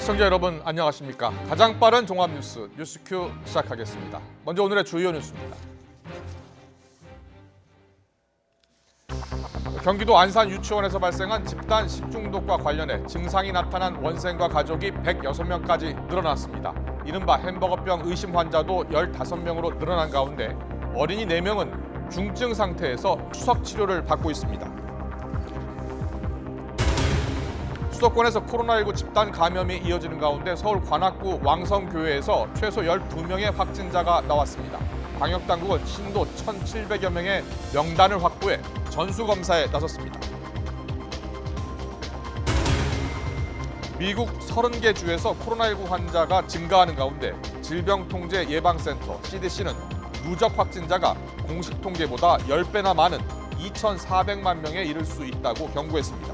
시청자 여러분 안녕하십니까? 가장 빠른 종합 뉴스 뉴스큐 시작하겠습니다. 먼저 오늘의 주요 뉴스입니다. 경기도 안산 유치원에서 발생한 집단 식중독과 관련해 증상이 나타난 원생과 가족이 106명까지 늘어났습니다. 이른바 햄버거병 의심 환자도 15명으로 늘어난 가운데 어린이 4명은 중증 상태에서 추석 치료를 받고 있습니다. 수도권에서 코로나19 집단 감염이 이어지는 가운데 서울 관악구 왕성교회에서 최소 12명의 확진자가 나왔습니다. 방역당국은 신도 1,700여 명의 명단을 확보해 전수검사에 나섰습니다. 미국 30개 주에서 코로나19 환자가 증가하는 가운데 질병통제예방센터 CDC는 누적 확진자가 공식 통계보다 10배나 많은 2,400만 명에 이를 수 있다고 경고했습니다.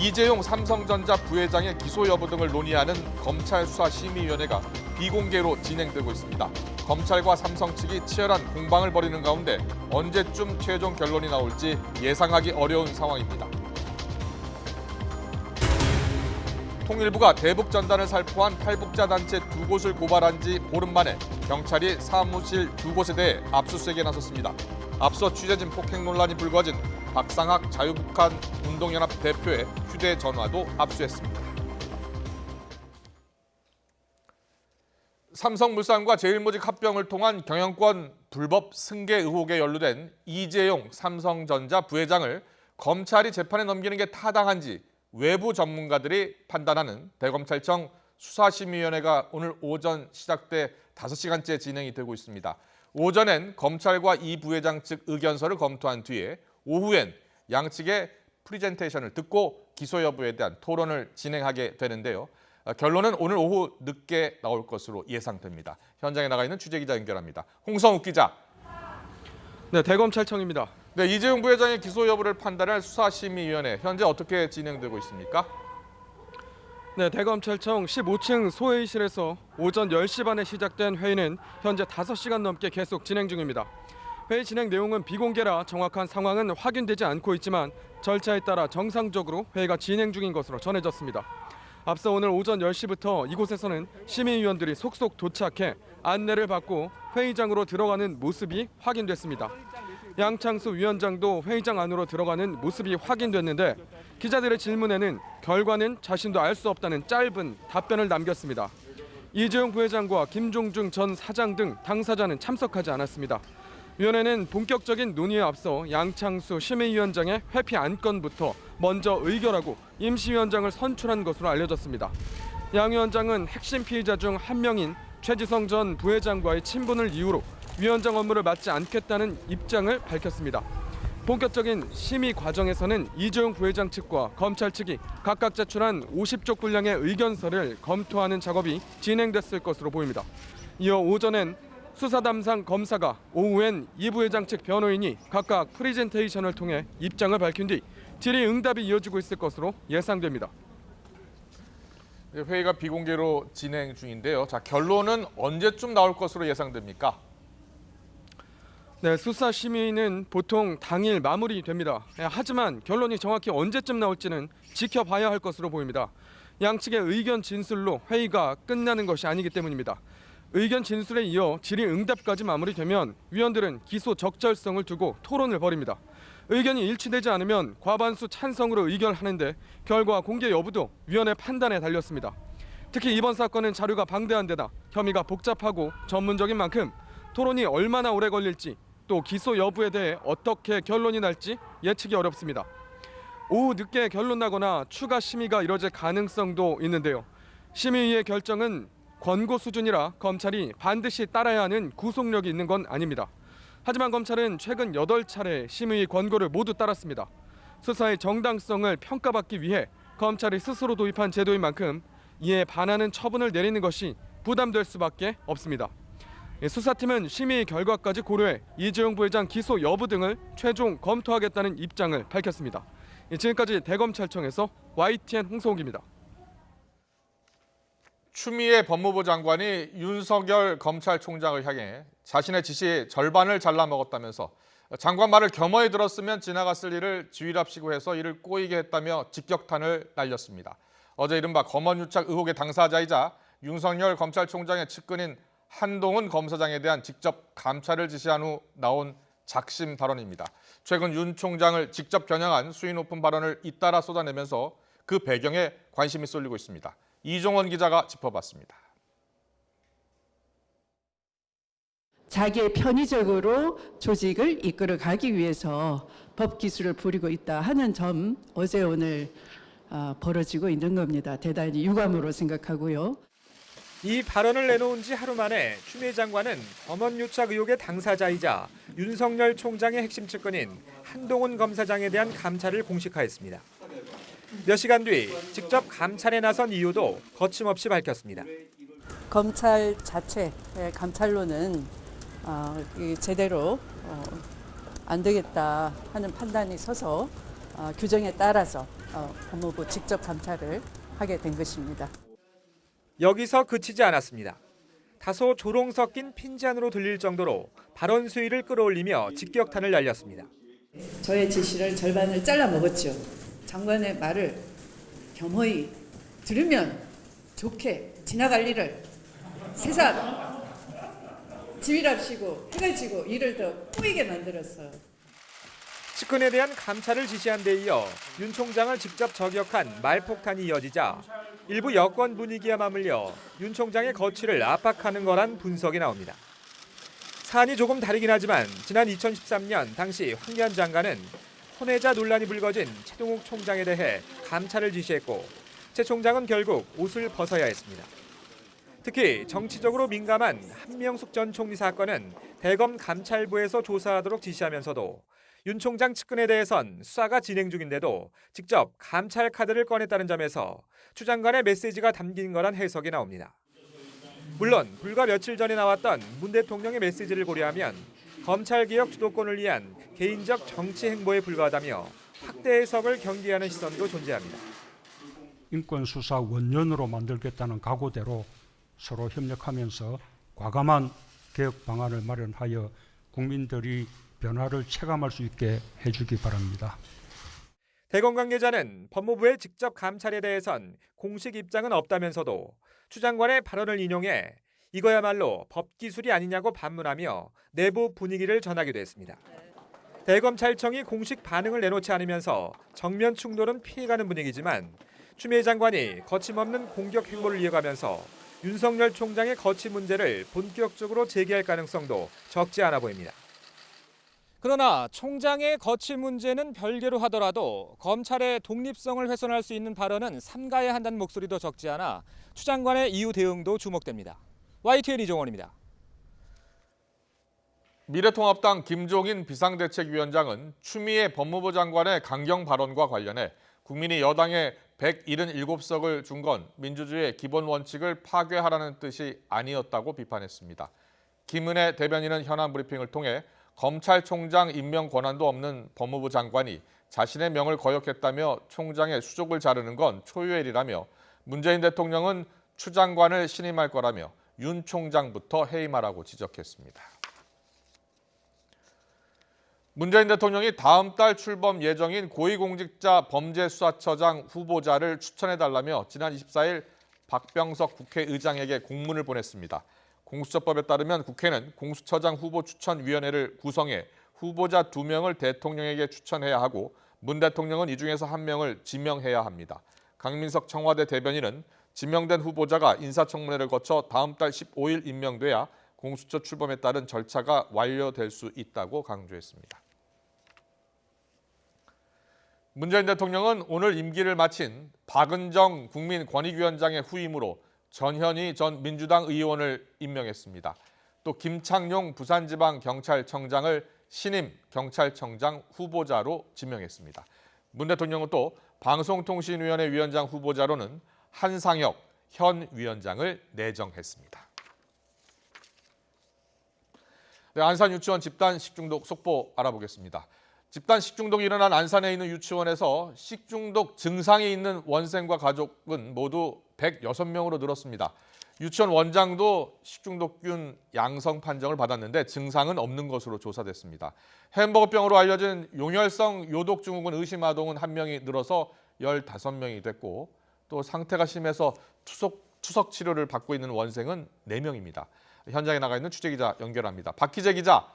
이재용 삼성전자 부회장의 기소 여부 등을 논의하는 검찰 수사심의위원회가 비공개로 진행되고 있습니다. 검찰과 삼성 측이 치열한 공방을 벌이는 가운데 언제쯤 최종 결론이 나올지 예상하기 어려운 상황입니다. 통일부가 대북 전단을 살포한 탈북자 단체 2곳을 고발한 지 보름 만에 경찰이 사무실 2곳에 대해 압수수색에 나섰습니다. 앞서 취재진 폭행 논란이 불거진 박상학 자유북한 운동연합 대표의 휴대전화도 압수했습니다. 삼성물산과 제일모직 합병을 통한 경영권 불법 승계 의혹에 연루된 이재용 삼성전자 부회장을 검찰이 재판에 넘기는 게 타당한지 외부 전문가들이 판단하는 대검찰청 수사심의위원회가 오늘 오전 시작돼 5시간째 진행이 되고 있습니다. 오전엔 검찰과 이 부회장 측 의견서를 검토한 뒤에 오후엔 양측의 프리젠테이션을 듣고 기소 여부에 대한 토론을 진행하게 되는데요. 결론은 오늘 오후 늦게 나올 것으로 예상됩니다. 현장에 나가 있는 취재기자 연결합니다. 홍성욱 기자. 네, 대검찰청입니다. 네, 이재용 부회장의 기소 여부를 판단할 수사심의위원회 현재 어떻게 진행되고 있습니까? 네, 대검찰청 15층 소회의실에서 오전 10시 반에 시작된 회의는 현재 5시간 넘게 계속 진행 중입니다. 회의 진행 내용은 비공개라 정확한 상황은 확인되지 않고 있지만 절차에 따라 정상적으로 회의가 진행 중인 것으로 전해졌습니다. 앞서 오늘 오전 10시부터 이곳에서는 심의위원들이 속속 도착해 안내를 받고 회의장으로 들어가는 모습이 확인됐습니다. 양창수 위원장도 회의장 안으로 들어가는 모습이 확인됐는데 기자들의 질문에는 결과는 자신도 알 수 없다는 짧은 답변을 남겼습니다. 이재용 부회장과 김종중 전 사장 등 당사자는 참석하지 않았습니다. 위원회는 본격적인 논의에 앞서 양창수 심의위원장의 회피 안건부터 먼저 의결하고 임시위원장을 선출한 것으로 알려졌습니다. 양 위원장은 핵심 피의자 중 한 명인 최지성 전 부회장과의 친분을 이유로 위원장 업무를 맡지 않겠다는 입장을 밝혔습니다. 본격적인 심의 과정에서는 이재용 부회장 측과 검찰 측이 각각 제출한 50쪽 분량의 의견서를 검토하는 작업이 진행됐을 것으로 보입니다. 이어 오전엔 수사 담당 검사가, 오후엔 이 부회장 측 변호인이 각각 프리젠테이션을 통해 입장을 밝힌 뒤 질의응답이 이어지고 있을 것으로 예상됩니다. 회의가 비공개로 진행 중인데요. 자, 결론은 언제쯤 나올 것으로 예상됩니까? 네, 수사 심의는 보통 당일 마무리됩니다. 하지만 결론이 정확히 언제쯤 나올지는 지켜봐야 할 것으로 보입니다. 양측의 의견 진술로 회의가 끝나는 것이 아니기 때문입니다. 의견 진술에 이어 질의응답까지 마무리되면 위원들은 기소 적절성을 두고 토론을 벌입니다. 의견이 일치되지 않으면 과반수 찬성으로 의결하는데 결과 공개 여부도 위원회 판단에 달렸습니다. 특히 이번 사건은 자료가 방대한 데다 혐의가 복잡하고 전문적인 만큼 토론이 얼마나 오래 걸릴지 또 기소 여부에 대해 어떻게 결론이 날지 예측이 어렵습니다. 오후 늦게 결론 나거나 추가 심의가 이뤄질 가능성도 있는데요. 심의위의 결정은 권고 수준이라 검찰이 반드시 따라야 하는 구속력이 있는 건 아닙니다. 하지만 검찰은 최근 8차례 심의 권고를 모두 따랐습니다. 수사의 정당성을 평가받기 위해 검찰이 스스로 도입한 제도인 만큼 이에 반하는 처분을 내리는 것이 부담될 수밖에 없습니다. 수사팀은 심의 결과까지 고려해 이재용 부회장 기소 여부 등을 최종 검토하겠다는 입장을 밝혔습니다. 지금까지 대검찰청에서 YTN 홍성욱입니다. 추미애 법무부 장관이 윤석열 검찰총장을 향해 자신의 지시 절반을 잘라 먹었다면서 장관 말을 겸허히 들었으면 지나갔을 일을 지휘랍시고 해서 이를 꼬이게 했다며 직격탄을 날렸습니다. 어제 이른바 검언유착 의혹의 당사자이자 윤석열 검찰총장의 측근인 한동훈 검사장에 대한 직접 감찰을 지시한 후 나온 작심 발언입니다. 최근 윤 총장을 직접 겨냥한 수위 높은 발언을 잇따라 쏟아내면서 그 배경에 관심이 쏠리고 있습니다. 이종원 기자가 짚어봤습니다. 자기의 편의적으로 조직을 이끌어가기 위해서 법 기술을 부리고 있다 하는 점 어제 오늘 벌어지고 있는 겁니다. 대단히 유감으로 생각하고요. 이 발언을 내놓은 지 하루 만에 추미애 장관은 검언유착 의혹의 당사자이자 윤석열 총장의 핵심 측근인 한동훈 검사장에 대한 감찰을 공식화했습니다. 몇 시간 뒤 직접 감찰에 나선 이유도 거침없이 밝혔습니다. 검찰 자체 감찰로는 제대로 안 되겠다 하는 판단이 서서 규정에 따라서 법무부 직접 감찰을 하게 된 것입니다. 여기서 그치지 않았습니다. 다소 조롱 섞인 핀잔으로 들릴 정도로 발언 수위를 끌어올리며 직격탄을 날렸습니다. 저의 지시를 절반을 잘라 먹었죠. 장관의 말을 겸허히 들으면 좋게 지나갈 일을 세상 지휘랍시고 해가지고 일을 더 꼬이게 만들었어요. 측근에 대한 감찰을 지시한 데 이어 윤 총장을 직접 저격한 말폭탄이 이어지자 일부 여권 분위기와 맞물려 윤 총장의 거취를 압박하는 거란 분석이 나옵니다. 사안이 조금 다르긴 하지만 지난 2013년 당시 황교안 장관은 혼외자 논란이 불거진 최동욱 총장에 대해 감찰을 지시했고 최 총장은 결국 옷을 벗어야 했습니다. 특히 정치적으로 민감한 한명숙 전 총리 사건은 대검 감찰부에서 조사하도록 지시하면서도 윤 총장 측근에 대해선 수사가 진행 중인데도 직접 감찰 카드를 꺼냈다는 점에서 추 장관의 메시지가 담긴 거란 해석이 나옵니다. 물론 불과 며칠 전에 나왔던 문 대통령의 메시지를 고려하면 검찰개혁 주도권을 위한 개인적 정치 행보에 불과하다며 확대 해석을 경계하는 시선도 존재합니다. 인권수사 원년으로 만들겠다는 각오대로 서로 협력하면서 과감한 개혁 방안을 마련하여 국민들이 변화를 체감할 수 있게 해주기 바랍니다. 대검 관계자는 법무부의 직접 감찰에 대해선 공식 입장은 없다면서도 추 장관의 발언을 인용해 이거야말로 법기술이 아니냐고 반문하며 내부 분위기를 전하기도 했습니다. 대검찰청이 공식 반응을 내놓지 않으면서 정면 충돌은 피해가는 분위기지만 추미애 장관이 거침없는 공격 행보를 이어가면서 윤석열 총장의 거취 문제를 본격적으로 제기할 가능성도 적지 않아 보입니다. 그러나 총장의 거취 문제는 별개로 하더라도 검찰의 독립성을 훼손할 수 있는 발언은 삼가야 한다는 목소리도 적지 않아 추 장관의 이후 대응도 주목됩니다. YTN 이종원입니다. 미래통합당 김종인 비상대책위원장은 추미애 법무부 장관의 강경 발언과 관련해 국민이 여당에 177석을 준 건 민주주의의 기본 원칙을 파괴하라는 뜻이 아니었다고 비판했습니다. 김은혜 대변인은 현안 브리핑을 통해 검찰총장 임명 권한도 없는 법무부 장관이 자신의 명을 거역했다며 총장의 수족을 자르는 건 초유의 일이라며 문재인 대통령은 추 장관을 신임할 거라며 윤 총장부터 해임하라고 지적했습니다. 문재인 대통령이 다음 달 출범 예정인 고위공직자 범죄수사처장 후보자를 추천해달라며 지난 24일 박병석 국회의장에게 공문을 보냈습니다. 공수처법에 따르면 국회는 공수처장 후보 추천위원회를 구성해 후보자 2명을 대통령에게 추천해야 하고 문 대통령은 이 중에서 1명을 지명해야 합니다. 강민석 청와대 대변인은 지명된 후보자가 인사청문회를 거쳐 다음 달 15일 임명돼야 공수처 출범에 따른 절차가 완료될 수 있다고 강조했습니다. 문재인 대통령은 오늘 임기를 마친 박은정 국민권익위원장의 후임으로 전현희 전 민주당 의원을 임명했습니다. 또 김창룡 부산지방경찰청장을 신임 경찰청장 후보자로 지명했습니다. 문 대통령은 또 방송통신위원회 위원장 후보자로는 한상혁 현 위원장을 내정했습니다. 네, 안산 유치원 집단 식중독 속보 알아보겠습니다. 집단 식중독이 일어난 안산에 있는 유치원에서 식중독 증상이 있는 원생과 가족은 모두 106명으로 늘었습니다. 유치원 원장도 식중독균 양성 판정을 받았는데 증상은 없는 것으로 조사됐습니다. 햄버거병으로 알려진 용혈성 요독증후군 의심 아동은 1명이 늘어서 15명이 됐고 또 상태가 심해서 투석 치료를 받고 있는 원생은 4명입니다. 현장에 나가 있는 취재기자 연결합니다. 박희재 기자.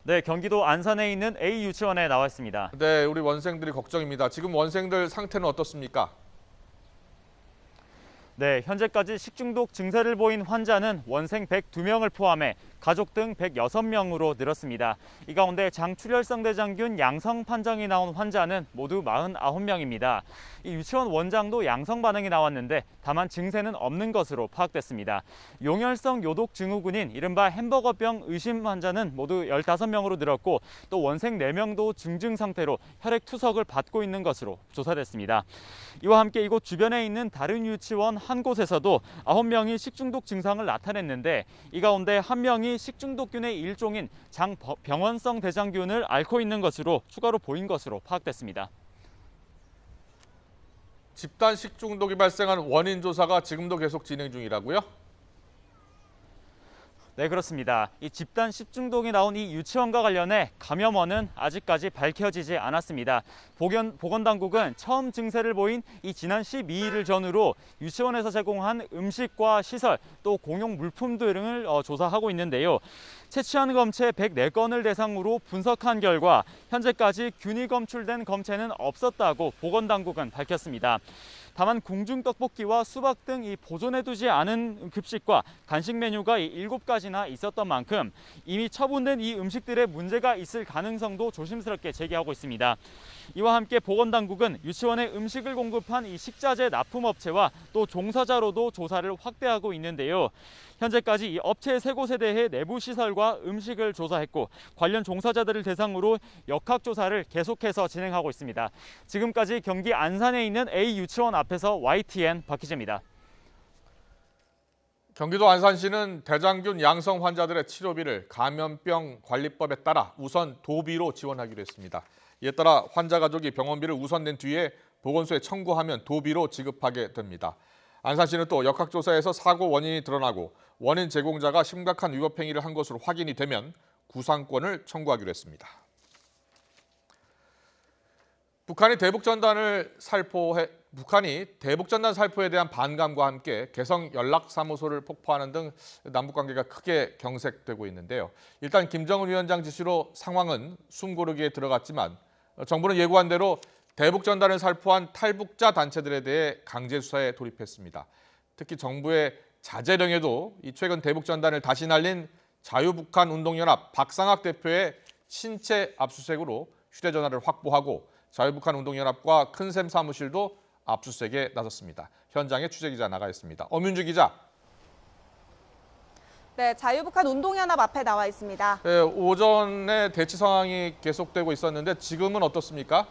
네, 경기도 안산에 있는 A 유치원에 나와 있습니다. 네, 우리 원생들이 걱정입니다. 지금 원생들 상태는 어떻습니까? 네, 현재까지 식중독 증세를 보인 환자는 원생 102명을 포함해 가족 등 106명으로 늘었습니다. 이 가운데 장출혈성 대장균 양성 판정이 나온 환자는 모두 49명입니다. 이 유치원 원장도 양성 반응이 나왔는데 다만 증세는 없는 것으로 파악됐습니다. 용혈성 요독 증후군인 이른바 햄버거병 의심 환자는 모두 15명으로 늘었고 또 원생 4명도 중증 상태로 혈액 투석을 받고 있는 것으로 조사됐습니다. 이와 함께 이곳 주변에 있는 다른 유치원 한 곳에서도 9명이 식중독 증상을 나타냈는데 이 가운데 1명이 식중독균의 일종인 장병원성 대장균을 앓고 있는 것으로 추가로 보인 것으로 파악됐습니다. 집단 식중독이 발생한 원인 조사가 지금도 계속 진행 중이라고요? 네, 그렇습니다. 이 집단 식중독이 나온 이 유치원과 관련해 감염원은 아직까지 밝혀지지 않았습니다. 보건당국은 처음 증세를 보인 이 지난 12일을 전후로 유치원에서 제공한 음식과 시설 또 공용 물품 등을 조사하고 있는데요. 채취한 검체 104건을 대상으로 분석한 결과 현재까지 균이 검출된 검체는 없었다고 보건당국은 밝혔습니다. 다만 궁중떡볶이와 수박 등 이 보존해두지 않은 급식과 간식 메뉴가 7가지나 있었던 만큼 이미 처분된 이 음식들의 문제가 있을 가능성도 조심스럽게 제기하고 있습니다. 이와 함께 보건당국은 유치원에 음식을 공급한 이 식자재 납품업체와 또 종사자로도 조사를 확대하고 있는데요. 현재까지 이 업체 3곳에 대해 내부 시설과 음식을 조사했고 관련 종사자들을 대상으로 역학조사를 계속해서 진행하고 있습니다. 지금까지 경기 안산에 있는 A 유치원 앞에서 YTN 박희재입니다. 경기도 안산시는 대장균 양성 환자들의 치료비를 감염병 관리법에 따라 우선 도비로 지원하기로 했습니다. 이에 따라 환자 가족이 병원비를 우선 낸 뒤에 보건소에 청구하면 도비로 지급하게 됩니다. 안산시는 또 역학조사에서 사고 원인이 드러나고 원인 제공자가 심각한 위법 행위를 한 것으로 확인이 되면 구상권을 청구하기로 했습니다. 북한이 대북전단 살포에 대한 반감과 함께 개성 연락사무소를 폭파하는 등 남북관계가 크게 경색되고 있는데요. 일단 김정은 위원장 지시로 상황은 숨고르기에 들어갔지만 정부는 예고한 대로 대북전단을 살포한 탈북자 단체들에 대해 강제 수사에 돌입했습니다. 특히 정부의 자제령에도 최근 대북전단을 다시 날린 자유북한운동연합 박상학 대표의 신체 압수수색으로 휴대전화를 확보하고 자유북한운동연합과 큰샘 사무실도 압수수색에 나섰습니다. 현장에 취재기자 나가 있습니다. 엄윤주 기자. 네, 자유북한운동연합 앞에 나와 있습니다. 네, 오전에 대치 상황이 계속되고 있었는데 지금은 어떻습니까?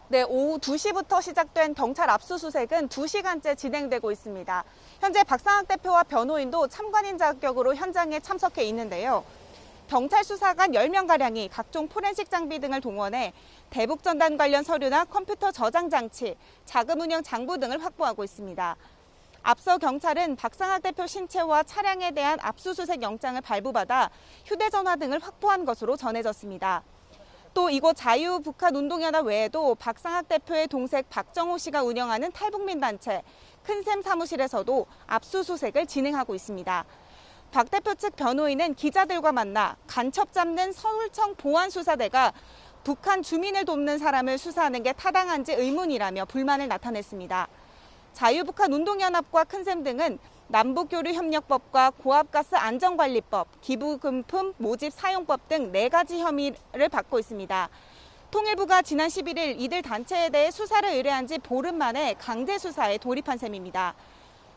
네, 오후 2시부터 시작된 경찰 압수수색은 2시간째 진행되고 있습니다. 현재 박상학 대표와 변호인도 참관인 자격으로 현장에 참석해 있는데요. 경찰 수사관 10명가량이 각종 포렌식 장비 등을 동원해 대북전단 관련 서류나 컴퓨터 저장 장치, 자금 운영 장부 등을 확보하고 있습니다. 앞서 경찰은 박상학 대표 신체와 차량에 대한 압수수색 영장을 발부받아 휴대전화 등을 확보한 것으로 전해졌습니다. 또 이곳 자유북한운동연합 외에도 박상학 대표의 동생 박정호 씨가 운영하는 탈북민 단체 큰샘 사무실에서도 압수수색을 진행하고 있습니다. 박 대표 측 변호인은 기자들과 만나 간첩 잡는 서울청 보안수사대가 북한 주민을 돕는 사람을 수사하는 게 타당한지 의문이라며 불만을 나타냈습니다. 자유북한운동연합과 큰샘 등은 남북교류협력법과 고압가스 안전관리법, 기부금품 모집 사용법 등 4가지 혐의를 받고 있습니다. 통일부가 지난 11일 이들 단체에 대해 수사를 의뢰한 지 보름 만에 강제 수사에 돌입한 셈입니다.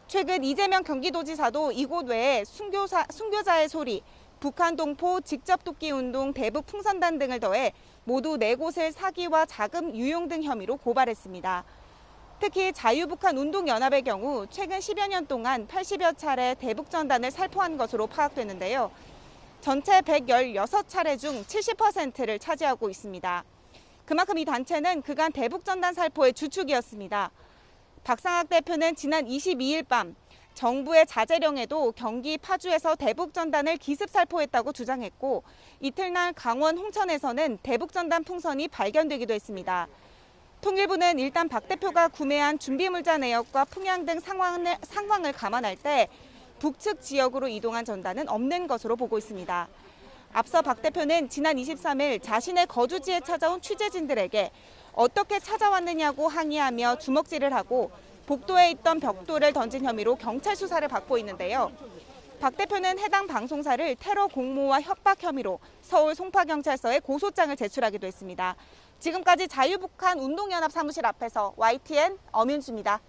최근 이재명 경기도지사도 이곳 외에 순교자의 소리, 북한 동포 직접 돕기 운동 대북 풍선단 등을 더해 모두 4곳을 사기와 자금 유용 등 혐의로 고발했습니다. 특히 자유북한운동연합의 경우 최근 10여 년 동안 80여 차례 대북전단을 살포한 것으로 파악되는데요. 전체 116차례 중 70%를 차지하고 있습니다. 그만큼 이 단체는 그간 대북전단 살포의 주축이었습니다. 박상학 대표는 지난 22일 밤 정부의 자제령에도 경기 파주에서 대북전단을 기습살포했다고 주장했고 이틀날 강원 홍천에서는 대북전단 풍선이 발견되기도 했습니다. 통일부는 일단 박 대표가 구매한 준비물자 내역과 풍향 등 상황을 감안할 때 북측 지역으로 이동한 전단은 없는 것으로 보고 있습니다. 앞서 박 대표는 지난 23일 자신의 거주지에 찾아온 취재진들에게 어떻게 찾아왔느냐고 항의하며 주먹질을 하고 복도에 있던 벽돌을 던진 혐의로 경찰 수사를 받고 있는데요. 박 대표는 해당 방송사를 테러 공모와 협박 혐의로 서울 송파경찰서에 고소장을 제출하기도 했습니다. 지금까지 자유북한 운동연합 사무실 앞에서 YTN 엄윤주입니다.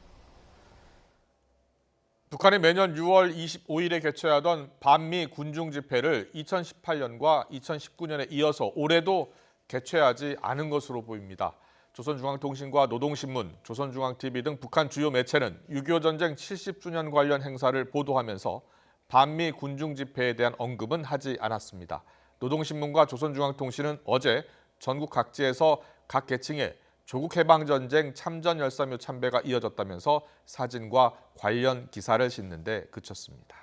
북한이 매년 6월 25일에 개최하던 반미 군중 집회를 2018년과 2019년에 이어서 올해도 개최하지 않은 것으로 보입니다. 조선중앙통신과 노동신문, 조선중앙TV 등 북한 주요 매체는 6.25 전쟁 70주년 관련 행사를 보도하면서 반미 군중 집회에 대한 언급은 하지 않았습니다. 노동신문과 조선중앙통신은 어제 전국 각지에서 각 계층에 조국 해방전쟁 참전 열사묘 참배가 이어졌다면서 사진과 관련 기사를 싣는 데 그쳤습니다.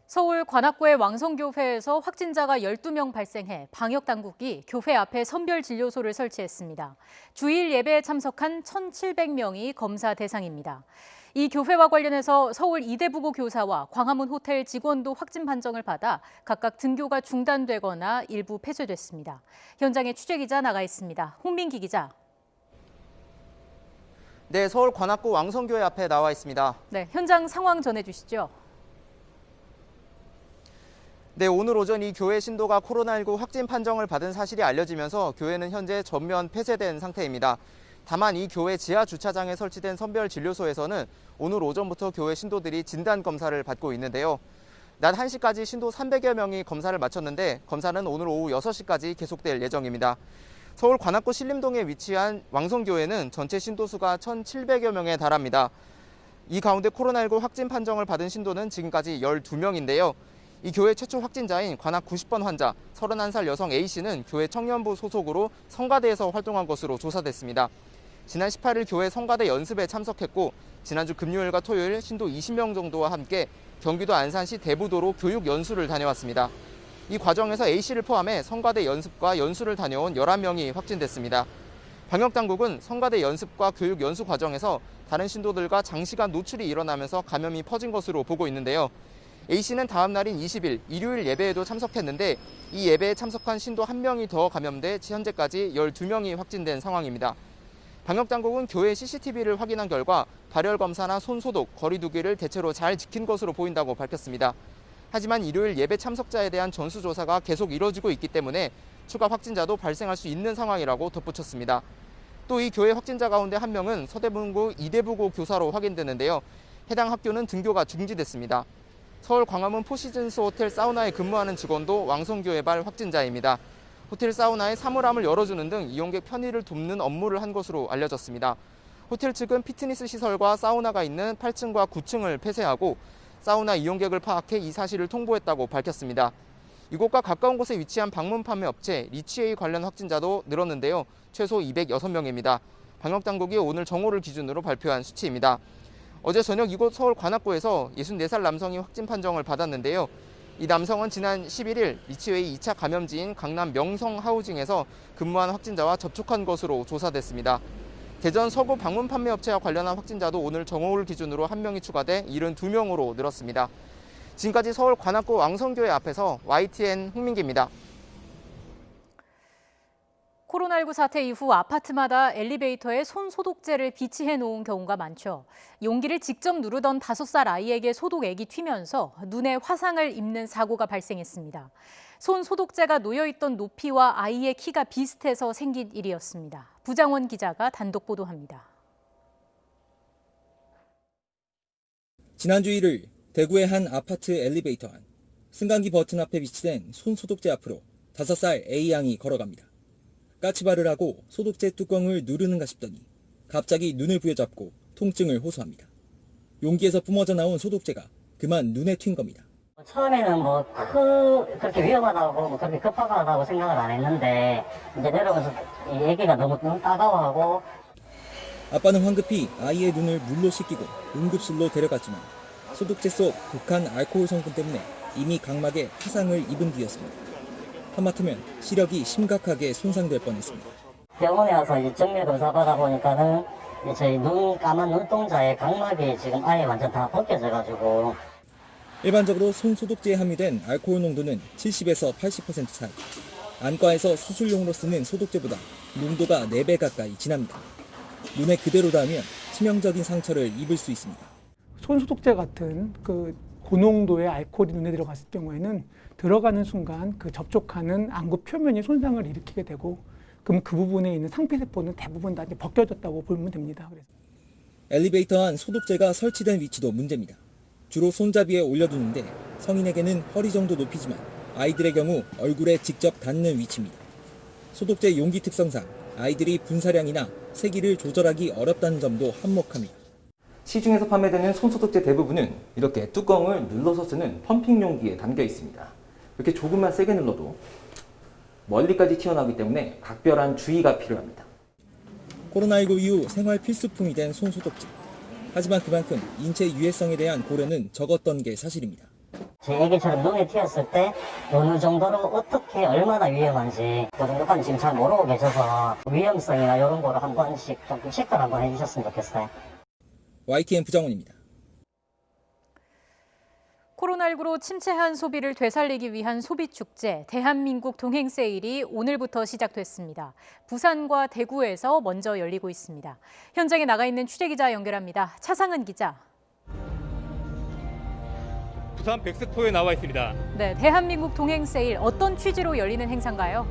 서울 관악구의 왕성교회에서 확진자가 12명 발생해 방역당국이 교회 앞에 선별진료소를 설치했습니다. 주일 예배에 참석한 1,700명이 검사 대상입니다. 이 교회와 관련해서 서울 이대부고 교사와 광화문 호텔 직원도 확진 판정을 받아 각각 등교가 중단되거나 일부 폐쇄됐습니다. 현장에 취재기자 나가 있습니다. 홍민기 기자. 네, 서울 관악구 왕성교회 앞에 나와 있습니다. 네, 현장 상황 전해주시죠. 네, 오늘 오전 이 교회 신도가 코로나19 확진 판정을 받은 사실이 알려지면서 교회는 현재 전면 폐쇄된 상태입니다. 다만 이 교회 지하 주차장에 설치된 선별 진료소에서는 오늘 오전부터 교회 신도들이 진단 검사를 받고 있는데요. 낮 1시까지 신도 300여 명이 검사를 마쳤는데 검사는 오늘 오후 6시까지 계속될 예정입니다. 서울 관악구 신림동에 위치한 왕성교회는 전체 신도 수가 1,700여 명에 달합니다. 이 가운데 코로나19 확진 판정을 받은 신도는 지금까지 12명인데요. 이 교회 최초 확진자인 관악 90번 환자 31살 여성 A씨는 교회 청년부 소속으로 성가대에서 활동한 것으로 조사됐습니다. 지난 18일 교회 성가대 연습에 참석했고 지난주 금요일과 토요일 신도 20명 정도와 함께 경기도 안산시 대부도로 교육 연수를 다녀왔습니다. 이 과정에서 A씨를 포함해 성가대 연습과 연수를 다녀온 11명이 확진됐습니다. 방역당국은 성가대 연습과 교육 연수 과정에서 다른 신도들과 장시간 노출이 일어나면서 감염이 퍼진 것으로 보고 있는데요. A씨는 다음 날인 20일 일요일 예배에도 참석했는데 이 예배에 참석한 신도 1명이 더 감염돼 현재까지 12명이 확진된 상황입니다. 방역당국은 교회 CCTV를 확인한 결과 발열 검사나 손 소독, 거리 두기를 대체로 잘 지킨 것으로 보인다고 밝혔습니다. 하지만 일요일 예배 참석자에 대한 전수조사가 계속 이뤄지고 있기 때문에 추가 확진자도 발생할 수 있는 상황이라고 덧붙였습니다. 또 이 교회 확진자 가운데 1명은 서대문구 이대부고 교사로 확인됐는데요. 해당 학교는 등교가 중지됐습니다. 서울 광화문 포시즌스 호텔 사우나에 근무하는 직원도 왕성교회발 확진자입니다. 호텔 사우나에 사물함을 열어주는 등 이용객 편의를 돕는 업무를 한 것으로 알려졌습니다. 호텔 측은 피트니스 시설과 사우나가 있는 8층과 9층을 폐쇄하고 사우나 이용객을 파악해 이 사실을 통보했다고 밝혔습니다. 이곳과 가까운 곳에 위치한 방문 판매 업체 리치에이 관련 확진자도 늘었는데요. 최소 206명입니다. 방역당국이 오늘 정오를 기준으로 발표한 수치입니다. 어제 저녁 이곳 서울 관악구에서 64살 남성이 확진 판정을 받았는데요. 이 남성은 지난 11일 리치웨이 2차 감염지인 강남 명성 하우징에서 근무한 확진자와 접촉한 것으로 조사됐습니다. 대전 서구 방문 판매 업체와 관련한 확진자도 오늘 정오를 기준으로 1명이 추가돼 72명으로 늘었습니다. 지금까지 서울 관악구 왕성교회 앞에서 YTN 홍민기입니다. 코로나19 사태 이후 아파트마다 엘리베이터에 손 소독제를 비치해 놓은 경우가 많죠. 용기를 직접 누르던 5살 아이에게 소독액이 튀면서 눈에 화상을 입는 사고가 발생했습니다. 손 소독제가 놓여있던 높이와 아이의 키가 비슷해서 생긴 일이었습니다. 부장원 기자가 단독 보도합니다. 지난주 1일 대구의 한 아파트 엘리베이터 안 승강기 버튼 앞에 비치된 손 소독제 앞으로 5살 A양이 걸어갑니다. 까치발을 하고 소독제 뚜껑을 누르는가 싶더니 갑자기 눈을 부여잡고 통증을 호소합니다. 용기에서 뿜어져 나온 소독제가 그만 눈에 튄 겁니다. 처음에는 그렇게 위험하다고 그렇게 급하다고 생각을 안 했는데 이제 내려오면서 이 애기가 너무 따가워하고. 아빠는 황급히 아이의 눈을 물로 씻기고 응급실로 데려갔지만 소독제 속 독한 알코올 성분 때문에 이미 각막에 화상을 입은 뒤였습니다. 하마터면 시력이 심각하게 손상될 뻔했습니다. 병원에 와서 이제 정밀 검사 받아 보니까는 저희 까만 눈동자에 각막이 지금 아예 완전 다 벗겨져가지고. 일반적으로 손 소독제에 함유된 알코올 농도는 70에서 80% 사이. 안과에서 수술용으로 쓰는 소독제보다 농도가 4배 가까이 진합니다. 눈에 그대로 닿으면 치명적인 상처를 입을 수 있습니다. 손소독제 같은 그 고농도의 알코올이 눈에 들어갔을 경우에는 들어가는 순간 그 접촉하는 안구 표면이 손상을 일으키게 되고, 그럼 그 부분에 있는 상피세포는 대부분 다 이제 벗겨졌다고 보면 됩니다. 그래서 엘리베이터 안 소독제가 설치된 위치도 문제입니다. 주로 손잡이에 올려두는데 성인에게는 허리 정도 높이지만 아이들의 경우 얼굴에 직접 닿는 위치입니다. 소독제 용기 특성상 아이들이 분사량이나 세기를 조절하기 어렵다는 점도 한몫합니다. 시중에서 판매되는 손소독제 대부분은 이렇게 뚜껑을 눌러서 쓰는 펌핑 용기에 담겨 있습니다. 이렇게 조금만 세게 눌러도 멀리까지 튀어나오기 때문에 각별한 주의가 필요합니다. 코로나19 이후 생활 필수품이 된 손소독제. 하지만 그만큼 인체 유해성에 대한 고려는 적었던 게 사실입니다. 제 애기처럼 눈에 튀었을 때 어느 정도로 어떻게 얼마나 위험한지 그 정도까지 지금 잘 모르고 계셔서 위험성이나 이런 거를 한 번씩 좀 체크를 한번 해주셨으면 좋겠어요. YTN 부정원입니다. 코로나19로 침체한 소비를 되살리기 위한 소비축제 대한민국 동행세일이 오늘부터 시작됐습니다. 부산과 대구에서 먼저 열리고 있습니다. 현장에 나가 있는 취재기자 연결합니다. 차상은 기자. 부산 백스코에 나와 있습니다. 네, 대한민국 동행세일 어떤 취지로 열리는 행사인가요?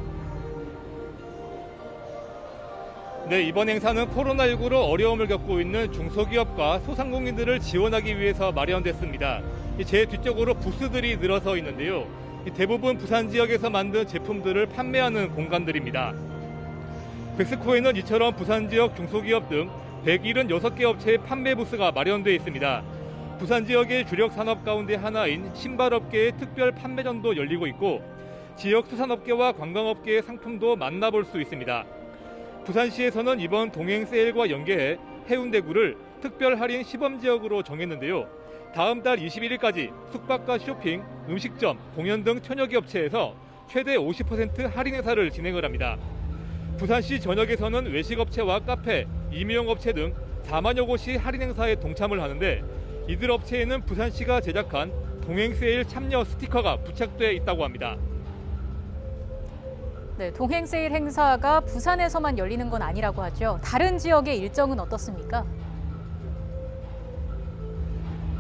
네, 이번 행사는 코로나19로 어려움을 겪고 있는 중소기업과 소상공인들을 지원하기 위해서 마련됐습니다. 제 뒤쪽으로 부스들이 늘어서 있는데요. 대부분 부산 지역에서 만든 제품들을 판매하는 공간들입니다. 백스코에는 이처럼 부산 지역 중소기업 등 176개 업체의 판매 부스가 마련되어 있습니다. 부산 지역의 주력 산업 가운데 하나인 신발업계의 특별 판매전도 열리고 있고 지역 수산업계와 관광업계의 상품도 만나볼 수 있습니다. 부산시에서는 이번 동행세일과 연계해 해운대구를 특별 할인 시범지역으로 정했는데요. 다음 달 21일까지 숙박과 쇼핑, 음식점, 공연 등 천여개 업체에서 최대 50% 할인 행사를 진행을 합니다. 부산시 전역에서는 외식업체와 카페, 임용업체 등 4만여 곳이 할인 행사에 동참을 하는데 이들 업체에는 부산시가 제작한 동행세일 참여 스티커가 부착돼 있다고 합니다. 네, 동행세일 행사가 부산에서만 열리는 건 아니라고 하죠. 다른 지역의 일정은 어떻습니까?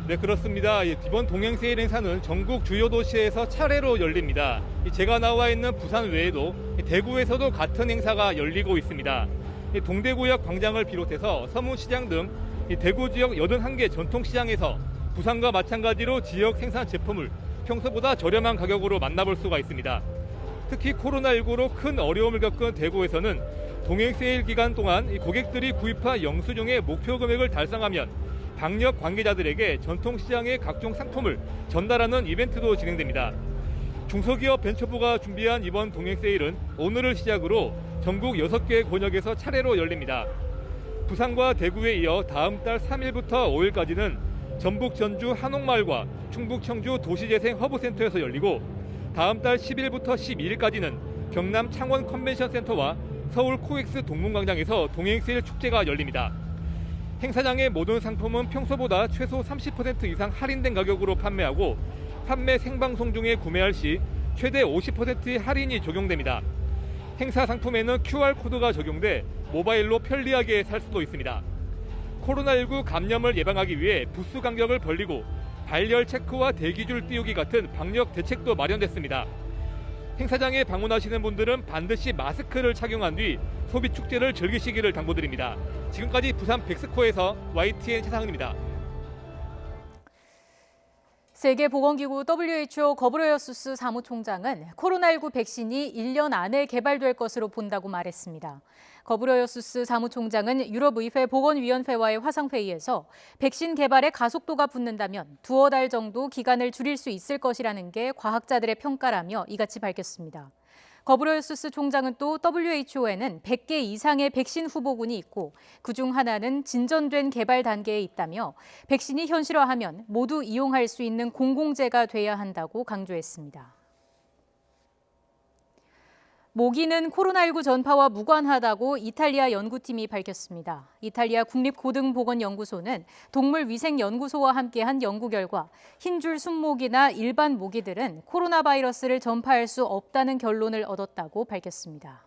네, 그렇습니다. 이번 동행세일 행사는 전국 주요 도시에서 차례로 열립니다. 제가 나와 있는 부산 외에도 대구에서도 같은 행사가 열리고 있습니다. 동대구역 광장을 비롯해서 서문시장 등 대구 지역 81개 전통시장에서 부산과 마찬가지로 지역 생산 제품을 평소보다 저렴한 가격으로 만나볼 수가 있습니다. 특히 코로나19로 큰 어려움을 겪은 대구에서는 동행세일 기간 동안 고객들이 구입한 영수증의 목표 금액을 달성하면 방역 관계자들에게 전통시장의 각종 상품을 전달하는 이벤트도 진행됩니다. 중소기업 벤처부가 준비한 이번 동행세일은 오늘을 시작으로 전국 6개 권역에서 차례로 열립니다. 부산과 대구에 이어 다음 달 3일부터 5일까지는 전북 전주 한옥마을과 충북 청주 도시재생 허브센터에서 열리고 다음 달 10일부터 12일까지는 경남 창원 컨벤션센터와 서울 코엑스 동문광장에서 동행세일 축제가 열립니다. 행사장의 모든 상품은 평소보다 최소 30% 이상 할인된 가격으로 판매하고 판매 생방송 중에 구매할 시 최대 50%의 할인이 적용됩니다. 행사 상품에는 QR코드가 적용돼 모바일로 편리하게 살 수도 있습니다. 코로나19 감염을 예방하기 위해 부스 간격을 벌리고 발열 체크와 대기줄 띄우기 같은 방역 대책도 마련됐습니다. 행사장에 방문하시는 분들은 반드시 마스크를 착용한 뒤 소비 축제를 즐기시기를 당부드립니다. 지금까지 부산 백스코에서 YTN 차상은입니다. 세계보건기구 WHO 거브레예수스 사무총장은 코로나19 백신이 1년 안에 개발될 것으로 본다고 말했습니다. 거브레예수스 사무총장은 유럽의회 보건위원회와의 화상회의에서 백신 개발에 가속도가 붙는다면 두어 달 정도 기간을 줄일 수 있을 것이라는 게 과학자들의 평가라며 이같이 밝혔습니다. 거브레예수스 총장은 또 WHO에는 100개 이상의 백신 후보군이 있고 그중 하나는 진전된 개발 단계에 있다며 백신이 현실화하면 모두 이용할 수 있는 공공재가 돼야 한다고 강조했습니다. 모기는 코로나19 전파와 무관하다고 이탈리아 연구팀이 밝혔습니다. 이탈리아 국립고등보건연구소는 동물위생연구소와 함께한 연구 결과 흰줄 순모기나 일반 모기들은 코로나 바이러스를 전파할 수 없다는 결론을 얻었다고 밝혔습니다.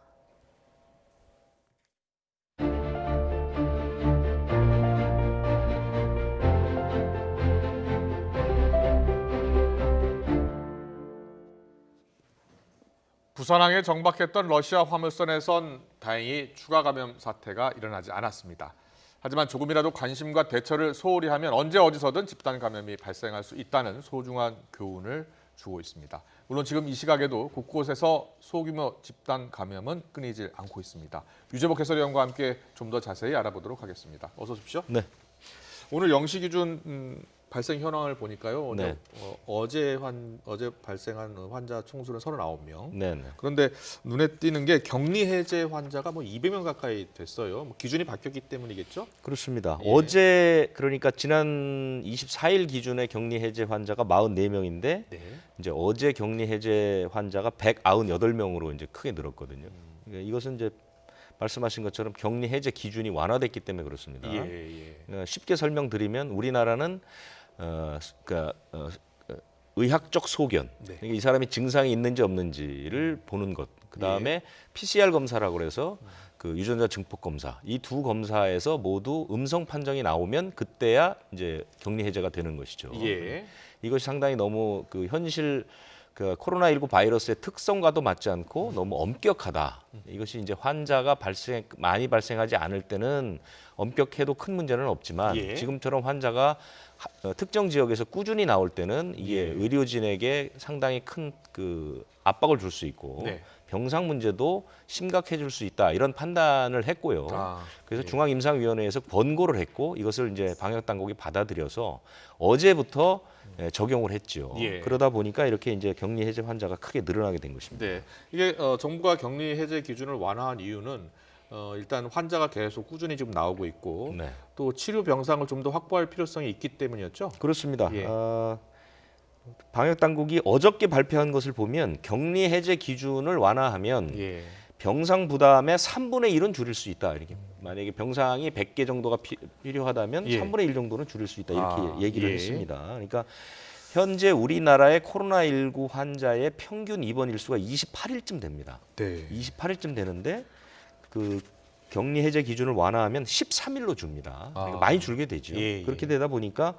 부산항에 정박했던 러시아 화물선에선 다행히 추가 감염 사태가 일어나지 않았습니다. 하지만 조금이라도 관심과 대처를 소홀히 하면 언제 어디서든 집단 감염이 발생할 수 있다는 소중한 교훈을 주고 있습니다. 물론 지금 이 시각에도 곳곳에서 소규모 집단 감염은 끊이질 않고 있습니다. 유재복 해설위원과 함께 좀 더 자세히 알아보도록 하겠습니다. 어서 오십시오. 네. 오늘 0시 기준 발생 현황을 보니까요. 네. 어제 발생한 환자 총수는 39명. 네. 그런데 눈에 띄는 게 격리 해제 환자가 200명 가까이 됐어요. 기준이 바뀌었기 때문이겠죠? 그렇습니다. 예. 어제 그러니까 지난 24일 기준의 격리 해제 환자가 44명인데 네. 이제 어제 격리 해제 환자가 198명으로 이제 크게 늘었거든요. 그러니까 이것은 이제 말씀하신 것처럼 격리 해제 기준이 완화됐기 때문에 그렇습니다. 쉽게 설명드리면 우리나라는 의학적 소견, 그러니까 이 사람이 증상이 있는지 없는지를 보는 것, 그 다음에 PCR 검사라고 해서 그 유전자 증폭 검사, 이 두 검사에서 모두 음성 판정이 나오면 그때야 이제 격리 해제가 되는 것이죠. 이것이 상당히 너무 그 현실 그 코로나19 바이러스의 특성과도 맞지 않고 너무 엄격하다. 이것이 이제 환자가 많이 발생하지 않을 때는 엄격해도 큰 문제는 없지만 지금처럼 환자가 특정 지역에서 꾸준히 나올 때는 이게 의료진에게 상당히 큰 그 압박을 줄 수 있고 병상 문제도 심각해질 수 있다 이런 판단을 했고요. 그래서 중앙임상위원회에서 권고를 했고 이것을 이제 방역 당국이 받아들여서 어제부터 적용을 했죠. 그러다 보니까 이렇게 이제 격리 해제 환자가 크게 늘어나게 된 것입니다. 네, 이게 정부가 격리 해제 기준을 완화한 이유는 일단 환자가 계속 꾸준히 지금 나오고 있고 또 치료 병상을 좀 더 확보할 필요성이 있기 때문이었죠. 그렇습니다. 방역 당국이 어저께 발표한 것을 보면 격리 해제 기준을 완화하면 병상 부담의 3분의 1은 줄일 수 있다. 이렇게 만약에 병상이 100개 정도가 필요하다면 3분의 1 정도는 줄일 수 있다. 이렇게 얘기를 했습니다. 그러니까 현재 우리나라의 코로나19 환자의 평균 입원 일수가 28일쯤 됩니다. 28일쯤 되는데 그 격리 해제 기준을 완화하면 13일로 줍니다. 그러니까 많이 줄게 되죠. 그렇게 되다 보니까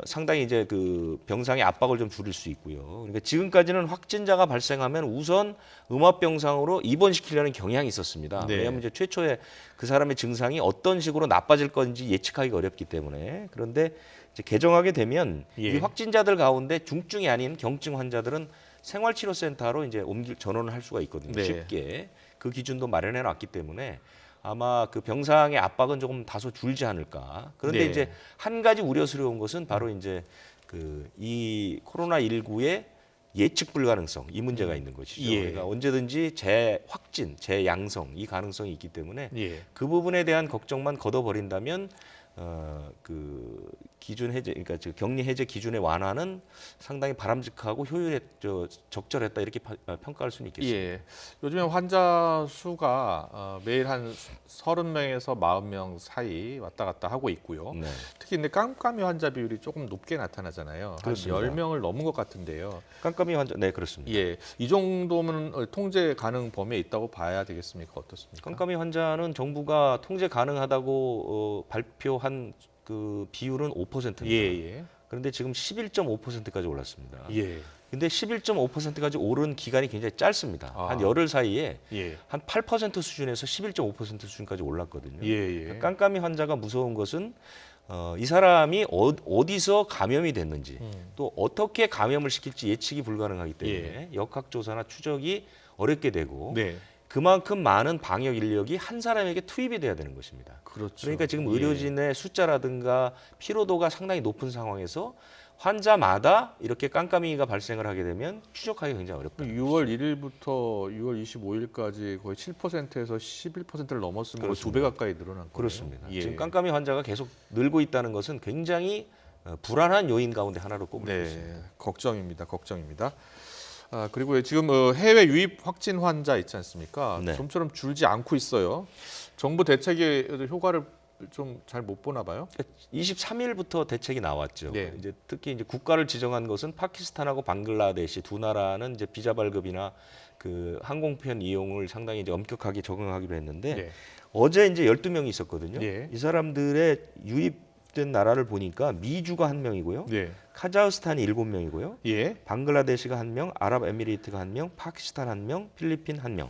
상당히 이제 그 병상의 압박을 좀 줄일 수 있고요. 그러니까 지금까지는 확진자가 발생하면 우선 음압병상으로 입원시키려는 경향이 있었습니다. 왜냐하면 이제 최초에 그 사람의 증상이 어떤 식으로 나빠질 건지 예측하기가 어렵기 때문에. 그런데 이제 개정하게 되면 이 확진자들 가운데 중증이 아닌 경증 환자들은 생활치료센터로 이제 전원을 할 수가 있거든요. 쉽게 그 기준도 마련해 놨기 때문에. 아마 그 병상의 압박은 조금 다소 줄지 않을까. 그런데 이제 한 가지 우려스러운 것은 바로 이제 그 이 코로나19의 예측 불가능성 이 문제가 있는 것이죠. 그러니까 언제든지 재확진, 재양성 이 가능성이 있기 때문에 그 부분에 대한 걱정만 걷어버린다면 그 기준 해제, 그러니까 격리 해제 기준의 완화는 상당히 바람직하고 적절했다 이렇게 평가할 수는 있겠습니다. 요즘에 환자 수가 매일 한 30명에서 40명 사이 왔다 갔다 하고 있고요. 특히 근데 깜깜이 환자 비율이 조금 높게 나타나잖아요. 그렇습니다. 한 10명을 넘은 것 같은데요. 깜깜이 환자, 네 그렇습니다. 이 정도면 통제 가능 범위에 있다고 봐야 되겠습니까? 어떻습니까? 깜깜이 환자는 정부가 통제 가능하다고 발표한 그 비율은 5%입니다. 그런데 지금 11.5%까지 올랐습니다. 근데 11.5%까지 오른 기간이 굉장히 짧습니다. 한 열흘 사이에 한 8% 수준에서 11.5% 수준까지 올랐거든요. 그러니까 깜깜이 환자가 무서운 것은 이 사람이 어디서 감염이 됐는지 또 어떻게 감염을 시킬지 예측이 불가능하기 때문에 역학조사나 추적이 어렵게 되고 네. 그만큼 많은 방역 인력이 한 사람에게 투입이 돼야 되는 것입니다. 그렇죠. 그러니까 지금 의료진의 숫자라든가 피로도가 상당히 높은 상황에서 환자마다 이렇게 깜깜이가 발생을 하게 되면 추적하기가 굉장히 어렵다. 6월 1일부터 6월 25일까지 거의 7%에서 11%를 넘었으면 거의 2배 가까이 늘어난 거예요. 그렇습니다. 예. 지금 깜깜이 환자가 계속 늘고 있다는 것은 굉장히 불안한 요인 가운데 하나로 꼽을 수 있습니다. 걱정입니다. 걱정입니다. 그리고 지금 해외 유입 확진 환자 있지 않습니까? 네. 좀처럼 줄지 않고 있어요. 정부 대책의 효과를 좀 잘 못 보나 봐요. 23일부터 대책이 나왔죠. 네. 이제 특히 이제 국가를 지정한 것은 파키스탄하고 방글라데시 두 나라는 이제 비자 발급이나 그 항공편 이용을 상당히 이제 엄격하게 적용하기로 했는데 네. 어제 이제 12명이 있었거든요. 예. 이 사람들의 유입된 나라를 보니까 미주가 1명이고요. 네. 카자흐스탄이 7명이고요. 예. 방글라데시가 1명, 아랍에미리트가 1명, 파키스탄 1명, 필리핀 1명.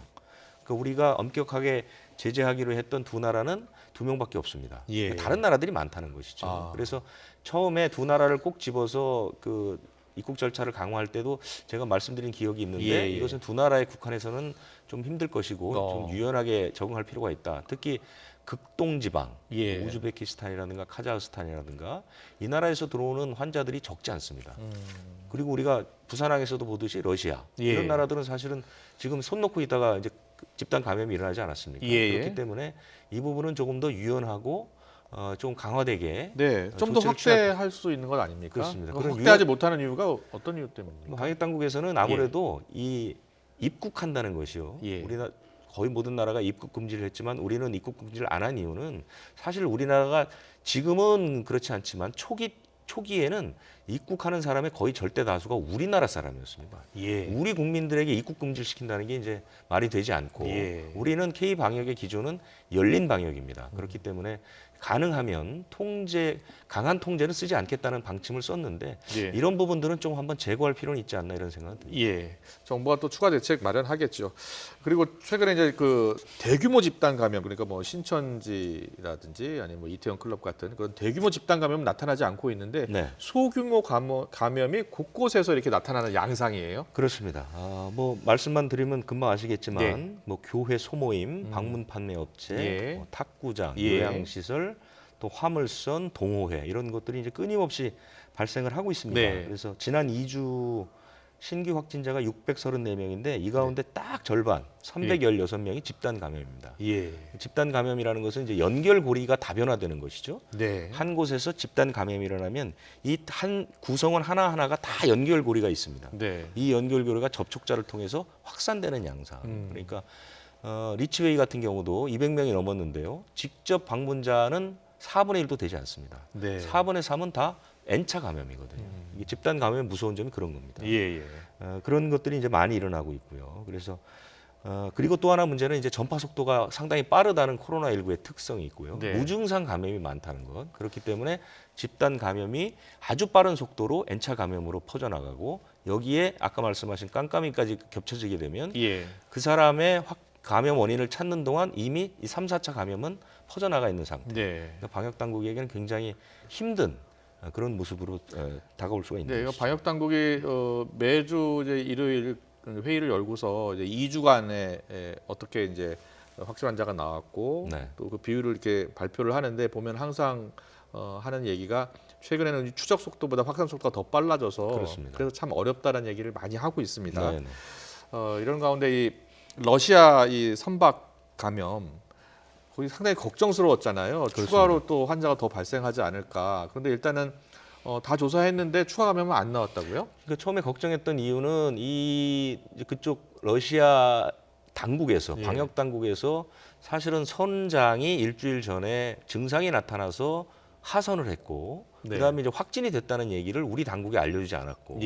그러니까 우리가 엄격하게 제재하기로 했던 두 나라는 2명밖에 없습니다. 예. 다른 나라들이 많다는 것이죠. 그래서 처음에 두 나라를 꼭 집어서 그 입국 절차를 강화할 때도 제가 말씀드린 기억이 있는데 예. 이것은 두 나라에 국한해서는 좀 힘들 것이고 좀 유연하게 적응할 필요가 있다. 특히 극동지방, 예. 우즈베키스탄이라든가 카자흐스탄이라든가 이 나라에서 들어오는 환자들이 적지 않습니다. 그리고 우리가 부산항에서도 보듯이 러시아 예. 이런 나라들은 사실은 지금 손 놓고 있다가 이제 집단 감염이 일어나지 않았습니까? 예. 그렇기 때문에 이 부분은 조금 더 유연하고 좀 강화되게 네, 좀 더 확대할 수 있는 것 아닙니까? 그렇습니다. 그럼 그런 확대하지 못하는 이유가 어떤 이유 때문입니까? 방역 당국에서는 아무래도 이 입국한다는 것이요. 예. 우리나라 거의 모든 나라가 입국 금지를 했지만 우리는 입국 금지를 안 한 이유는 사실 우리나라가 지금은 그렇지 않지만 초기에는 입국하는 사람의 거의 절대 다수가 우리나라 사람이었습니다. 예. 우리 국민들에게 입국 금지를 시킨다는 게 이제 말이 되지 않고 우리는 K 방역의 기조는 열린 방역입니다. 그렇기 때문에 가능하면 강한 통제는 쓰지 않겠다는 방침을 썼는데 예. 이런 부분들은 좀 한번 제고할 필요는 있지 않나 이런 생각은 듭니다. 예, 정부가 또 추가 대책 마련하겠죠. 그리고 최근에 이제 그 대규모 집단 감염, 그러니까 뭐 신천지라든지 아니면 뭐 이태원 클럽 같은 그런 대규모 집단 감염은 나타나지 않고 있는데 소규모 감염이 곳곳에서 이렇게 나타나는 양상이에요. 그렇습니다. 뭐 말씀만 드리면 금방 아시겠지만 네. 뭐 교회 소모임, 방문 판매 업체, 예. 뭐 탁구장, 예. 요양시설, 또 화물선, 동호회 이런 것들이 이제 끊임없이 발생을 하고 있습니다. 네. 그래서 지난 2주 신규 확진자가 634명인데 이 가운데 딱 절반 316명이 집단 감염입니다. 예. 집단 감염이라는 것은 이제 연결고리가 다변화되는 것이죠. 네. 한 곳에서 집단 감염이 일어나면 이 한 구성원 하나하나가 다 연결고리가 있습니다. 네. 이 연결고리가 접촉자를 통해서 확산되는 양상. 그러니까 리치웨이 같은 경우도 200명이 넘었는데요. 직접 방문자는 4분의 1도 되지 않습니다. 네. 4분의 3은 다 N차 감염이거든요. 이게 집단 감염의 무서운 점이 그런 겁니다. 예. 그런 것들이 이제 많이 일어나고 있고요. 그래서 그리고 또 하나 문제는 이제 전파 속도가 상당히 빠르다는 코로나19의 특성이 있고요. 네. 무증상 감염이 많다는 것. 그렇기 때문에 집단 감염이 아주 빠른 속도로 N차 감염으로 퍼져나가고 여기에 아까 말씀하신 깜깜이까지 겹쳐지게 되면 그 사람의 감염 원인을 찾는 동안 이미 이 3, 4차 감염은 퍼져나가 있는 상태. 그러니까 방역 당국에게는 굉장히 힘든 그런 모습으로 다가올 수가 있는 것이죠. 방역 당국이 매주 이제 일요일 회의를 열고서 이제 2주간에 어떻게 이제 확진 환자가 나왔고 또 그 비율을 이렇게 발표를 하는데 보면 항상 하는 얘기가 최근에는 추적 속도보다 확산 속도가 더 빨라져서 그렇습니다. 그래서 참 어렵다는 얘기를 많이 하고 있습니다. 네네. 이런 가운데 이 러시아 이 선박 감염 거기 상당히 걱정스러웠잖아요. 그렇습니다. 추가로 또 환자가 더 발생하지 않을까. 그런데 일단은 다 조사했는데 추가 감염은 안 나왔다고요? 그러니까 처음에 걱정했던 이유는 그쪽 러시아 당국에서 방역 당국에서 사실은 선장이 일주일 전에 증상이 나타나서 하선을 했고 그다음에 이제 확진이 됐다는 얘기를 우리 당국에 알려주지 않았고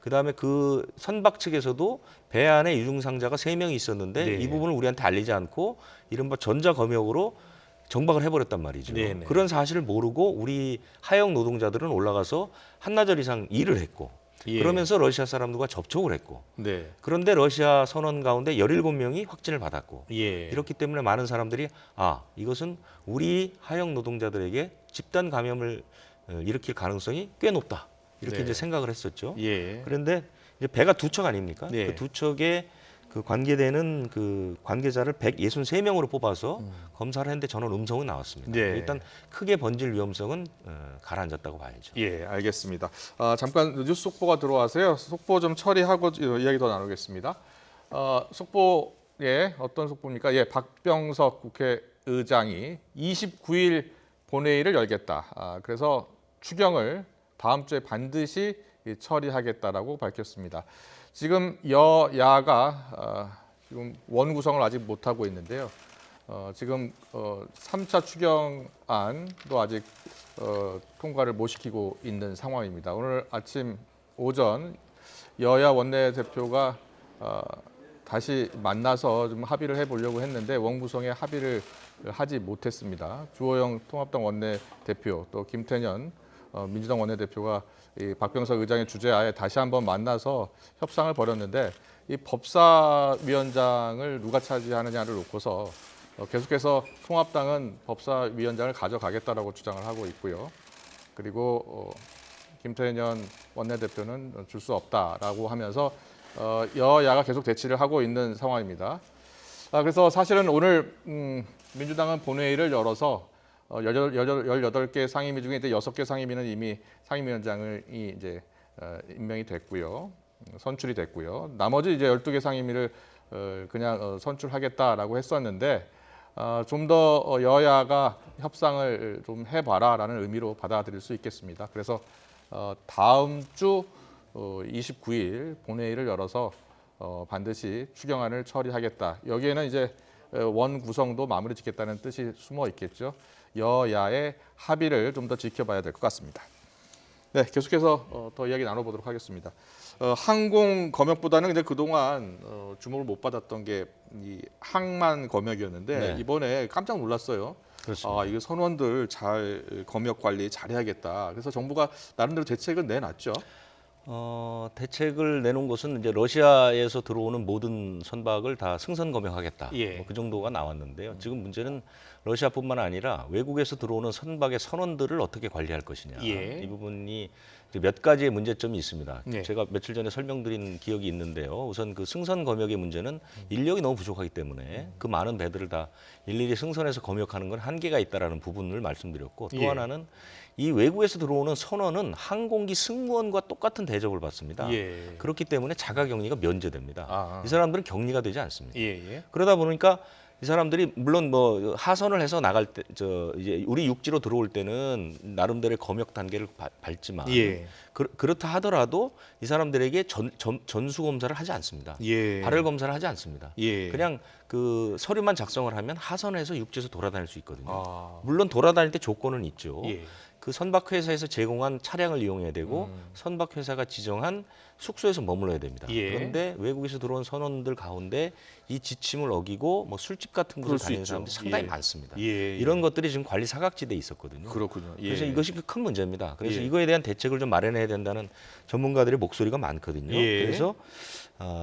그다음에 그 선박 측에서도 배 안에 유증상자가 3명이 있었는데 이 부분을 우리한테 알리지 않고 이른바 전자검역으로 정박을 해버렸단 말이죠. 그런 사실을 모르고 우리 하역 노동자들은 올라가서 한나절 이상 일을 했고 예. 그러면서 러시아 사람들과 접촉을 했고 네. 그런데 러시아 선원 가운데 17명이 확진을 받았고 예. 이렇기 때문에 많은 사람들이 이것은 우리 하역 노동자들에게 집단 감염을 일으킬 가능성이 꽤 높다. 이렇게 네. 이제 생각을 했었죠. 예. 그런데 이제 배가 두 척 아닙니까? 네. 그 두 척에 그 관계되는 그 관계자를 163명으로 뽑아서 검사를 했는데 전원 음성은 나왔습니다. 네. 일단 크게 번질 위험성은 가라앉았다고 봐야죠. 예, 알겠습니다. 잠깐 뉴스 속보가 들어와서요. 속보 좀 처리하고 이야기 더 나누겠습니다. 속보에 어떤 속보입니까? 예, 박병석 국회의장이 29일 본회의를 열겠다. 그래서 추경을 다음 주에 반드시 처리하겠다라고 밝혔습니다. 지금 여야가 지금 원구성을 아직 못하고 있는데요. 지금 3차 추경안도 아직 통과를 못 시키고 있는 상황입니다. 오늘 아침 오전 여야 원내대표가 다시 만나서 좀 합의를 해보려고 했는데 원구성에 합의를 하지 못했습니다. 주호영 통합당 원내대표 또 김태년 민주당 원내대표가 이 박병석 의장의 주재하에 다시 한번 만나서 협상을 벌였는데 이 법사위원장을 누가 차지하느냐를 놓고서 계속해서 통합당은 법사위원장을 가져가겠다라고 주장을 하고 있고요. 그리고 김태년 원내대표는 줄 수 없다라고 하면서 여야가 계속 대치를 하고 있는 상황입니다. 그래서 사실은 오늘 민주당은 본회의를 열어서 18개 상임위 중에 이제 6개 상임위는 이미 상임위원장이 이제 임명이 됐고요. 선출이 됐고요. 나머지 이제 12개 상임위를 그냥 선출하겠다라고 했었는데 좀 더 여야가 협상을 좀 해봐라라는 의미로 받아들일 수 있겠습니다. 그래서 다음 주 29일 본회의를 열어서 반드시 추경안을 처리하겠다. 여기에는 이제 원 구성도 마무리 짓겠다는 뜻이 숨어 있겠죠. 여야의 합의를 좀 더 지켜봐야 될 것 같습니다. 네, 계속해서 더 이야기 나눠보도록 하겠습니다. 항공 검역보다는 근데 그동안 주목을 못 받았던 게 이 항만 검역이었는데 네. 이번에 깜짝 놀랐어요. 그렇습니다. 이거 선원들 잘 검역 관리 잘해야겠다. 그래서 정부가 나름대로 대책은 내놨죠. 대책을 내놓은 것은 이제 러시아에서 들어오는 모든 선박을 다 승선 검역하겠다. 예. 그 정도가 나왔는데요. 지금 문제는 러시아뿐만 아니라 외국에서 들어오는 선박의 선원들을 어떻게 관리할 것이냐. 예. 이 부분이 이제 몇 가지의 문제점이 있습니다. 예. 제가 며칠 전에 설명드린 기억이 있는데요. 우선 그 승선 검역의 문제는 인력이 너무 부족하기 때문에 그 많은 배들을 다 일일이 승선해서 검역하는 건 한계가 있다라는 부분을 말씀드렸고 또 예. 하나는 이 외국에서 들어오는 선원은 항공기 승무원과 똑같은 대접을 받습니다. 예. 그렇기 때문에 자가격리가 면제됩니다. 아. 이 사람들은 격리가 되지 않습니다. 예. 그러다 보니까 이 사람들이 물론 뭐 하선을 해서 나갈 때 이제 우리 육지로 들어올 때는 나름대로의 검역 단계를 밟지만 예. 그렇다 하더라도 이 사람들에게 전수 검사를 하지 않습니다. 예. 발열 검사를 하지 않습니다. 예. 그냥 그 서류만 작성을 하면 하선해서 육지에서 돌아다닐 수 있거든요. 아. 물론 돌아다닐 때 조건은 있죠. 예. 그 선박 회사에서 제공한 차량을 이용해야 되고 선박 회사가 지정한 숙소에서 머물러야 됩니다. 예. 그런데 외국에서 들어온 선원들 가운데 이 지침을 어기고 뭐 술집 같은 그럴 곳을 수 다니는 있죠. 사람들이 상당히 예. 많습니다. 예. 이런 것들이 지금 관리 사각지대에 있었거든요. 그렇군요. 예. 그래서 이것이 큰 문제입니다. 그래서 예. 이거에 대한 대책을 좀 마련해야 된다는 전문가들의 목소리가 많거든요. 예. 그래서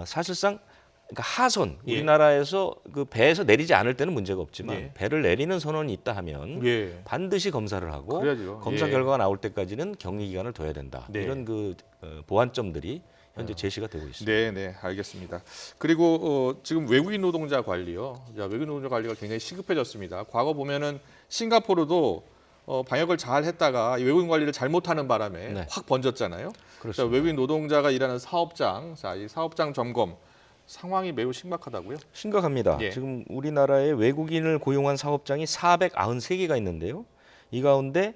사실상 그러니까 하선 예. 우리나라에서 그 배에서 내리지 않을 때는 문제가 없지만 예. 배를 내리는 선원이 있다 하면 예. 반드시 검사를 하고 그래야죠. 검사 예. 결과가 나올 때까지는 격리 기간을 둬야 된다. 네. 이런 그 보완점들이 현재 제시가 되고 있습니다. 네, 알겠습니다. 그리고 지금 외국인 노동자 관리요. 외국인 노동자 관리가 굉장히 시급해졌습니다. 과거 보면은 싱가포르도 방역을 잘 했다가 외국인 관리를 잘못하는 바람에 네. 확 번졌잖아요. 그렇습니다. 외국인 노동자가 일하는 사업장, 이 사업장 점검 상황이 매우 심각하다고요? 심각합니다. 예. 지금 우리나라에 외국인을 고용한 사업장이 493개가 있는데요. 이 가운데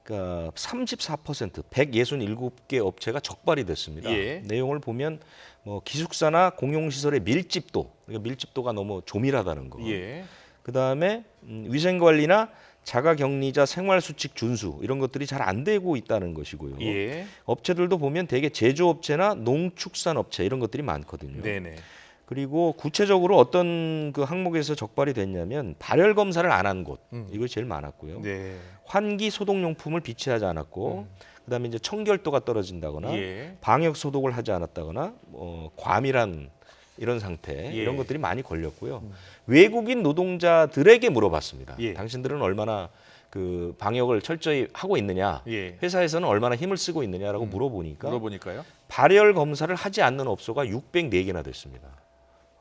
34% 167개 업체가 적발이 됐습니다. 예. 내용을 보면 뭐 기숙사나 공용시설의 밀집도, 그러니까 밀집도가 너무 조밀하다는 거. 예. 그다음에 위생관리나 자가격리자 생활수칙 준수 이런 것들이 잘 안 되고 있다는 것이고요. 예. 업체들도 보면 대개 제조업체나 농축산업체 이런 것들이 많거든요. 네네. 그리고 구체적으로 어떤 그 항목에서 적발이 됐냐면 발열 검사를 안 한 곳, 이거 제일 많았고요. 네. 환기 소독용품을 비치하지 않았고, 그다음에 이제 청결도가 떨어진다거나, 예. 방역 소독을 하지 않았다거나, 과밀한 이런 상태, 예. 이런 것들이 많이 걸렸고요. 외국인 노동자들에게 물어봤습니다. 예. 당신들은 얼마나 그 방역을 철저히 하고 있느냐, 예. 회사에서는 얼마나 힘을 쓰고 있느냐라고 물어보니까요. 발열 검사를 하지 않는 업소가 604개나 됐습니다.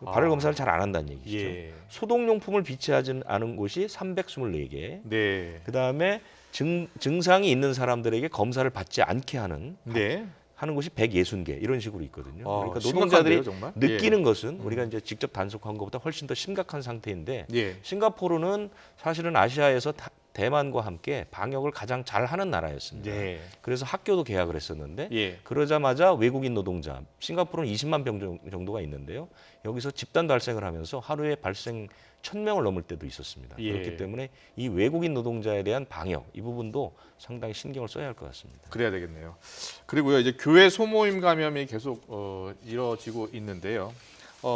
발열 검사를 잘 안 한다는 얘기죠. 예. 소독용품을 비치하지 않은 곳이 324개. 네. 그다음에 증상이 있는 사람들에게 검사를 받지 않게 하는 곳이 160개 이런 식으로 있거든요. 그러니까 노동자들이 정말? 느끼는 것은 우리가 이제 직접 단속한 것보다 훨씬 더 심각한 상태인데 싱가포르는 사실은 아시아에서 대만과 함께 방역을 가장 잘하는 나라였습니다. 그래서 학교도 개학을 했었는데 그러자마자 외국인 노동자, 싱가포르는 20만 병 정도가 있는데요. 여기서 집단 발생을 하면서 하루에 발생 1,000명을 넘을 때도 있었습니다. 그렇기 때문에 이 외국인 노동자에 대한 방역, 이 부분도 상당히 신경을 써야 할 것 같습니다. 그래야 되겠네요. 그리고요, 이제 교회 소모임 감염이 계속 이뤄지고 있는데요.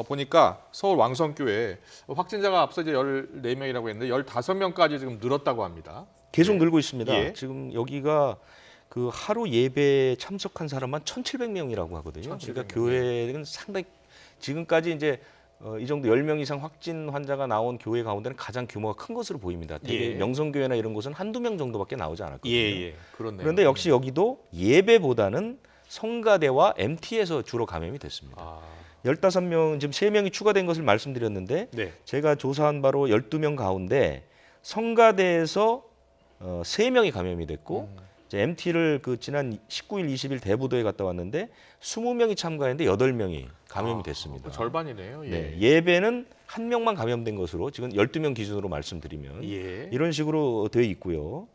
보니까 서울 왕성교회 확진자가 앞서 이제 14명이라고 했는데 15명까지 지금 늘었다고 합니다. 계속 늘고 있습니다. 예. 지금 여기가 그 하루 예배에 참석한 사람만 1,700명이라고 하거든요. 1,700명. 그러니까 교회는 상당히 지금까지 이제 이 정도 10명 이상 확진 환자가 나온 교회 가운데는 가장 규모가 큰 것으로 보입니다. 되게 명성교회나 이런 곳은 한두 명 정도밖에 나오지 않았거든요. 그렇네요. 그런데 역시 여기도 예배보다는 성가대와 MT에서 주로 감염이 됐습니다. 15명, 지금 3명이 추가된 것을 말씀드렸는데 제가 조사한 바로 12명 가운데 성가대에서 3명이 감염이 됐고 MT를 그 지난 19일, 20일 대부도에 갔다 왔는데 20명이 참가했는데 8명이 감염이 됐습니다. 절반이네요. 예배는 1명만 감염된 것으로 지금 12명 기준으로 말씀드리면 이런 식으로 되어 있고요.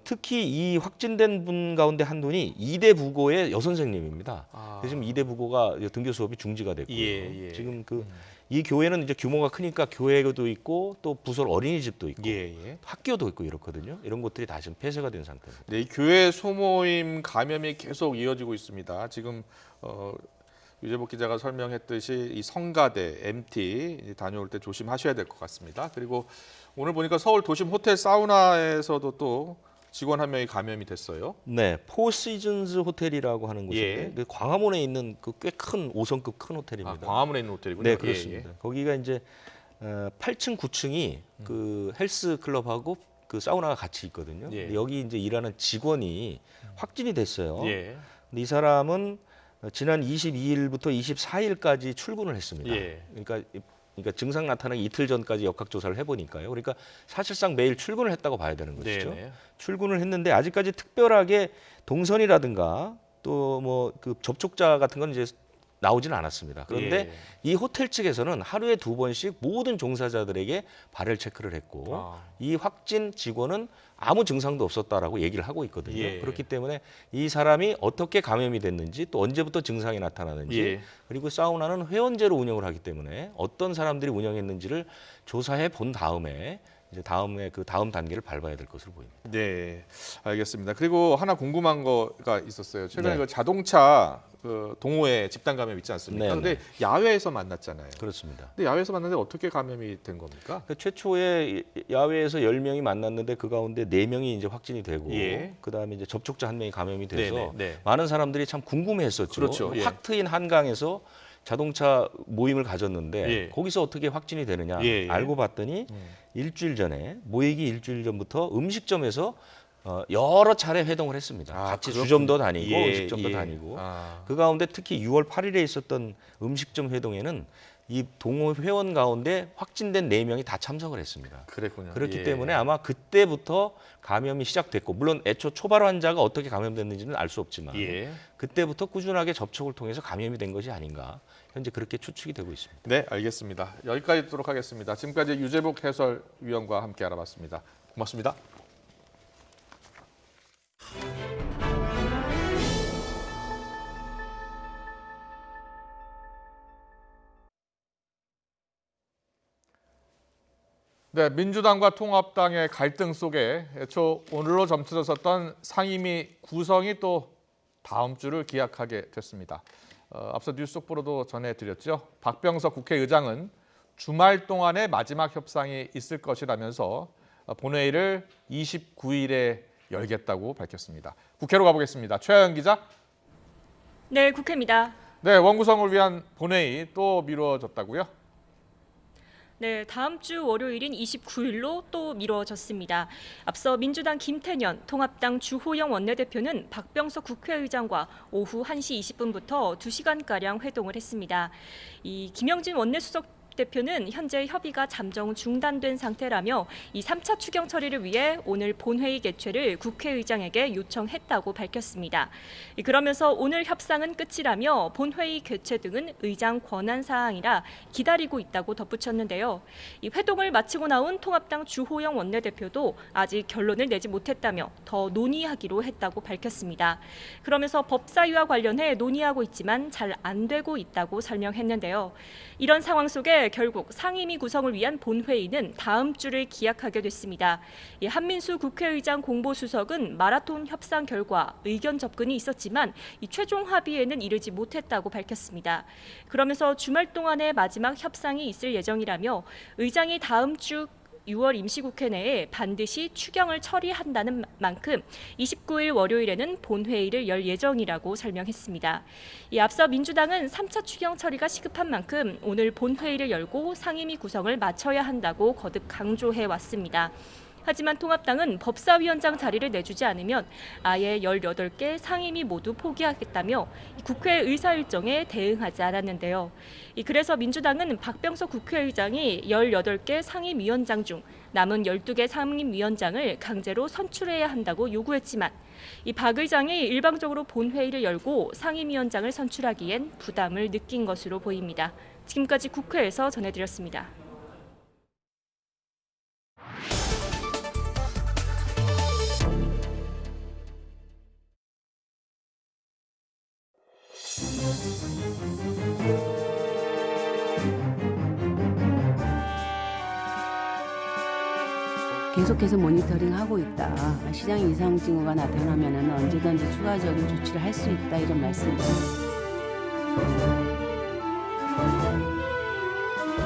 특히 이 확진된 분 가운데 한 분이 이대 부고의 여선생님입니다. 지금 이대 부고가 등교 수업이 중지가 됐고요. 지금 이 교회는 이제 규모가 크니까 교회도 있고 또 부설 어린이집도 있고 학교도 있고 이렇거든요. 이런 것들이 다 지금 폐쇄가 된 상태입니다. 네, 이 교회 소모임 감염이 계속 이어지고 있습니다. 지금 유재복 기자가 설명했듯이 이 성가대, MT 다녀올 때 조심하셔야 될 것 같습니다. 그리고 오늘 보니까 서울 도심 호텔 사우나에서도 또 직원 한 명이 감염이 됐어요. 네, 포시즌스 호텔이라고 하는 곳인데 광화문에 있는 그 꽤 큰 5성급 큰 호텔입니다. 광화문에 있는 호텔이군요. 네, 그렇습니다. 거기가 이제 8층, 9층이 그 헬스 클럽하고 그 사우나가 같이 있거든요. 여기 이제 일하는 직원이 확진이 됐어요. 근데 이 사람은 지난 22일부터 24일까지 출근을 했습니다. 그러니까 증상 나타나기 이틀 전까지 역학조사를 해보니까요. 그러니까 사실상 매일 출근을 했다고 봐야 되는 것이죠. 출근을 했는데 아직까지 특별하게 동선이라든가 또 뭐 그 접촉자 같은 건 이제 나오지는 않았습니다. 그런데 이 호텔 측에서는 하루에 2번씩 모든 종사자들에게 발열 체크를 했고 이 확진 직원은 아무 증상도 없었다라고 얘기를 하고 있거든요. 그렇기 때문에 이 사람이 어떻게 감염이 됐는지 또 언제부터 증상이 나타나는지 그리고 사우나는 회원제로 운영을 하기 때문에 어떤 사람들이 운영했는지를 조사해 본 다음에 이제 다음에 그 다음 단계를 밟아야 될 것으로 보입니다. 네, 알겠습니다. 그리고 하나 궁금한 거가 있었어요. 최근에 그 자동차 그 동호회 집단 감염 있지 않습니까? 그런데 야외에서 만났잖아요. 그렇습니다. 근데 야외에서 만났는데 어떻게 감염이 된 겁니까? 최초에 야외에서 10명이 만났는데 그 가운데 4명이 이제 확진이 되고 그다음에 이제 접촉자 1명이 감염이 돼서 많은 사람들이 참 궁금해했었죠. 그렇죠. 확 트인 한강에서 자동차 모임을 가졌는데 거기서 어떻게 확진이 되느냐 알고 봤더니 일주일 전에 모이기 일주일 전부터 음식점에서 여러 차례 회동을 했습니다. 같이 주점도 다니고 음식점도 다니고 그 가운데 특히 6월 8일에 있었던 음식점 회동에는 이 동호 회원 가운데 확진된 4명이 다 참석을 했습니다. 그랬군요. 그렇기 때문에 아마 그때부터 감염이 시작됐고 물론 애초 초발 환자가 어떻게 감염됐는지는 알 수 없지만 그때부터 꾸준하게 접촉을 통해서 감염이 된 것이 아닌가 현재 그렇게 추측이 되고 있습니다. 네, 알겠습니다. 여기까지 듣도록 하겠습니다. 지금까지 유재복 해설위원과 함께 알아봤습니다. 고맙습니다. 네, 민주당과 통합당의 갈등 속에 애초 오늘로 점쳐졌었던 상임위 구성이 또 다음 주를 기약하게 됐습니다. 앞서 뉴스 속보로도 전해드렸죠. 박병석 국회의장은 주말 동안의 마지막 협상이 있을 것이라면서 본회의를 29일에 열겠다고 밝혔습니다. 국회로 가보겠습니다. 최하연 기자. 네, 국회입니다. 네, 원구성을 위한 본회의 또 미뤄졌다고요? 네, 다음 주 월요일인 29일로 또 미뤄졌습니다. 앞서 민주당 김태년, 통합당 주호영 원내대표는 박병석 국회의장과 오후 1시 20분부터 2시간가량 회동을 했습니다. 이 김영진 원내수석 대표는 현재 협의가 잠정 중단된 상태라며 이 3차 추경 처리를 위해 오늘 본회의 개최를 국회의장에게 요청했다고 밝혔습니다. 그러면서 오늘 협상은 끝이라며 본회의 개최 등은 의장 권한 사항이라 기다리고 있다고 덧붙였는데요. 이 회동을 마치고 나온 통합당 주호영 원내대표도 아직 결론을 내지 못했다며 더 논의하기로 했다고 밝혔습니다. 그러면서 법사위와 관련해 논의하고 있지만 잘 안 되고 있다고 설명했는데요. 이런 상황 속에 결국 상임위 구성을 위한 본회의는 다음 주를 기약하게 됐습니다. 한민수 국회의장 공보수석은 마라톤 협상 결과 의견 접근이 있었지만 이 최종 합의에는 이르지 못했다고 밝혔습니다. 그러면서 주말 동안의 마지막 협상이 있을 예정이라며 의장이 다음 주 6월 임시국회 내에 반드시 추경을 처리한다는 만큼 29일 월요일에는 본회의를 열 예정이라고 설명했습니다. 이 앞서 민주당은 3차 추경 처리가 시급한 만큼 오늘 본회의를 열고 상임위 구성을 마쳐야 한다고 거듭 강조해 왔습니다. 하지만 통합당은 법사위원장 자리를 내주지 않으면 아예 18개 상임위 모두 포기하겠다며 국회 의사 일정에 대응하지 않았는데요. 그래서 민주당은 박병석 국회의장이 18개 상임위원장 중 남은 12개 상임위원장을 강제로 선출해야 한다고 요구했지만 이 박 의장이 일방적으로 본회의를 열고 상임위원장을 선출하기엔 부담을 느낀 것으로 보입니다. 지금까지 국회에서 전해드렸습니다. 계속해서 모니터링하고 있다. 시장 이상 징후가 나타나면 언제든지 추가적인 조치를 할 수 있다. 이런 말씀입니다.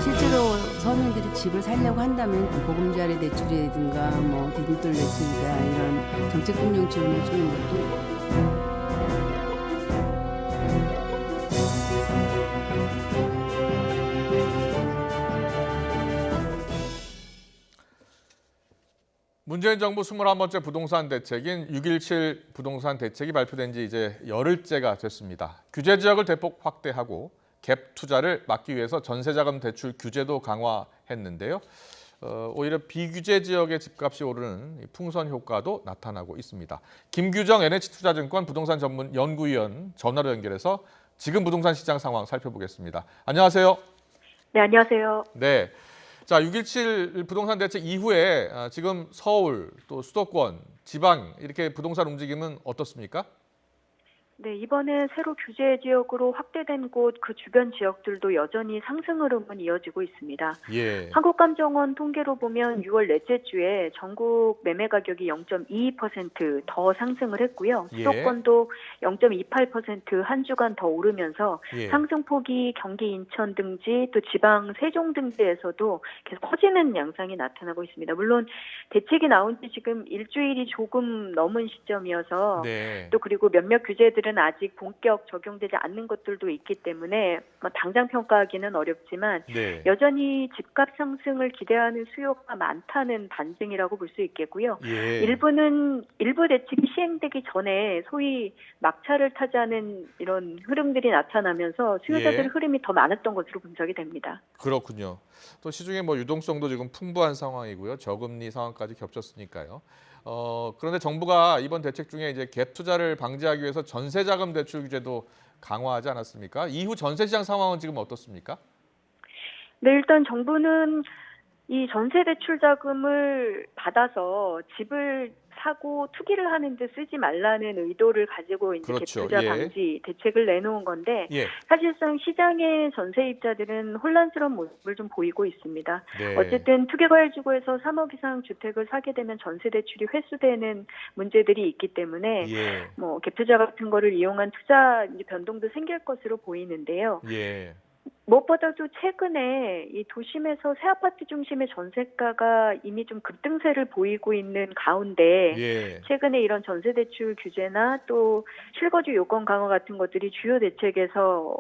실제로 서민들이 집을 살려고 한다면 보금자리 대출이라든가 디딤돌 대출이나 이런 정책금융 지원을 주는 것도 문재인 정부 21번째 부동산 대책인 6.17 부동산 대책이 발표된 지 이제 열흘째가 됐습니다. 규제 지역을 대폭 확대하고 갭 투자를 막기 위해서 전세자금 대출 규제도 강화했는데요. 오히려 비규제 지역의 집값이 오르는 풍선 효과도 나타나고 있습니다. 김규정 NH투자증권 부동산 전문 연구위원 전화로 연결해서 지금 부동산 시장 상황 살펴보겠습니다. 안녕하세요. 네, 안녕하세요. 네. 자, 6.17 부동산 대책 이후에 지금 서울, 또 수도권, 지방 이렇게 부동산 움직임은 어떻습니까? 네, 이번에 새로 규제 지역으로 확대된 곳 그 주변 지역들도 여전히 상승 흐름은 이어지고 있습니다. 예. 한국감정원 통계로 보면 6월 넷째 주에 전국 매매 가격이 0.22% 더 상승을 했고요. 수도권도 0.28% 한 주간 더 오르면서 상승폭이 경기 인천 등지 또 지방 세종 등지에서도 계속 커지는 양상이 나타나고 있습니다. 물론 대책이 나온 지 지금 일주일이 조금 넘은 시점이어서 또 그리고 몇몇 규제들은 아직 본격 적용되지 않는 것들도 있기 때문에 당장 평가하기는 어렵지만 여전히 집값 상승을 기대하는 수요가 많다는 반증이라고 볼 수 있겠고요. 일부 대책이 시행되기 전에 소위 막차를 타자는 이런 흐름들이 나타나면서 수요자들의 흐름이 더 많았던 것으로 분석이 됩니다. 그렇군요. 또 시중에 유동성도 지금 풍부한 상황이고요. 저금리 상황까지 겹쳤으니까요. 그런데 정부가 이번 대책 중에 이제 갭 투자를 방지하기 위해서 전세자금 대출 규제도 강화하지 않았습니까? 이후 전세시장 상황은 지금 어떻습니까? 네, 일단 정부는 이 전세 대출 자금을 받아서 집을 사고 투기를 하는 데 쓰지 말라는 의도를 가지고 이제 그렇죠. 갭투자 예. 방지 대책을 내놓은 건데 예. 사실상 시장의 전세입자들은 혼란스러운 모습을 좀 보이고 있습니다. 네. 어쨌든 투기과열지구에서 3억 이상 주택을 사게 되면 전세 대출이 회수되는 문제들이 있기 때문에 예. 뭐 갭투자 같은 거를 이용한 투자 이제 변동도 생길 것으로 보이는데요. 예. 무엇보다도 최근에 이 도심에서 새 아파트 중심의 전세가가 이미 좀 급등세를 보이고 있는 가운데 예. 최근에 이런 전세 대출 규제나 또 실거주 요건 강화 같은 것들이 주요 대책에서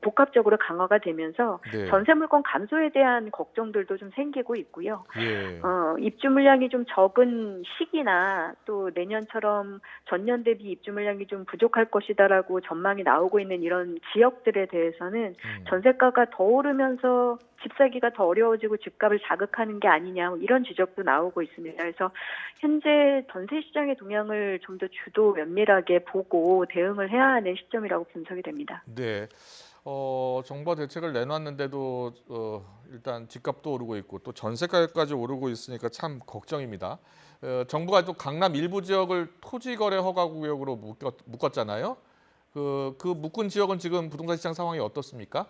복합적으로 강화가 되면서 네. 전세 물건 감소에 대한 걱정들도 좀 생기고 있고요. 예. 입주 물량이 좀 적은 시기나 또 내년처럼 전년 대비 입주 물량이 좀 부족할 것이다라고 전망이 나오고 있는 이런 지역들에 대해서는 전세가가 더 오르면서 집 사기가 더 어려워지고 집값을 자극하는 게 아니냐 이런 지적도 나오고 있습니다. 그래서 현재 전세 시장의 동향을 좀 더 주도 면밀하게 보고 대응을 해야 하는 시점이라고 분석이 됩니다. 네. 정부가 대책을 내놨는데도 일단 집값도 오르고 있고 또 전세가까지 오르고 있으니까 참 걱정입니다. 정부가 또 강남 일부 지역을 토지거래 허가 구역으로 묶었잖아요. 그 묶은 지역은 지금 부동산 시장 상황이 어떻습니까?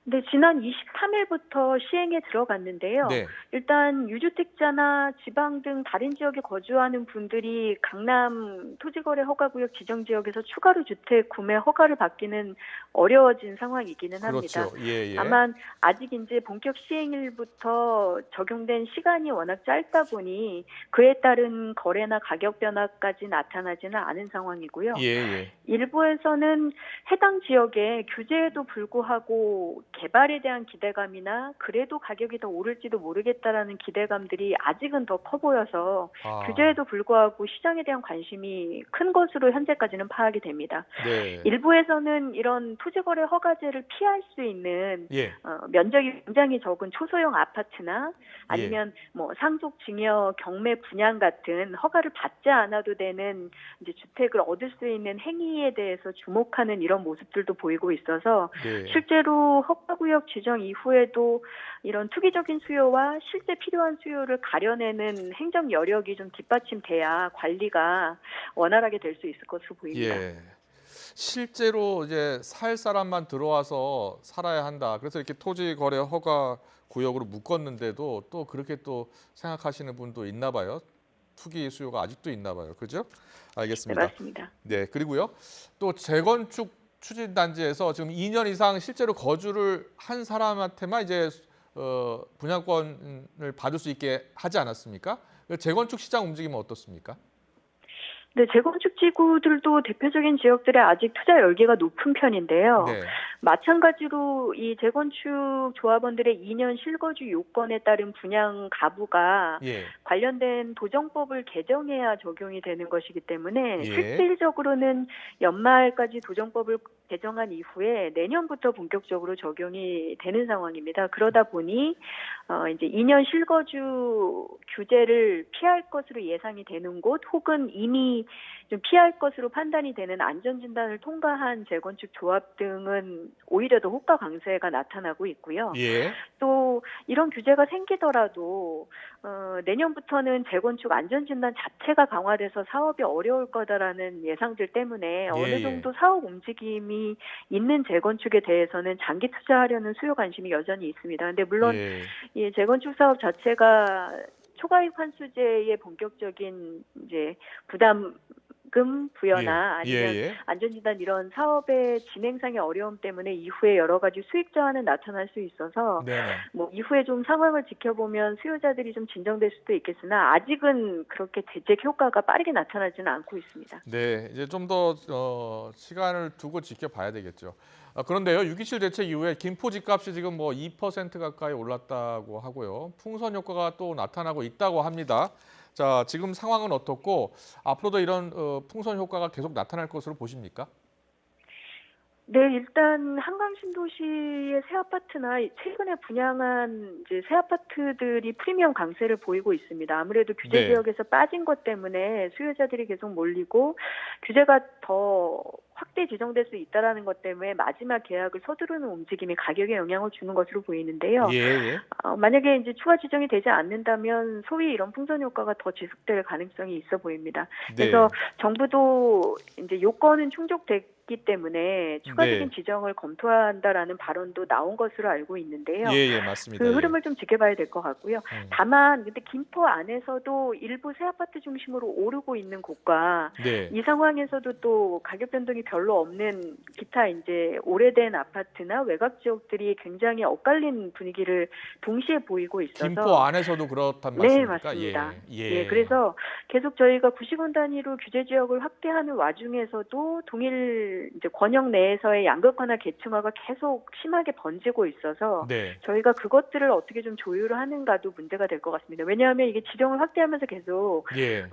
네, 지난 23일부터 시행에 들어갔는데요. 네. 일단 유주택자나 지방 등 다른 지역에 거주하는 분들이 강남 토지거래 허가구역 지정지역에서 추가로 주택 구매 허가를 받기는 어려워진 상황이기는 합니다. 그렇죠. 예, 예. 다만 아직 이제 본격 시행일부터 적용된 시간이 워낙 짧다 보니 그에 따른 거래나 가격 변화까지 나타나지는 않은 상황이고요. 예, 예. 일부에서는 해당 지역에 규제에도 불구하고 개발에 대한 기대감이나 그래도 가격이 더 오를지도 모르겠다라는 기대감들이 아직은 더 커 보여서 규제에도 불구하고 시장에 대한 관심이 큰 것으로 현재까지는 파악이 됩니다. 네. 일부에서는 이런 토지거래 허가제를 피할 수 있는 예. 면적이 굉장히 적은 초소형 아파트나 아니면 뭐 상속 증여 경매 분양 같은 허가를 받지 않아도 되는 이제 주택을 얻을 수 있는 행위에 대해서 주목하는 이런 모습들도 보이고 있어서 네. 실제로 허가구역 지정 이후에도 이런 투기적인 수요와 실제 필요한 수요를 가려내는 행정 여력이 좀 뒷받침돼야 관리가 원활하게 될 수 있을 것으로 보입니다. 예. 실제로 이제 살 사람만 들어와서 살아야 한다. 그래서 이렇게 토지 거래 허가 구역으로 묶었는데도 또 그렇게 또 생각하시는 분도 있나 봐요. 투기 수요가 아직도 있나 봐요. 그죠? 알겠습니다. 네, 맞습니다. 네, 그리고요. 또 재건축 추진 단지에서 지금 2년 이상 실제로 거주를 한 사람한테만 이제 분양권을 받을 수 있게 하지 않았습니까? 재건축 시장 움직임은 어떻습니까? 네, 재건축 지구들도 대표적인 지역들에 아직 투자 열기가 높은 편인데요. 네. 마찬가지로 이 재건축 조합원들의 2년 실거주 요건에 따른 분양 가부가 예. 관련된 도정법을 개정해야 적용이 되는 것이기 때문에 예. 실질적으로는 연말까지 도정법을 개정한 이후에 내년부터 본격적으로 적용이 되는 상황입니다. 그러다 보니 이제 2년 실거주 규제를 피할 것으로 예상이 되는 곳 혹은 이미 좀 피할 것으로 판단이 되는 안전진단을 통과한 재건축 조합 등은 오히려 더 호가 강세가 나타나고 있고요. 예. 또 이런 규제가 생기더라도 내년부터는 재건축 안전진단 자체가 강화돼서 사업이 어려울 거다라는 예상들 때문에 어느 정도 사업 움직임이 있는 재건축에 대해서는 장기 투자하려는 수요 관심이 여전히 있습니다. 근데 물론 이 재건축 사업 자체가 초과이익 환수제의 본격적인 이제 부담금 부여나 아니면 안전진단 이런 사업의 진행상의 어려움 때문에 이후에 여러 가지 수익 저하는 나타날 수 있어서 뭐 이후에 좀 상황을 지켜보면 수요자들이 좀 진정될 수도 있겠으나 아직은 그렇게 대책 효과가 빠르게 나타나지는 않고 있습니다. 네, 이제 좀 더 시간을 두고 지켜봐야 되겠죠. 그런데요, 6.27 대책 이후에 김포 집값이 지금 뭐 2% 가까이 올랐다고 하고요. 풍선 효과가 또 나타나고 있다고 합니다. 자, 지금 상황은 어떻고 앞으로도 이런 풍선 효과가 계속 나타날 것으로 보십니까? 네, 일단 한강 신도시의 새 아파트나 최근에 분양한 이제 새 아파트들이 프리미엄 강세를 보이고 있습니다. 아무래도 규제 네. 지역에서 빠진 것 때문에 수요자들이 계속 몰리고 규제가 더 확대 지정될 수 있다라는 것 때문에 마지막 계약을 서두르는 움직임이 가격에 영향을 주는 것으로 보이는데요. 예. 만약에 이제 추가 지정이 되지 않는다면 소위 이런 풍선 효과가 더 지속될 가능성이 있어 보입니다. 네. 그래서 정부도 이제 요건은 충족됐기 때문에 추가적인 네. 지정을 검토한다라는 발언도 나온 것으로 알고 있는데요. 예, 맞습니다. 그 흐름을 좀 지켜봐야 될 것 같고요. 다만 근데 김포 안에서도 일부 새 아파트 중심으로 오르고 있는 곳과 네. 이 상황에서도 또 가격 변동이 별로 없는 기타 이제 오래된 아파트나 외곽 지역들이 굉장히 엇갈린 분위기를 동시에 보이고 있어서 김포 안에서도 그렇단 네, 말씀입니까? 맞습니다. 예. 그래서 계속 저희가 구시군 단위로 규제 지역을 확대하는 와중에서도 동일 이제 권역 내에서의 양극화나 계층화가 계속 심하게 번지고 있어서 네. 저희가 그것들을 어떻게 좀 조율을 하는가도 문제가 될 것 같습니다. 왜냐하면 이게 지정을 확대하면서 계속 예.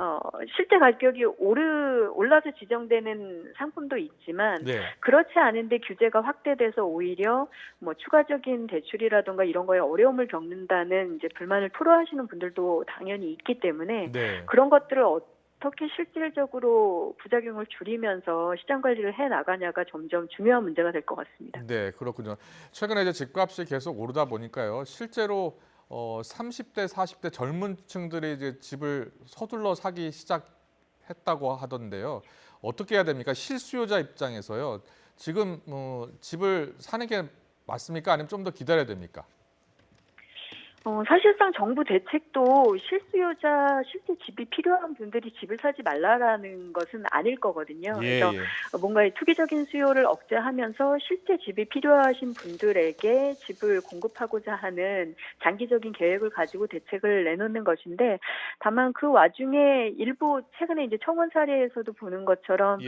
실제 가격이 올라서 지정되는 상품도 있지만 네. 그렇지 않은데 규제가 확대돼서 오히려 뭐 추가적인 대출이라든가 이런 거에 어려움을 겪는다는 이제 불만을 토로하시는 분들도 당연히 있기 때문에 네. 그런 것들을 어떻게 실질적으로 부작용을 줄이면서 시장 관리를 해 나가냐가 점점 중요한 문제가 될 것 같습니다. 네, 그렇군요. 최근에 이제 집값이 계속 오르다 보니까요. 실제로 30대, 40대 젊은 층들이 이제 집을 서둘러 사기 시작했다고 하던데요. 어떻게 해야 됩니까? 실수요자 입장에서요. 지금 집을 사는 게 맞습니까? 아니면 좀 더 기다려야 됩니까? 사실상 정부 대책도 실수요자, 실제 집이 필요한 분들이 집을 사지 말라라는 것은 아닐 거거든요. 그래서 뭔가 투기적인 수요를 억제하면서 실제 집이 필요하신 분들에게 집을 공급하고자 하는 장기적인 계획을 가지고 대책을 내놓는 것인데 다만 그 와중에 일부 최근에 이제 청원 사례에서도 보는 것처럼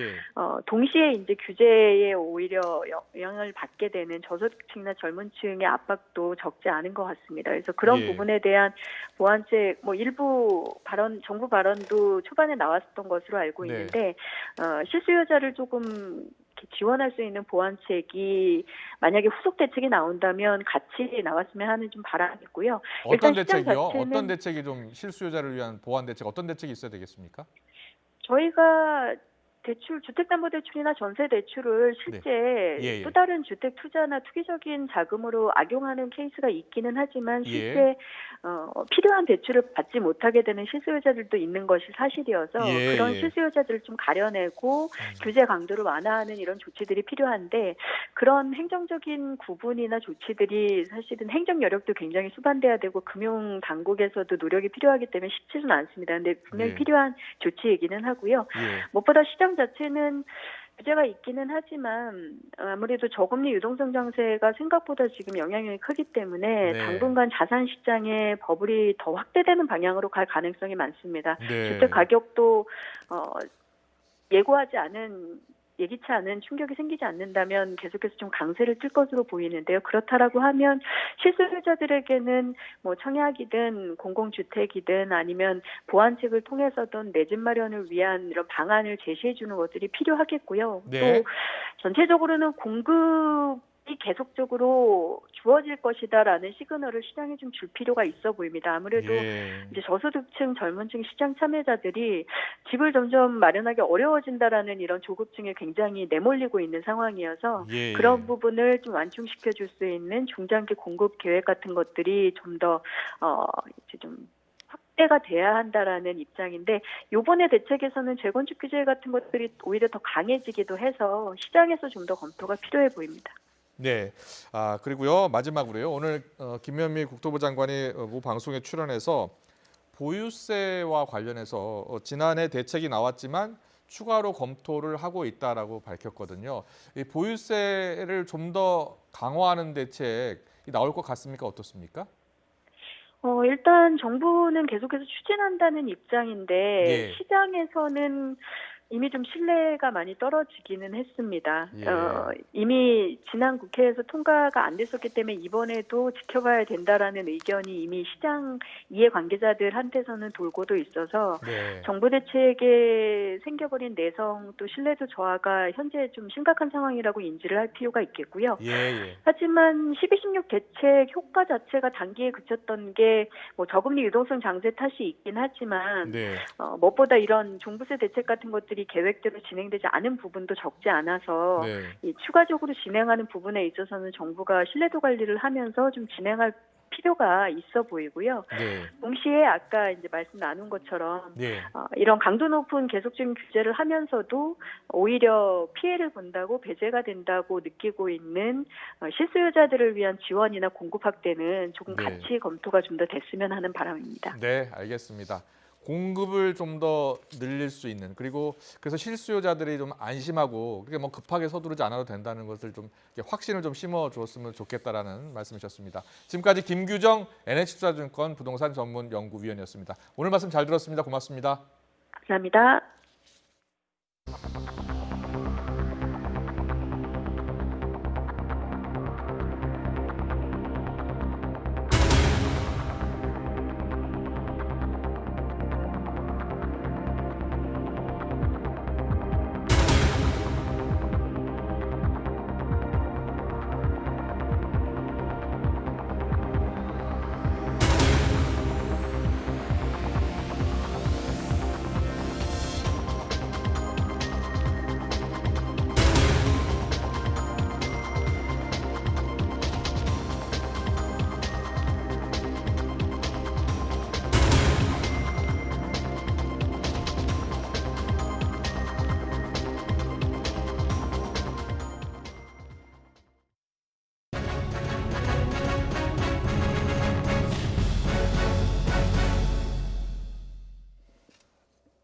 동시에 이제 규제에 오히려 영향을 받게 되는 저소득층이나 젊은 층의 압박도 적지 않은 것 같습니다. 그래서 그런 부분에 대한 보완책, 일부 정부 발언도 초반에 나왔었던 것으로 알고 있는데 실수요자를 조금 지원할 수 있는 보완책이 만약에 후속 대책이 나온다면 같이 나왔으면 하는 좀 바람이 있고요. 어떤 대책이요? 어떤 대책이 좀 실수요자를 위한 보완 대책, 어떤 대책이 있어야 되겠습니까? 저희가 주택담보대출이나 전세대출을 실제 또 다른 주택 투자나 투기적인 자금으로 악용하는 케이스가 있기는 하지만 실제 필요한 대출을 받지 못하게 되는 실수요자들도 있는 것이 사실이어서 그런 실수요자들을 좀 가려내고 규제 강도를 완화하는 이런 조치들이 필요한데 그런 행정적인 구분이나 조치들이 사실은 행정 여력도 굉장히 수반돼야 되고 금융 당국에서도 노력이 필요하기 때문에 쉽지는 않습니다. 근데 분명히 필요한 조치이기는 하고요. 무엇보다 시장 자체는 규제가 있기는 하지만 아무래도 저금리 유동성 장세가 생각보다 지금 영향력이 크기 때문에 당분간 자산 시장의 버블이 더 확대되는 방향으로 갈 가능성이 많습니다. 주택 가격도 예기치 않은 충격이 생기지 않는다면 계속해서 좀 강세를 뜰 것으로 보이는데요. 그렇다라고 하면 실수요자들에게는 청약이든 공공주택이든 아니면 보완책을 통해서든 내 집 마련을 위한 이런 방안을 제시해 주는 것들이 필요하겠고요. 또 전체적으로는 공급이 계속적으로 주어질 것이다라는 시그널을 시장에 좀 줄 필요가 있어 보입니다. 아무래도 이제 저소득층, 젊은층 시장 참여자들이 집을 점점 마련하기 어려워진다라는 이런 조급증에 굉장히 내몰리고 있는 상황이어서 그런 부분을 좀 완충시켜 줄 수 있는 중장기 공급 계획 같은 것들이 좀 더 이제 좀 확대가 돼야 한다라는 입장인데 이번에 대책에서는 재건축 규제 같은 것들이 오히려 더 강해지기도 해서 시장에서 좀 더 검토가 필요해 보입니다. 네. 그리고요. 마지막으로요. 오늘 김현미 국토부 장관이 모 방송에 출연해서 보유세와 관련해서 지난해 대책이 나왔지만 추가로 검토를 하고 있다라고 밝혔거든요. 이 보유세를 좀 더 강화하는 대책이 나올 것 같습니까? 어떻습니까? 일단 정부는 계속해서 추진한다는 입장인데 시장에서는 이미 좀 신뢰가 많이 떨어지기는 했습니다. 예. 이미 지난 국회에서 통과가 안 됐었기 때문에 이번에도 지켜봐야 된다라는 의견이 이미 시장 이해관계자들한테서는 돌고도 있어서 네. 정부 대책에 생겨버린 내성 또 신뢰도 저하가 현재 좀 심각한 상황이라고 인지를 할 필요가 있겠고요. 예. 하지만 12.16 대책 효과 자체가 단기에 그쳤던 게 뭐 저금리 유동성 장세 탓이 있긴 하지만 네. 무엇보다 이런 종부세 대책 같은 것들이 계획대로 진행되지 않은 부분도 적지 않아서 네. 이 추가적으로 진행하는 부분에 있어서는 정부가 신뢰도 관리를 하면서 좀 진행할 필요가 있어 보이고요. 네. 동시에 아까 이제 말씀 나눈 것처럼 네. 이런 강도 높은 계속적인 규제를 하면서도 오히려 피해를 본다고 배제가 된다고 느끼고 있는 실수요자들을 위한 지원이나 공급 확대는 조금 네. 같이 검토가 좀 더 됐으면 하는 바람입니다. 네, 알겠습니다. 공급을 좀 더 늘릴 수 있는, 그리고 그래서 실수요자들이 좀 안심하고 그렇게 뭐 급하게 서두르지 않아도 된다는 것을 좀 확신을 좀 심어주었으면 좋겠다라는 말씀이셨습니다. 지금까지 김규정 NH투자증권 부동산 전문 연구위원이었습니다. 오늘 말씀 잘 들었습니다. 고맙습니다. 감사합니다.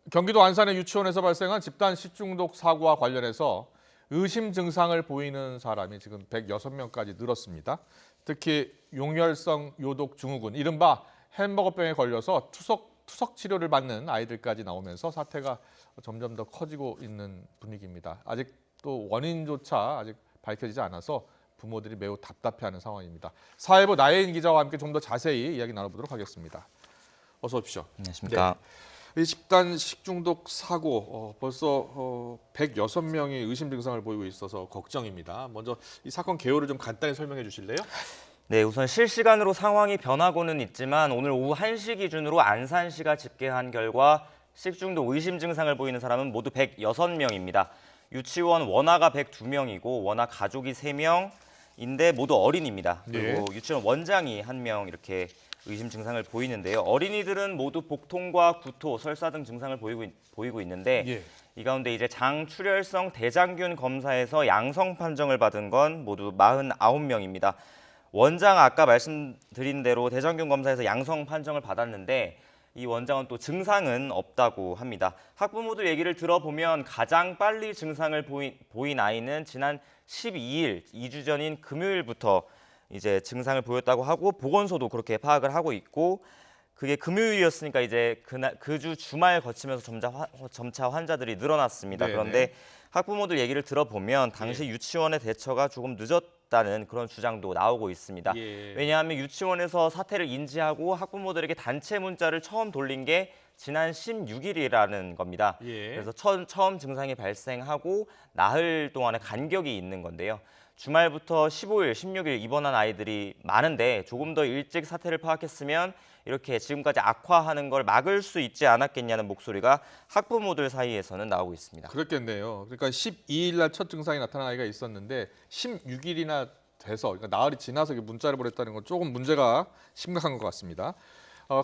경기도 안산의 유치원에서 발생한 집단 식중독 사고와 관련해서 의심 증상을 보이는 사람이 지금 106명까지 늘었습니다. 특히 용혈성 요독 증후군, 이른바 햄버거병에 걸려서 투석 치료를 받는 아이들까지 나오면서 사태가 점점 더 커지고 있는 분위기입니다. 아직 또 원인조차 아직 밝혀지지 않아서 부모들이 매우 답답해하는 상황입니다. 사회부 나혜인 기자와 함께 좀 더 자세히 이야기 나눠보도록 하겠습니다. 어서 오십시오. 안녕하십니까. 이 집단 식중독 사고 벌써 106명이 의심 증상을 보이고 있어서 걱정입니다. 먼저 이 사건 개요를 좀 간단히 설명해 주실래요? 네, 우선 실시간으로 상황이 변하고는 있지만 오늘 오후 1시 기준으로 안산시가 집계한 결과 식중독 의심 증상을 보이는 사람은 모두 106명입니다. 유치원 원아가 102명이고 원아 가족이 3명인데 모두 어린이입니다. 그리고 유치원 원장이 1명 이렇게 의심 증상을 보이는데요. 어린이들은 모두 복통과 구토, 설사 등 증상을 보이고 있는데 이 가운데 이제 장출혈성 대장균 검사에서 양성 판정을 받은 건 모두 49명입니다. 원장 아까 말씀드린 대로 대장균 검사에서 양성 판정을 받았는데 이 원장은 또 증상은 없다고 합니다. 학부모들 얘기를 들어보면 가장 빨리 증상을 보인 아이는 지난 12일, 2주 전인 금요일부터 이제 증상을 보였다고 하고 보건소도 그렇게 파악을 하고 있고 그게 금요일이었으니까 이제 그 주 주말 거치면서 점차 환자들이 늘어났습니다. 네네. 그런데 학부모들 얘기를 들어보면 당시 유치원의 대처가 조금 늦었다는 그런 주장도 나오고 있습니다. 왜냐하면 유치원에서 사태를 인지하고 학부모들에게 단체 문자를 처음 돌린 게 지난 16일이라는 겁니다. 그래서 처음 증상이 발생하고 나흘 동안의 간격이 있는 건데요. 주말부터 15일, 16일 입원한 아이들이 많은데 조금 더 일찍 사태를 파악했으면 이렇게 지금까지 악화하는 걸 막을 수 있지 않았겠냐는 목소리가 학부모들 사이에서는 나오고 있습니다. 그렇겠네요. 그러니까 12일 날 첫 증상이 나타난 아이가 있었는데 16일이나 돼서 그러니까 나흘이 지나서 문자를 보냈다는 건 조금 문제가 심각한 것 같습니다.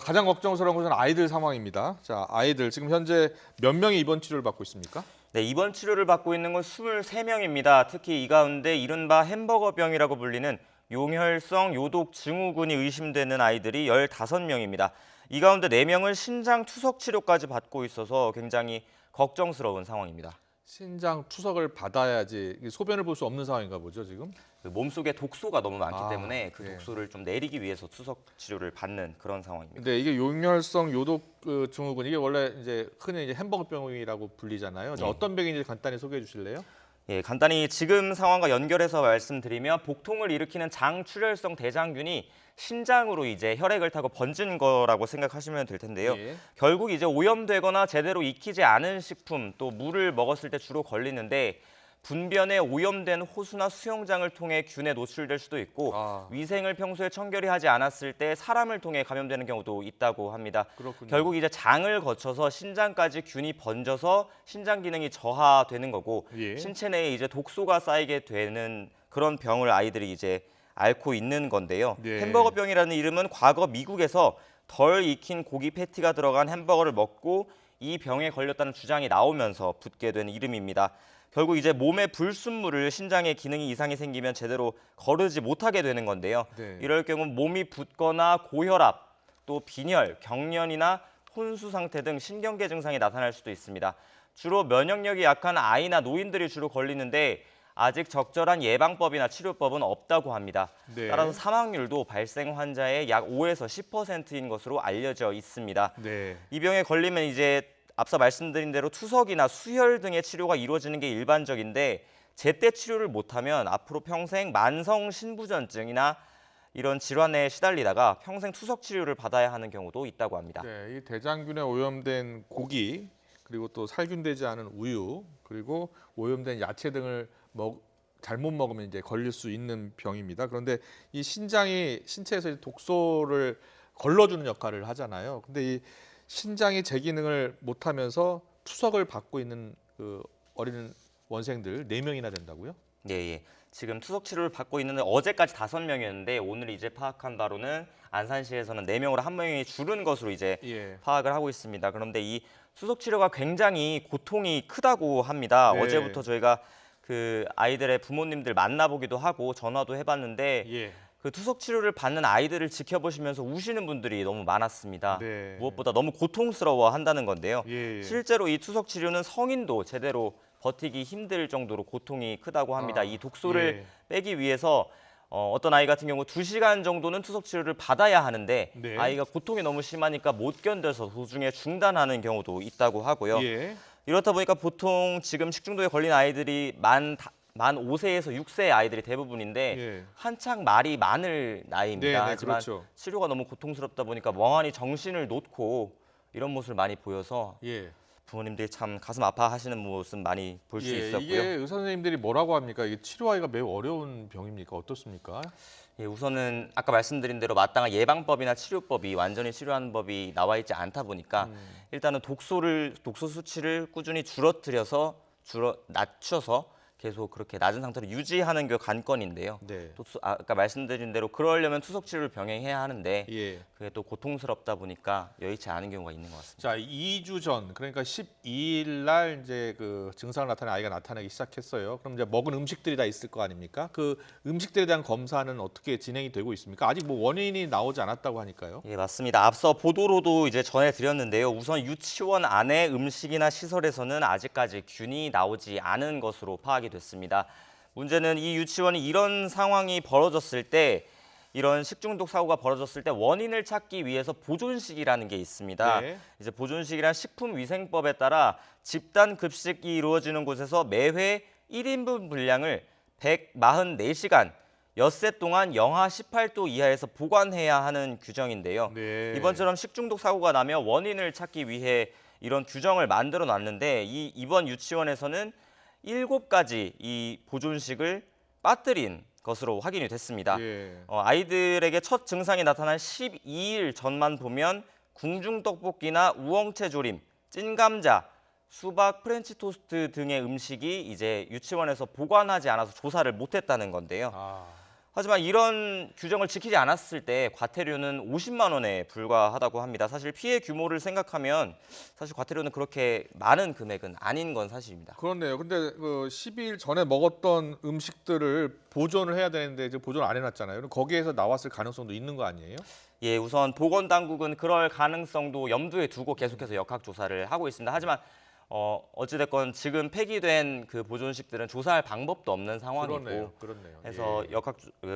가장 걱정스러운 것은 아이들 상황입니다. 자, 아이들 지금 현재 몇 명이 입원 치료를 받고 있습니까? 네, 입원 치료를 받고 있는 건 23명입니다. 특히 이 가운데 이른바 햄버거병이라고 불리는 용혈성 요독 증후군이 의심되는 아이들이 15명입니다. 이 가운데 4명은 신장 투석 치료까지 받고 있어서 굉장히 걱정스러운 상황입니다. 신장 투석을 받아야지 소변을 볼 수 없는 상황인가 보죠, 지금? 그 몸속에 독소가 너무 많기 아, 때문에 그 예. 독소를 좀 내리기 위해서 투석 치료를 받는 그런 상황입니다. 근데 이게 용혈성 요독 증후군 이게 원래 이제 흔히 이제 햄버거병이라고 불리잖아요. 예. 어떤 병인지 간단히 소개해 주실래요? 예, 간단히 지금 상황과 연결해서 말씀드리면 복통을 일으키는 장출혈성 대장균이 신장으로 이제 혈액을 타고 번진 거라고 생각하시면 될 텐데요. 예. 결국 이제 오염되거나 제대로 익히지 않은 식품 또 물을 먹었을 때 주로 걸리는데 분변에 오염된 호수나 수영장을 통해 균에 노출될 수도 있고 위생을 평소에 청결히 하지 않았을 때 사람을 통해 감염되는 경우도 있다고 합니다. 그렇군요. 결국 이제 장을 거쳐서 신장까지 균이 번져서 신장 기능이 저하되는 거고 예. 신체 내에 이제 독소가 쌓이게 되는 그런 병을 아이들이 이제 앓고 있는 건데요. 네. 햄버거병이라는 이름은 과거 미국에서 덜 익힌 고기 패티가 들어간 햄버거를 먹고 이 병에 걸렸다는 주장이 나오면서 붙게 된 이름입니다. 결국 이제 몸에 불순물을 신장에 기능이 이상이 생기면 제대로 거르지 못하게 되는 건데요. 네. 이럴 경우 몸이 붓거나 고혈압, 또 빈혈, 경련이나 혼수 상태 등 신경계 증상이 나타날 수도 있습니다. 주로 면역력이 약한 아이나 노인들이 주로 걸리는데 아직 적절한 예방법이나 치료법은 없다고 합니다. 네. 따라서 사망률도 발생 환자의 약 5에서 10%인 것으로 알려져 있습니다. 네. 이 병에 걸리면 이제 앞서 말씀드린 대로 투석이나 수혈 등의 치료가 이루어지는 게 일반적인데 제때 치료를 못하면 앞으로 평생 만성 신부전증이나 이런 질환에 시달리다가 평생 투석 치료를 받아야 하는 경우도 있다고 합니다. 네, 이 대장균에 오염된 고기 그리고 또 살균되지 않은 우유 그리고 오염된 야채 등을 잘못 먹으면 이제 걸릴 수 있는 병입니다. 그런데 이 신장이 신체에서 독소를 걸러주는 역할을 하잖아요. 근데 이 신장이 제 기능을 못하면서 투석을 받고 있는 그 어린 원생들 4명이나 된다고요? 예. 지금 투석 치료를 받고 있는 어제까지 5명이었는데 오늘 이제 파악한 바로는 안산시에서는 4명으로 1명이 줄은 것으로 이제 예. 파악을 하고 있습니다. 그런데 이 투석 치료가 굉장히 고통이 크다고 합니다. 네. 어제부터 저희가 그 아이들의 부모님들 만나보기도 하고 전화도 해봤는데 예. 그 투석 치료를 받는 아이들을 지켜보시면서 우시는 분들이 너무 많았습니다. 네. 무엇보다 너무 고통스러워 한다는 건데요. 예. 실제로 이 투석 치료는 성인도 제대로 버티기 힘들 정도로 고통이 크다고 합니다. 이 독소를 빼기 위해서 어떤 아이 같은 경우 2시간 정도는 투석 치료를 받아야 하는데 네. 아이가 고통이 너무 심하니까 못 견뎌서 도중에 중단하는 경우도 있다고 하고요. 예. 이렇다 보니까 보통 지금 식중독에 걸린 아이들이 만 5세에서 6세의 아이들이 대부분인데 예. 한창 말이 많을 나이입니다. 네, 하지만 그렇죠. 치료가 너무 고통스럽다 보니까 멍하니 정신을 놓고 이런 모습을 많이 보여서 예. 부모님들이 참 가슴 아파하시는 모습 많이 볼 수 있었고요. 이게 의사 선생님들이 뭐라고 합니까? 이게 치료하기가 매우 어려운 병입니까? 어떻습니까? 예, 우선은 아까 말씀드린 대로 마땅한 예방법이나 치료법이 완전히 치료하는 법이 나와 있지 않다 보니까 일단은 독소 수치를 꾸준히 낮춰서 계속 그렇게 낮은 상태로 유지하는 게 관건인데요. 네. 또 아까 말씀드린 대로 그러려면 투석 치료를 병행해야 하는데 예. 그게 또 고통스럽다 보니까 여의치 않은 경우가 있는 것 같습니다. 자, 2주 전 그러니까 12일 날 이제 그 증상을 나타낸 아이가 나타나기 시작했어요. 그럼 이제 먹은 음식들이 다 있을 거 아닙니까? 그 음식들에 대한 검사는 어떻게 진행이 되고 있습니까? 아직 뭐 원인이 나오지 않았다고 하니까요. 예, 맞습니다. 앞서 보도로도 이제 전해드렸는데요. 우선 유치원 안에 음식이나 시설에서는 아직까지 균이 나오지 않은 것으로 파악이 됐습니다. 문제는 이 유치원이 이런 상황이 벌어졌을 때 이런 식중독 사고가 벌어졌을 때 원인을 찾기 위해서 보존식이라는 게 있습니다. 네. 이제 보존식이란 식품위생법에 따라 집단 급식이 이루어지는 곳에서 매회 1인분 분량을 144시간 엿새 동안 영하 18도 이하에서 보관해야 하는 규정인데요. 네. 이번처럼 식중독 사고가 나면 원인을 찾기 위해 이런 규정을 만들어 놨는데 이번 유치원에서는 7가지 이 보존식을 빠뜨린 것으로 확인이 됐습니다. 예. 아이들에게 첫 증상이 나타난 12일 전만 보면 궁중떡볶이나 우엉채 조림, 찐감자, 수박, 프렌치 토스트 등의 음식이 이제 유치원에서 보관하지 않아서 조사를 못했다는 건데요. 하지만 이런 규정을 지키지 않았을 때 과태료는 50만 원에 불과하다고 합니다. 사실 피해 규모를 생각하면 사실 과태료는 그렇게 많은 금액은 아닌 건 사실입니다. 그렇네요. 근데 그 12일 전에 먹었던 음식들을 보존을 해야 되는데 이제 보존 안 해놨잖아요. 그럼 거기에서 나왔을 가능성도 있는 거 아니에요? 예, 우선 보건당국은 그럴 가능성도 염두에 두고 계속해서 역학조사를 하고 있습니다. 하지만 어찌됐건 지금 폐기된 그 보존식들은 조사할 방법도 없는 상황이고 그렇네요. 해서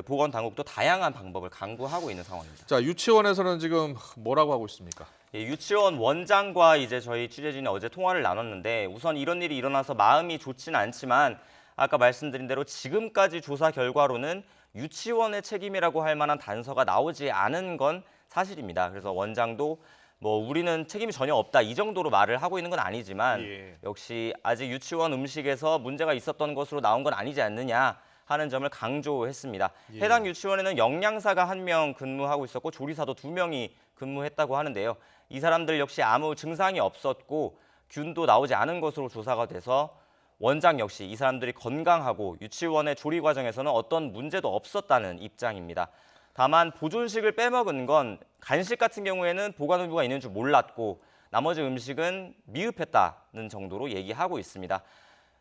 보건당국도 다양한 방법을 강구하고 있는 상황입니다. 자, 유치원에서는 지금 뭐라고 하고 있습니까? 예, 유치원 원장과 이제 저희 취재진이 어제 통화를 나눴는데 우선 이런 일이 일어나서 마음이 좋지는 않지만 아까 말씀드린 대로 지금까지 조사 결과로는 유치원의 책임이라고 할 만한 단서가 나오지 않은 건 사실입니다. 그래서 원장도 우리는 책임이 전혀 없다 이 정도로 말을 하고 있는 건 아니지만 역시 아직 유치원 음식에서 문제가 있었던 것으로 나온 건 아니지 않느냐 하는 점을 강조했습니다. 해당 유치원에는 영양사가 1명 근무하고 있었고 조리사도 2명이 근무했다고 하는데요. 이 사람들 역시 아무 증상이 없었고 균도 나오지 않은 것으로 조사가 돼서 원장 역시 이 사람들이 건강하고 유치원의 조리 과정에서는 어떤 문제도 없었다는 입장입니다. 다만 보존식을 빼먹은 건 간식 같은 경우에는 보관 의무가 있는 줄 몰랐고 나머지 음식은 미흡했다는 정도로 얘기하고 있습니다.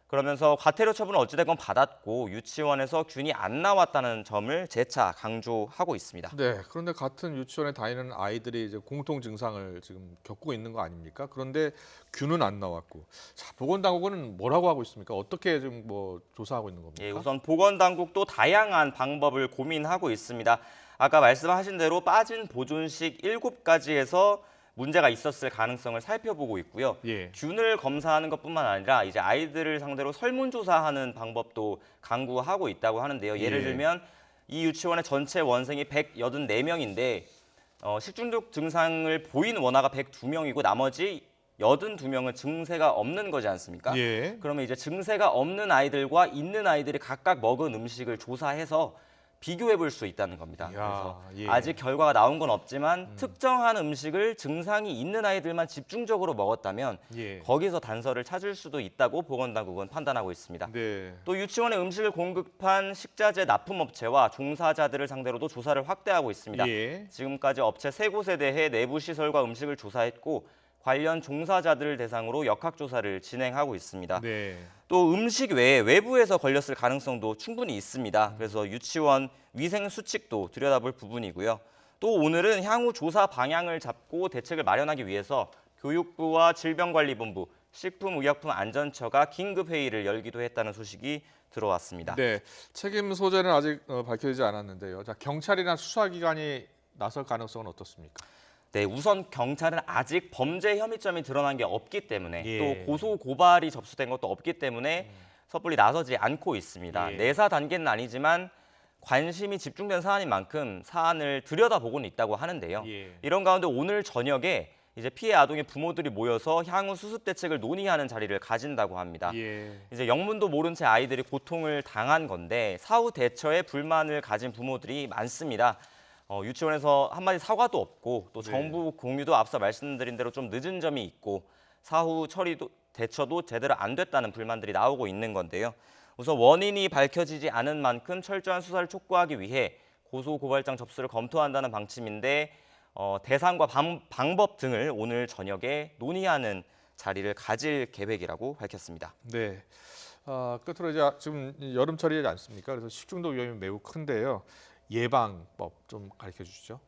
그러면서 과태료 처분을 어찌됐건 받았고 유치원에서 균이 안 나왔다는 점을 재차 강조하고 있습니다. 네, 그런데 같은 유치원에 다니는 아이들이 이제 공통 증상을 지금 겪고 있는 거 아닙니까? 그런데 균은 안 나왔고, 자, 보건당국은 뭐라고 하고 있습니까? 어떻게 좀 조사하고 있는 겁니까? 예, 우선 보건당국도 다양한 방법을 고민하고 있습니다. 아까 말씀하신 대로 빠진 보존식 7가지에서 문제가 있었을 가능성을 살펴보고 있고요. 균을 검사하는 것뿐만 아니라 이제 아이들을 상대로 설문조사하는 방법도 강구하고 있다고 하는데요. 예를 들면 이 유치원의 전체 원생이 184명인데 식중독 증상을 보인 원아가 102명이고 나머지 82명은 증세가 없는 거지 않습니까? 그러면 이제 증세가 없는 아이들과 있는 아이들이 각각 먹은 음식을 조사해서 비교해 볼 수 있다는 겁니다. 그래서 아직 결과가 나온 건 없지만 특정한 음식을 증상이 있는 아이들만 집중적으로 먹었다면 거기서 단서를 찾을 수도 있다고 보건당국은 판단하고 있습니다. 또 유치원에 음식을 공급한 식자재 납품업체와 종사자들을 상대로도 조사를 확대하고 있습니다. 지금까지 업체 3곳에 대해 내부 시설과 음식을 조사했고 관련 종사자들을 대상으로 역학조사를 진행하고 있습니다. 또 음식 외에 외부에서 걸렸을 가능성도 충분히 있습니다. 그래서 유치원 위생 수칙도 들여다볼 부분이고요. 또 오늘은 향후 조사 방향을 잡고 대책을 마련하기 위해서 교육부와 질병관리본부, 식품의약품안전처가 긴급회의를 열기도 했다는 소식이 들어왔습니다. 네, 책임 소재는 아직 밝혀지지 않았는데요. 자, 경찰이나 수사기관이 나설 가능성은 어떻습니까? 네, 우선 경찰은 아직 범죄 혐의점이 드러난 게 없기 때문에 또 고소 고발이 접수된 것도 없기 때문에 섣불리 나서지 않고 있습니다. 내사 단계는 아니지만 관심이 집중된 사안인 만큼 사안을 들여다보고는 있다고 하는데요. 이런 가운데 오늘 저녁에 이제 피해 아동의 부모들이 모여서 향후 수습 대책을 논의하는 자리를 가진다고 합니다. 이제 영문도 모른 채 아이들이 고통을 당한 건데 사후 대처에 불만을 가진 부모들이 많습니다. 유치원에서 한마디 사과도 없고 또 정부 공유도 앞서 말씀드린 대로 좀 늦은 점이 있고 사후 처리도 대처도 제대로 안 됐다는 불만들이 나오고 있는 건데요. 우선 원인이 밝혀지지 않은 만큼 철저한 수사를 촉구하기 위해 고소고발장 접수를 검토한다는 방침인데 대상과 방법 등을 오늘 저녁에 논의하는 자리를 가질 계획이라고 밝혔습니다. 네. 끝으로 이제 지금 여름철이지 않습니까? 그래서 식중독 위험이 매우 큰데요. 예방법 좀 가르쳐 주시죠.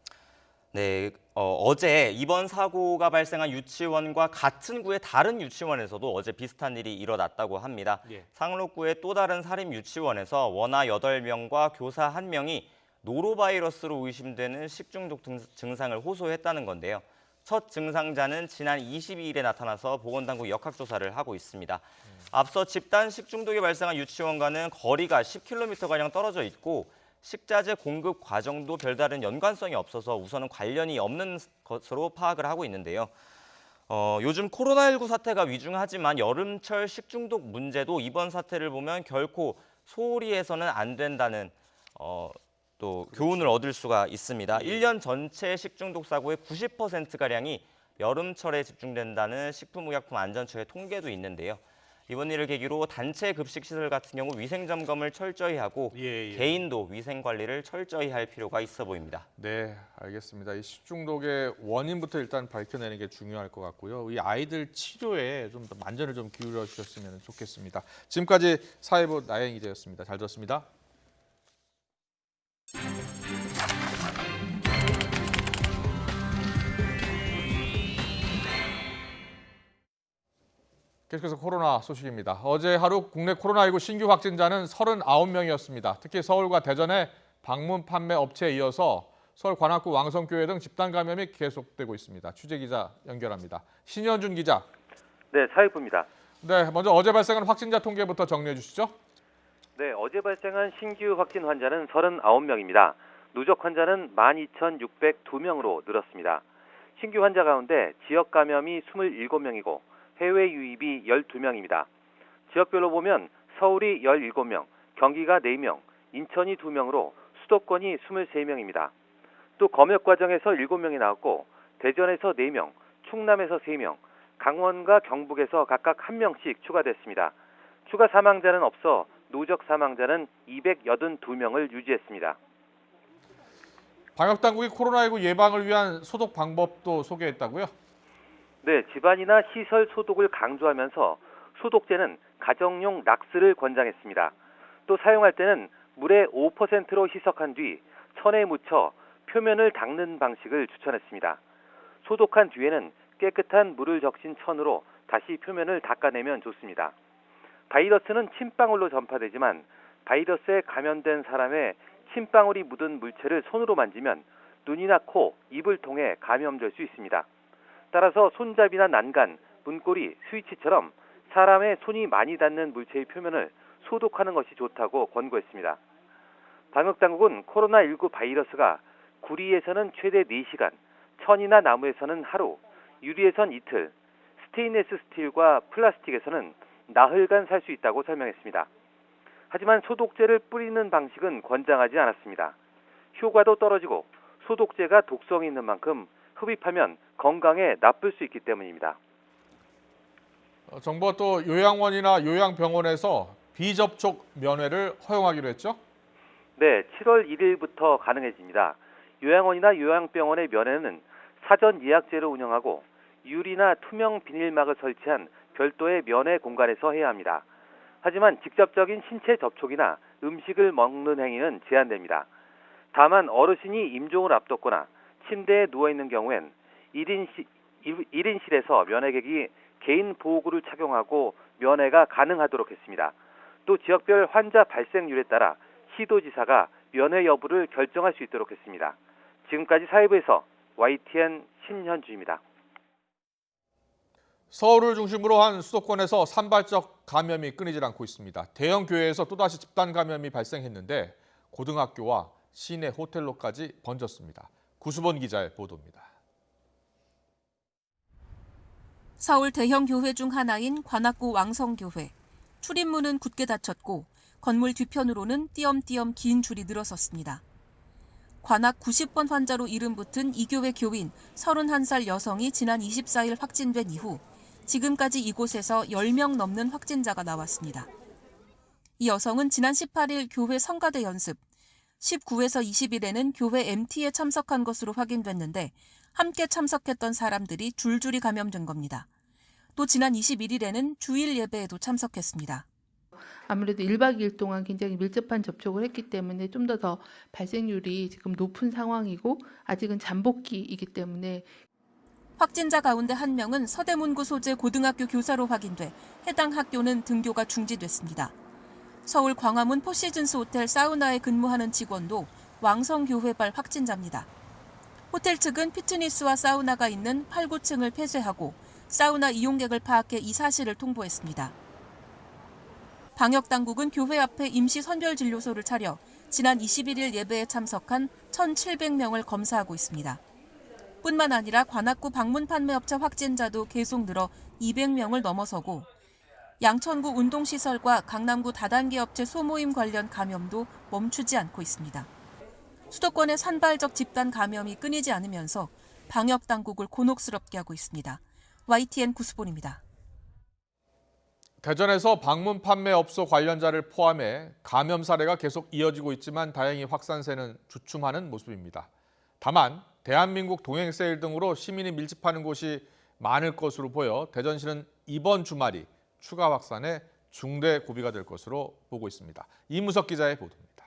네, 어제 이번 사고가 발생한 유치원과 같은 구의 다른 유치원에서도 어제 비슷한 일이 일어났다고 합니다. 상록구의 또 다른 사립 유치원에서 원아 8명과 교사 1명이 노로바이러스로 의심되는 식중독 증상을 호소했다는 건데요. 첫 증상자는 지난 22일에 나타나서 보건당국 역학조사를 하고 있습니다. 앞서 집단 식중독이 발생한 유치원과는 거리가 10km가량 떨어져 있고 식자재 공급 과정도 별다른 연관성이 없어서 우선은 관련이 없는 것으로 파악을 하고 있는데요. 요즘 코로나19 사태가 위중하지만 여름철 식중독 문제도 이번 사태를 보면 결코 소홀히 해서는 안 된다는 또 교훈을 얻을 수가 있습니다. 1년 전체 식중독 사고의 90%가량이 여름철에 집중된다는 식품의약품안전처의 통계도 있는데요. 이번 일을 계기로 단체 급식 시설 같은 경우 위생 점검을 철저히 하고 개인도 위생 관리를 철저히 할 필요가 있어 보입니다. 네, 알겠습니다. 이 식중독의 원인부터 일단 밝혀내는 게 중요할 것 같고요. 이 아이들 치료에 좀 더 만전을 좀 기울여 주셨으면 좋겠습니다. 지금까지 사회부 나영 기자였습니다. 잘 들었습니다. 계속해서 코로나 소식입니다. 어제 하루 국내 코로나19 신규 확진자는 39명이었습니다. 특히 서울과 대전의 방문 판매 업체에 이어서 서울 관악구 왕성교회 등 집단 감염이 계속되고 있습니다. 취재 기자 연결합니다. 신현준 기자. 네, 사회부입니다. 네, 먼저 어제 발생한 확진자 통계부터 정리해 주시죠. 네, 어제 발생한 신규 확진 환자는 39명입니다. 누적 환자는 12,602명으로 늘었습니다. 신규 환자 가운데 지역 감염이 27명이고 해외 유입이 12명입니다. 지역별로 보면 서울이 17명, 경기가 4명, 인천이 2명으로 수도권이 23명입니다. 또 검역 과정에서 7명이 나왔고 대전에서 4명, 충남에서 3명, 강원과 경북에서 각각 1명씩 추가됐습니다. 추가 사망자는 없어 누적 사망자는 282명을 유지했습니다. 방역당국이 코로나19 예방을 위한 소독 방법도 소개했다고요? 네, 집안이나 시설 소독을 강조하면서 소독제는 가정용 락스를 권장했습니다. 또 사용할 때는 물의 5%로 희석한 뒤 천에 묻혀 표면을 닦는 방식을 추천했습니다. 소독한 뒤에는 깨끗한 물을 적신 천으로 다시 표면을 닦아내면 좋습니다. 바이러스는 침방울로 전파되지만 바이러스에 감염된 사람의 침방울이 묻은 물체를 손으로 만지면 눈이나 코, 입을 통해 감염될 수 있습니다. 따라서 손잡이나 난간, 문고리, 스위치처럼 사람의 손이 많이 닿는 물체의 표면을 소독하는 것이 좋다고 권고했습니다. 방역당국은 코로나19 바이러스가 구리에서는 최대 4시간, 천이나 나무에서는 하루, 유리에선 이틀, 스테인레스 스틸과 플라스틱에서는 나흘간 살 수 있다고 설명했습니다. 하지만 소독제를 뿌리는 방식은 권장하지 않았습니다. 효과도 떨어지고 소독제가 독성이 있는 만큼 흡입하면 건강에 나쁠 수 있기 때문입니다. 정부가 또 요양원이나 요양병원에서 비접촉 면회를 허용하기로 했죠? 네, 7월 1일부터 가능해집니다. 요양원이나 요양병원의 면회는 사전 예약제로 운영하고 유리나 투명 비닐막을 설치한 별도의 면회 공간에서 해야 합니다. 하지만 직접적인 신체 접촉이나 음식을 먹는 행위는 제한됩니다. 다만 어르신이 임종을 앞뒀거나 침대에 누워있는 경우엔 1인실에서 면회객이 개인 보호구를 착용하고 면회가 가능하도록 했습니다. 또 지역별 환자 발생률에 따라 시도지사가 면회 여부를 결정할 수 있도록 했습니다. 지금까지 사회부에서 YTN 신현주입니다. 서울을 중심으로 한 수도권에서 산발적 감염이 끊이질 않고 있습니다. 대형 교회에서 또다시 집단 감염이 발생했는데 고등학교와 시내 호텔로까지 번졌습니다. 구수본 기자의 보도입니다. 서울 대형 교회 중 하나인 관악구 왕성교회. 출입문은 굳게 닫혔고 건물 뒤편으로는 띄엄띄엄 긴 줄이 늘어섰습니다. 관악 90번 환자로 이름 붙은 이 교회 교인 31살 여성이 지난 24일 확진된 이후 지금까지 이곳에서 10명 넘는 확진자가 나왔습니다. 이 여성은 지난 18일 교회 성가대 연습, 19에서 20일에는 교회 MT에 참석한 것으로 확인됐는데 함께 참석했던 사람들이 줄줄이 감염된 겁니다. 또 지난 21일에는 주일 예배에도 참석했습니다. 아무래도 1박 2일 동안 굉장히 밀접한 접촉을 했기 때문에 좀 더 발생률이 지금 높은 상황이고 아직은 잠복기이기 때문에 확진자 가운데 한 명은 서대문구 소재 고등학교 교사로 확인돼 해당 학교는 등교가 중지됐습니다. 서울 광화문 포시즌스 호텔 사우나에 근무하는 직원도 왕성교회발 확진자입니다. 호텔 측은 피트니스와 사우나가 있는 8, 9층을 폐쇄하고 사우나 이용객을 파악해 이 사실을 통보했습니다. 방역당국은 교회 앞에 임시 선별진료소를 차려 지난 21일 예배에 참석한 1,700명을 검사하고 있습니다. 뿐만 아니라 관악구 방문 판매업체 확진자도 계속 늘어 200명을 넘어서고 양천구 운동시설과 강남구 다단계 업체 소모임 관련 감염도 멈추지 않고 있습니다. 수도권의 산발적 집단 감염이 끊이지 않으면서 방역당국을 곤혹스럽게 하고 있습니다. YTN 구수본입니다. 대전에서 방문 판매업소 관련자를 포함해 감염 사례가 계속 이어지고 있지만 다행히 확산세는 주춤하는 모습입니다. 다만 대한민국 동행세일 등으로 시민이 밀집하는 곳이 많을 것으로 보여 대전시는 이번 주말이 추가 확산의 중대 고비가 될 것으로 보고 있습니다. 이무석 기자의 보도입니다.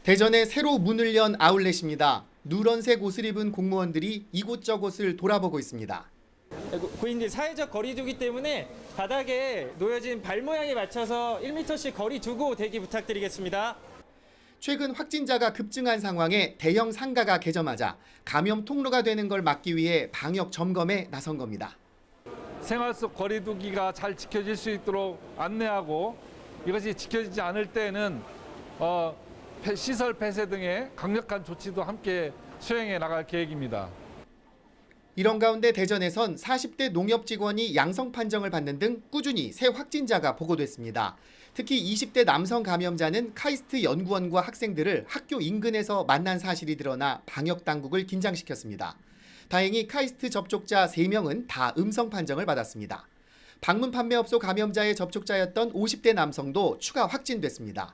대전에 새로 문을 연 아울렛입니다. 누런색 옷을 입은 공무원들이 이곳저곳을 돌아보고 있습니다. 고인들 사회적 거리 두기 때문에 바닥에 놓여진 발 모양에 맞춰서 1m씩 거리 두고 대기 부탁드리겠습니다. 최근 확진자가 급증한 상황에 대형 상가가 개점하자 감염 통로가 되는 걸 막기 위해 방역 점검에 나선 겁니다. 생활 속 거리 두기가 잘 지켜질 수 있도록 안내하고 이것이 지켜지지 않을 때는 시설 폐쇄 등의 강력한 조치도 함께 수행해 나갈 계획입니다. 이런 가운데 대전에선 40대 농협 직원이 양성 판정을 받는 등 꾸준히 새 확진자가 보고됐습니다. 특히 20대 남성 감염자는 카이스트 연구원과 학생들을 학교 인근에서 만난 사실이 드러나 방역 당국을 긴장시켰습니다. 다행히 카이스트 접촉자 3명은 다 음성 판정을 받았습니다. 방문 판매업소 감염자의 접촉자였던 50대 남성도 추가 확진됐습니다.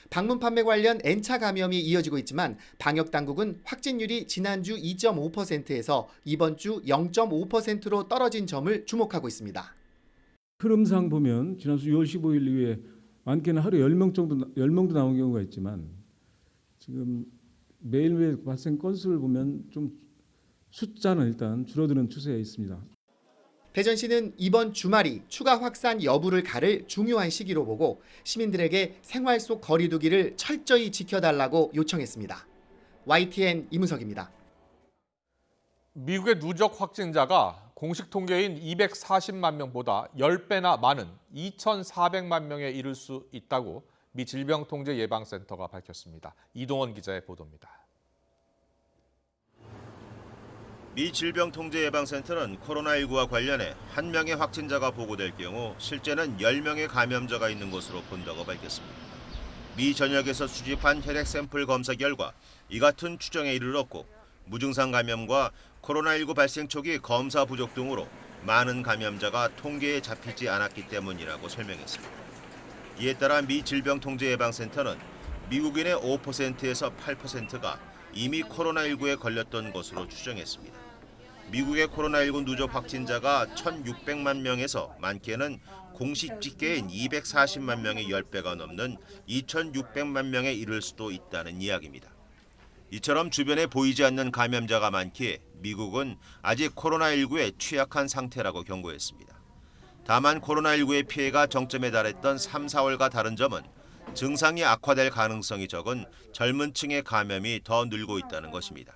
방문 판매 관련 N차 감염이 이어지고 있지만 방역 당국은 확진율이 지난주 2.5%에서 이번 주 0.5%로 떨어진 점을 주목하고 있습니다. 흐름상 보면 지난주 6월 15일 이후에 많게는 하루에 10명도 나온 경우가 있지만 지금 매일매일 발생 건수를 보면 좀 숫자는 일단 줄어드는 추세에 있습니다. 대전시는 이번 주말이 추가 확산 여부를 가를 중요한 시기로 보고 시민들에게 생활 속 거리 두기를 철저히 지켜달라고 요청했습니다. YTN 이문석입니다. 미국의 누적 확진자가 공식 통계인 240만 명보다 10배나 많은 2,400만 명에 이를 수 있다고 미 질병통제예방센터가 밝혔습니다. 이동원 기자의 보도입니다. 미 질병통제예방센터는 코로나19와 관련해 1명의 확진자가 보고될 경우 실제는 10명의 감염자가 있는 것으로 본다고 밝혔습니다. 미 전역에서 수집한 혈액 샘플 검사 결과 이 같은 추정에 이르렀고 무증상 감염과 코로나19 발생 초기 검사 부족 등으로 많은 감염자가 통계에 잡히지 않았기 때문이라고 설명했습니다. 이에 따라 미 질병통제예방센터는 미국인의 5%에서 8%가 이미 코로나19에 걸렸던 것으로 추정했습니다. 미국의 코로나19 누적 확진자가 1,600만 명에서 많게는 공식 집계인 240만 명의 10배가 넘는 2,600만 명에 이를 수도 있다는 이야기입니다. 이처럼 주변에 보이지 않는 감염자가 많기에 미국은 아직 코로나19에 취약한 상태라고 경고했습니다. 다만 코로나19의 피해가 정점에 달했던 3, 4월과 다른 점은 증상이 악화될 가능성이 적은 젊은 층의 감염이 더 늘고 있다는 것입니다.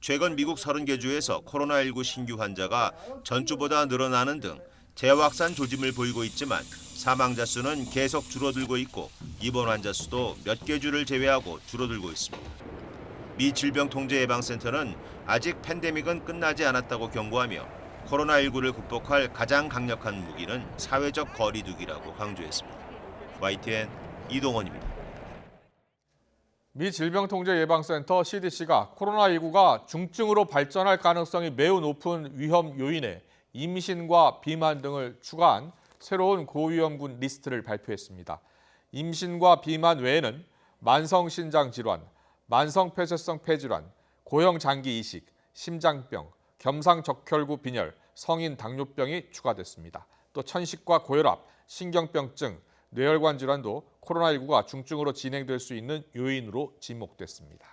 최근 미국 30개 주에서 코로나19 신규 환자가 전주보다 늘어나는 등 재확산 조짐을 보이고 있지만 사망자 수는 계속 줄어들고 있고 입원 환자 수도 몇 개 주를 제외하고 줄어들고 있습니다. 미 질병통제예방센터는 아직 팬데믹은 끝나지 않았다고 경고하며 코로나19를 극복할 가장 강력한 무기는 사회적 거리 두기라고 강조했습니다. YTN 이동원입니다. 미 질병통제예방센터 CDC가 코로나19가 중증으로 발전할 가능성이 매우 높은 위험 요인에 임신과 비만 등을 추가한 새로운 고위험군 리스트를 발표했습니다. 임신과 비만 외에는 만성신장질환, 만성폐쇄성 폐질환, 고형장기 이식, 심장병, 겸상적혈구 빈혈, 성인 당뇨병이 추가됐습니다. 또 천식과 고혈압, 신경병증, 뇌혈관 질환도 코로나19가 중증으로 진행될 수 있는 요인으로 지목됐습니다.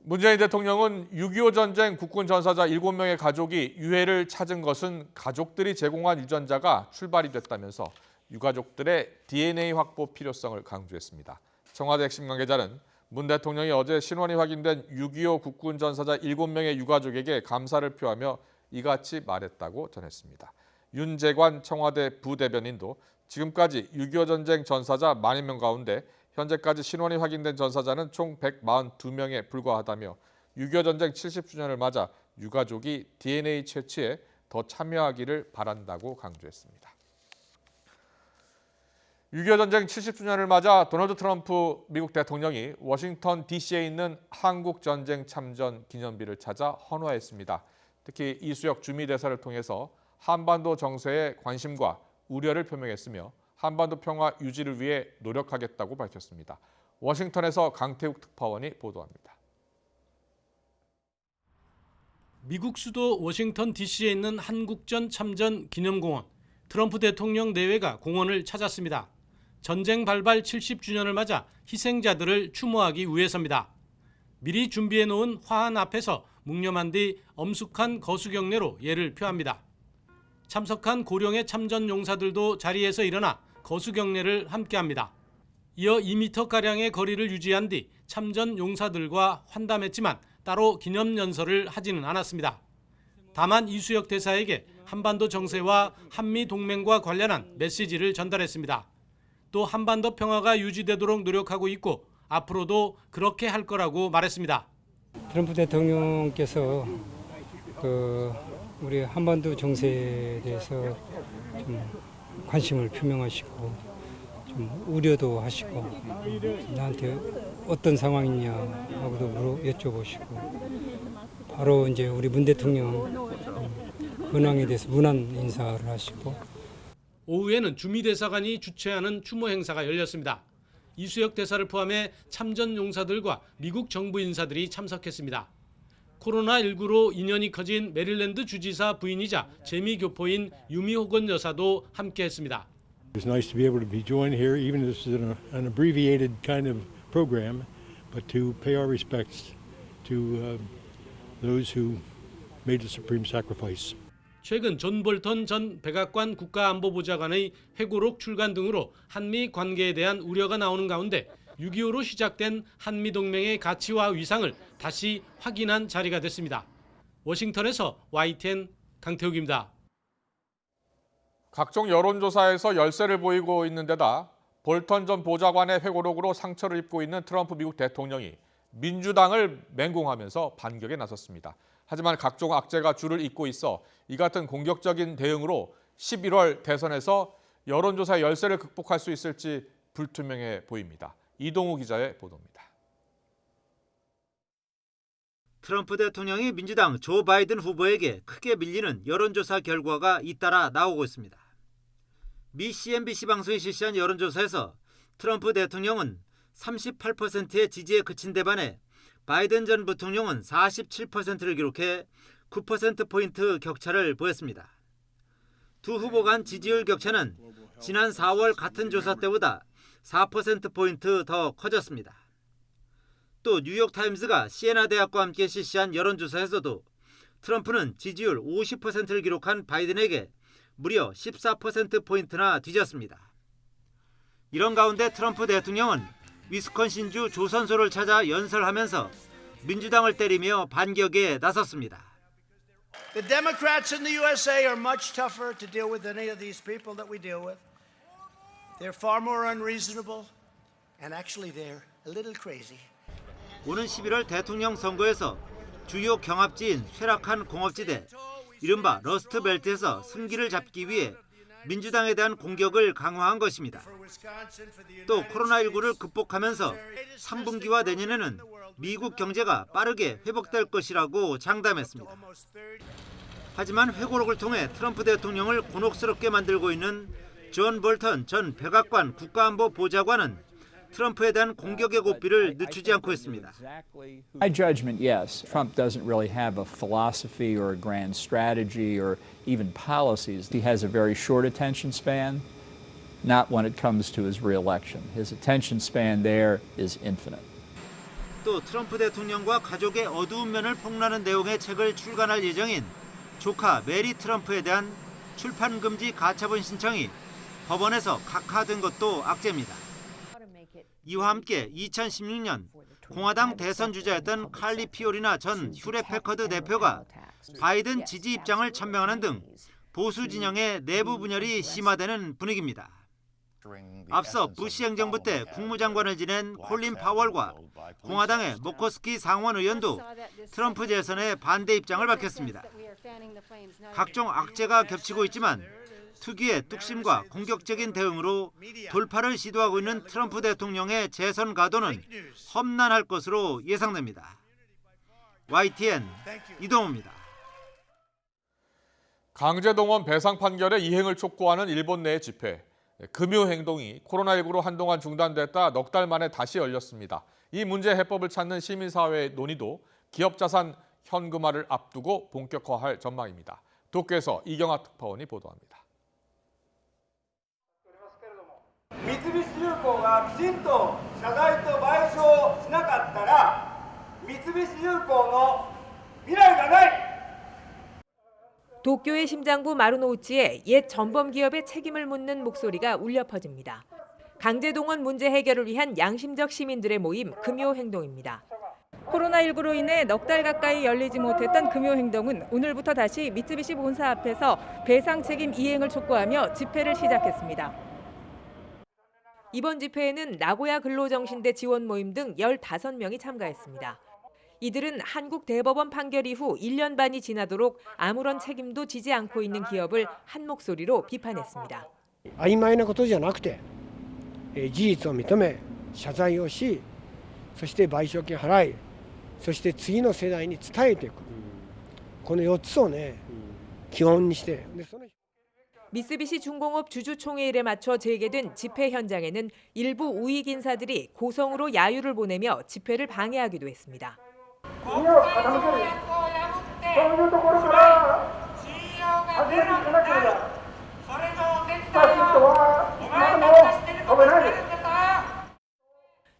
문재인 대통령은 6.25 전쟁 국군 전사자 7명의 가족이 유해를 찾은 것은 가족들이 제공한 유전자가 출발이 됐다면서 유가족들의 DNA 확보 필요성을 강조했습니다. 청와대 핵심 관계자는 문 대통령이 어제 신원이 확인된 6.25 국군 전사자 7명의 유가족에게 감사를 표하며 이같이 말했다고 전했습니다. 윤재관 청와대 부대변인도 지금까지 6.25 전쟁 전사자 10,000여 명 가운데 현재까지 신원이 확인된 전사자는 총 142명에 불과하다며 6.25 전쟁 70주년을 맞아 유가족이 DNA 채취에 더 참여하기를 바란다고 강조했습니다. 6.25 전쟁 70주년을 맞아 도널드 트럼프 미국 대통령이 워싱턴 DC에 있는 한국전쟁 참전 기념비를 찾아 헌화했습니다. 특히 이수혁 주미대사를 통해서 한반도 정세에 관심과 우려를 표명했으며 한반도 평화 유지를 위해 노력하겠다고 밝혔습니다. 워싱턴에서 강태욱 특파원이 보도합니다. 미국 수도 워싱턴 DC에 있는 한국전 참전 기념공원. 트럼프 대통령 내외가 공원을 찾았습니다. 전쟁 발발 70주년을 맞아 희생자들을 추모하기 위해서입니다. 미리 준비해 놓은 화환 앞에서 묵념한 뒤 엄숙한 거수경례로 예를 표합니다. 참석한 고령의 참전 용사들도 자리에서 일어나 거수경례를 함께합니다. 이어 2m가량의 거리를 유지한 뒤 참전 용사들과 환담했지만 따로 기념연설을 하지는 않았습니다. 다만 이수혁 대사에게 한반도 정세와 한미 동맹과 관련한 메시지를 전달했습니다. 또 한반도 평화가 유지되도록 노력하고 있고 앞으로도 그렇게 할 거라고 말했습니다. 트럼프 대통령께서 우리 한반도 정세에 대해서 좀 관심을 표명하시고 좀 우려도 하시고 나한테 어떤 상황이냐 하고도 여쭤보시고 바로 이제 우리 문 대통령 근황에 대해서 문안 인사를 하시고 오후에는 주미 대사관이 주최하는 추모 행사가 열렸습니다. 이수혁 대사를 포함해 참전 용사들과 미국 정부 인사들이 참석했습니다. 코로나19로 인연이 커진 메릴랜드 주지사 부인이자 재미교포인 유미호건 여사도 함께했습니다. It's nice to be able to be joined here, even if this is an abbreviated kind of program, but to pay our respects to those who made the supreme sacrifice. 최근 존 볼턴 전 백악관 국가안보보좌관의 회고록 출간 등으로 한미 관계에 대한 우려가 나오는 가운데 6.25로 시작된 한미동맹의 가치와 위상을 다시 확인한 자리가 됐습니다. 워싱턴에서 YTN 강태욱입니다. 각종 여론조사에서 열세를 보이고 있는 데다 볼턴 전 보좌관의 회고록으로 상처를 입고 있는 트럼프 미국 대통령이 민주당을 맹공하면서 반격에 나섰습니다. 하지만 각종 악재가 줄을 잇고 있어 이 같은 공격적인 대응으로 11월 대선에서 여론조사 열세를 극복할 수 있을지 불투명해 보입니다. 이동우 기자의 보도입니다. 트럼프 대통령이 민주당 조 바이든 후보에게 크게 밀리는 여론조사 결과가 잇따라 나오고 있습니다. 미 CNBC 방송이 실시한 여론조사에서 트럼프 대통령은 38%의 지지에 그친 데 반해 바이든 전 부통령은 47%를 기록해 9%포인트 격차를 보였습니다. 두 후보 간 지지율 격차는 지난 4월 같은 조사 때보다 4%포인트 더 커졌습니다. 또 뉴욕타임스가 시에나 대학과 함께 실시한 여론조사에서도 트럼프는 지지율 50%를 기록한 바이든에게 무려 14%포인트나 뒤졌습니다. 이런 가운데 트럼프 대통령은 위스콘신주 조선소를 찾아 연설하면서 민주당을 때리며 반격에 나섰습니다. The Democrats in the USA are much tougher to deal with than any of these people that we deal with. They're far more unreasonable and actually they're a little crazy. 오는 11월 대통령 선거에서 주요 경합지인 쇠락한 공업지대, 이른바 러스트벨트에서 승기를 잡기 위해 민주당에 대한 공격을 강화한 것입니다. 또 코로나19를 극복하면서 3분기와 내년에는 미국 경제가 빠르게 회복될 것이라고 장담했습니다. 하지만 회고록을 통해 트럼프 대통령을 곤혹스럽게 만들고 있는 존 볼턴 전 백악관 국가안보보좌관은 트럼프에 대한 공격의 고삐를 늦추지 않고 있습니다. My judgment, yes. Trump doesn't really have a philosophy or a grand strategy or even policies. He has a very short attention span, not when it comes to his re-election. His attention span there is infinite. 또 트럼프 대통령과 가족의 어두운 면을 폭로하는 내용의 책을 출간할 예정인 조카 메리 트럼프에 대한 출판 금지 가처분 신청이 법원에서 각하된 것도 악재입니다. 이와 함께 2016년 공화당 대선 주자였던 칼리 피오리나 전 휴렛패커드 대표가 바이든 지지 입장을 천명하는 등 보수 진영의 내부 분열이 심화되는 분위기입니다. 앞서 부시 행정부 때 국무장관을 지낸 콜린 파월과 공화당의 모코스키 상원 의원도 트럼프 재선에 반대 입장을 밝혔습니다. 각종 악재가 겹치고 있지만 특유의 뚝심과 공격적인 대응으로 돌파를 시도하고 있는 트럼프 대통령의 재선 가도는 험난할 것으로 예상됩니다. YTN 이동호입니다. 강제동원 배상 판결의 이행을 촉구하는 일본 내 집회. 금요 행동이 코로나19로 한동안 중단됐다 넉 달 만에 다시 열렸습니다. 이 문제 해법을 찾는 시민사회의 논의도 기업 자산 현금화를 앞두고 본격화할 전망입니다. 도쿄에서 이경아 특파원이 보도합니다. 三菱重工がきちんと謝罪と賠償をしなかったら三菱重工の未来がない。 도쿄의 심장부 마루노우치에 옛 전범 기업의 책임을 묻는 목소리가 울려 퍼집니다. 강제동원 문제 해결을 위한 양심적 시민들의 모임 금요행동입니다. 코로나19로 인해 넉 달 가까이 열리지 못했던 금요행동은 오늘부터 다시 미쓰비시 본사 앞에서 배상 책임 이행을 촉구하며 집회를 시작했습니다. 이번 집회에는 나고야 근로정신대 지원 모임 등 15명이 참가했습니다. 이들은 한국 대법원 판결 이후 1년 반이 지나도록 아무런 책임도 지지 않고 있는 기업을 한 목소리로 비판했습니다. 曖昧なことじゃなくて、事実を認め謝罪をし、そして賠償金払い、そして次の世代に伝えていく。この4つをね、基本にして。 미쓰비시 중공업 주주총회일에 맞춰 재개된 집회 현장에는 일부 우익 인사들이 고성으로 야유를 보내며 집회를 방해하기도 했습니다.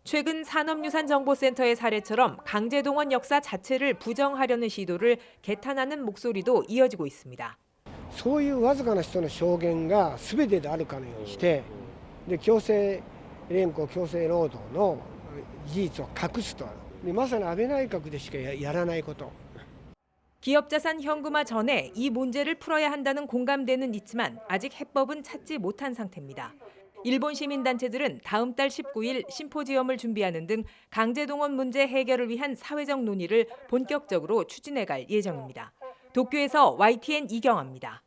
최근 산업유산정보센터의 사례처럼 강제동원 역사 자체를 부정하려는 시도를 개탄하는 목소리도 이어지고 있습니다. そういうわずかな人の証言が全てであるかのようにして、で強制連行強制労働の事実を隠すと、でまさに安倍内閣でしかやらないこと。 기업 자산 현금화 전에 이 문제를 풀어야 한다는 공감대는 있지만 아직 해법은 찾지 못한 상태입니다. 일본 시민단체들은 다음 달 19일 심포지엄을 준비하는 등 강제동원 문제 해결을 위한 사회적 논의를 본격적으로 추진해갈 예정입니다. 도쿄에서 YTN 이경아입니다.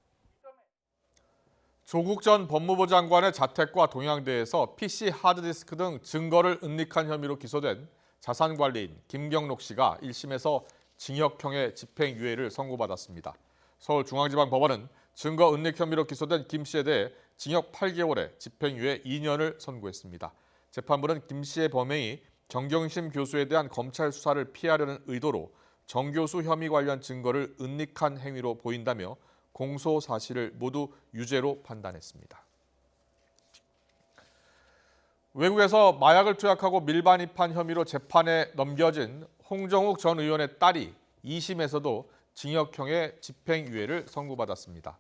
조국 전 법무부 장관의 자택과 동양대에서 PC 하드디스크 등 증거를 은닉한 혐의로 기소된 자산관리인 김경록 씨가 1심에서 징역형의 집행유예를 선고받았습니다. 서울중앙지방법원은 증거 은닉 혐의로 기소된 김 씨에 대해 징역 8개월에 집행유예 2년을 선고했습니다. 재판부는 김 씨의 범행이 정경심 교수에 대한 검찰 수사를 피하려는 의도로 정 교수 혐의 관련 증거를 은닉한 행위로 보인다며 공소 사실을 모두 유죄로 판단했습니다. 외국에서 마약을 투약하고 밀반 입한 혐의로 재판에 넘겨진 홍정욱 전 의원의 딸이 2심에서도 징역형의 집행유예를 선고받았습니다.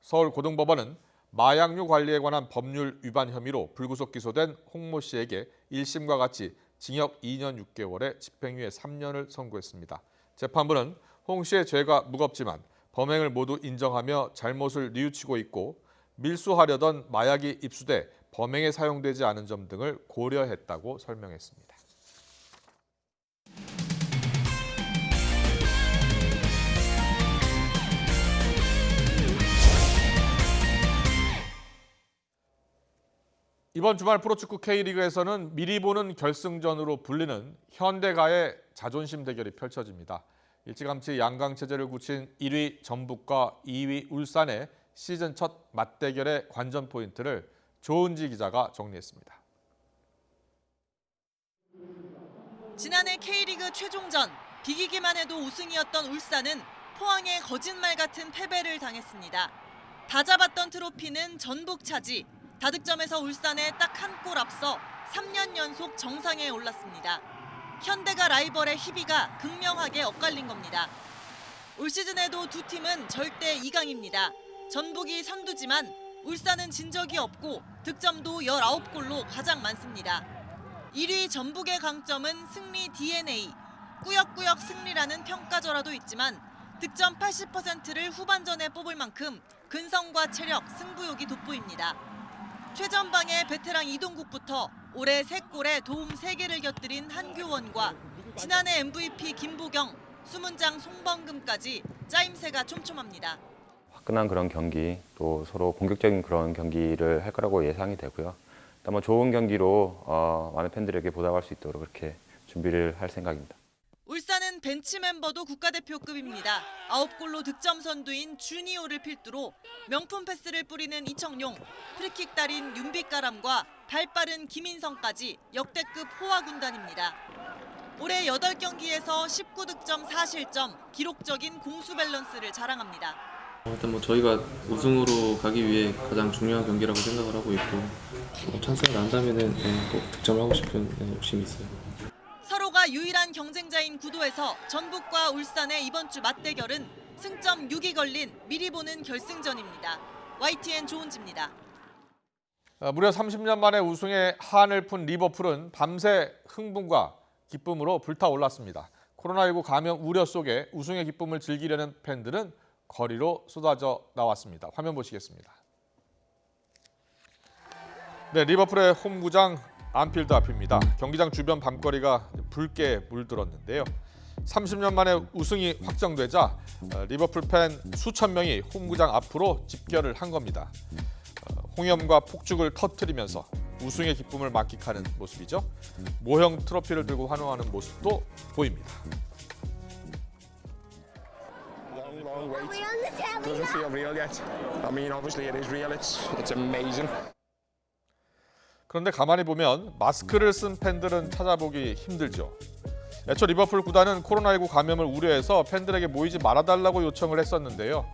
서울고등법원은 마약류 관리에 관한 법률 위반 혐의로 불구속 기소된 홍모 씨에게 1심과 같이 징역 2년 6개월에 집행유예 3년을 선고했습니다. 재판부는 홍 씨의 죄가 무겁지만 범행을 모두 인정하며 잘못을 뉘우치고 있고 밀수하려던 마약이 입수돼 범행에 사용되지 않은 점 등을 고려했다고 설명했습니다. 이번 주말 프로축구 K리그에서는 미리 보는 결승전으로 불리는 현대가의 자존심 대결이 펼쳐집니다. 일찌감치 양강체제를 굳힌 1위 전북과 2위 울산의 시즌 첫 맞대결의 관전 포인트를 조은지 기자가 정리했습니다. 지난해 K리그 최종전, 비기기만 해도 우승이었던 울산은 포항에 거짓말 같은 패배를 당했습니다. 다 잡았던 트로피는 전북 차지. 다득점에서 울산에 딱 한 골 앞서 3년 연속 정상에 올랐습니다. 현대가 라이벌의 희비가 극명하게 엇갈린 겁니다. 올 시즌에도 두 팀은 절대 2강입니다. 전북이 선두지만 울산은 진 적이 없고 득점도 19골로 가장 많습니다. 1위 전북의 강점은 승리 DNA, 꾸역꾸역 승리라는 평가절하도 있지만 득점 80%를 후반전에 뽑을 만큼 근성과 체력, 승부욕이 돋보입니다. 최전방의 베테랑 이동국부터 올해 3골에 도움 3개를 곁들인 한교원과 지난해 MVP 김보경, 수문장 송범금까지 짜임새가 촘촘합니다. 화끈한 그런 경기, 또 서로 공격적인 그런 경기를 할 거라고 예상이 되고요. 또 좋은 경기로 많은 팬들에게 보답할 수 있도록 그렇게 준비를 할 생각입니다. 울산은 벤치 멤버도 국가대표급입니다. 9골로 득점 선두인 주니오를 필두로 명품 패스를 뿌리는 이청용, 프리킥 달인 윤빛가람과 발빠른 김인성까지 역대급 호화 군단입니다. 올해 8경기에서 19득점 4실점, 기록적인 공수 밸런스를 자랑합니다. 일단 저희가 우승으로 가기 위해 가장 중요한 경기라고 생각을 하고 있고 찬스가 난다면은 꼭 득점을 하고 싶은 욕심이 있어요. 서로가 부산과 유일한 경쟁자인 구도에서 전북과 울산의 이번 주 맞대결은 승점 6이 걸린 미리 보는 결승전입니다. YTN 조은지입니다. 무려 30년 만에 우승의 한을 푼 리버풀은 밤새 흥분과 기쁨으로 불타올랐습니다. 코로나19 감염 우려 속에 우승의 기쁨을 즐기려는 팬들은 거리로 쏟아져 나왔습니다. 화면 보시겠습니다. 네, 리버풀의 홈구장 안필드 앞입니다. 경기장 주변 밤거리가 붉게 물들었는데요. 30년 만에 우승이 확정되자 리버풀 팬 수천 명이 홈구장 앞으로 집결을 한 겁니다. 홍염과 폭죽을 터뜨리면서 우승의 기쁨을 만끽하는 모습이죠. 모형 트로피를 들고 환호하는 모습도 보입니다. Long wait. Doesn't feel real yet. I mean, obviously it is real. It's amazing. 그런데 가만히 보면 마스크를 쓴 팬들은 찾아보기 힘들죠. 애초 리버풀 구단은 코로나19 감염을 우려해서 팬들에게 모이지 말아달라고 요청을 했었는데요.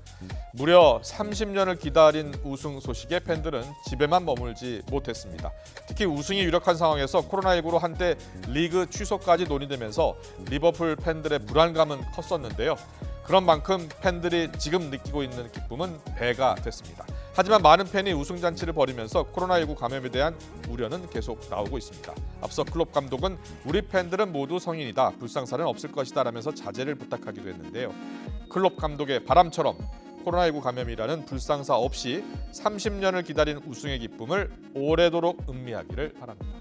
무려 30년을 기다린 우승 소식에 팬들은 집에만 머물지 못했습니다. 특히 우승이 유력한 상황에서 코로나19로 한때 리그 취소까지 논의되면서 리버풀 팬들의 불안감은 컸었는데요. 그런 만큼 팬들이 지금 느끼고 있는 기쁨은 배가 됐습니다. 하지만 많은 팬이 우승잔치를 벌이면서 코로나19 감염에 대한 우려는 계속 나오고 있습니다. 앞서 클롭 감독은 우리 팬들은 모두 성인이다. 불상사는 없을 것이다 라면서 자제를 부탁하기도 했는데요. 클롭 감독의 바람처럼 코로나19 감염이라는 불상사 없이 30년을 기다린 우승의 기쁨을 오래도록 음미하기를 바랍니다.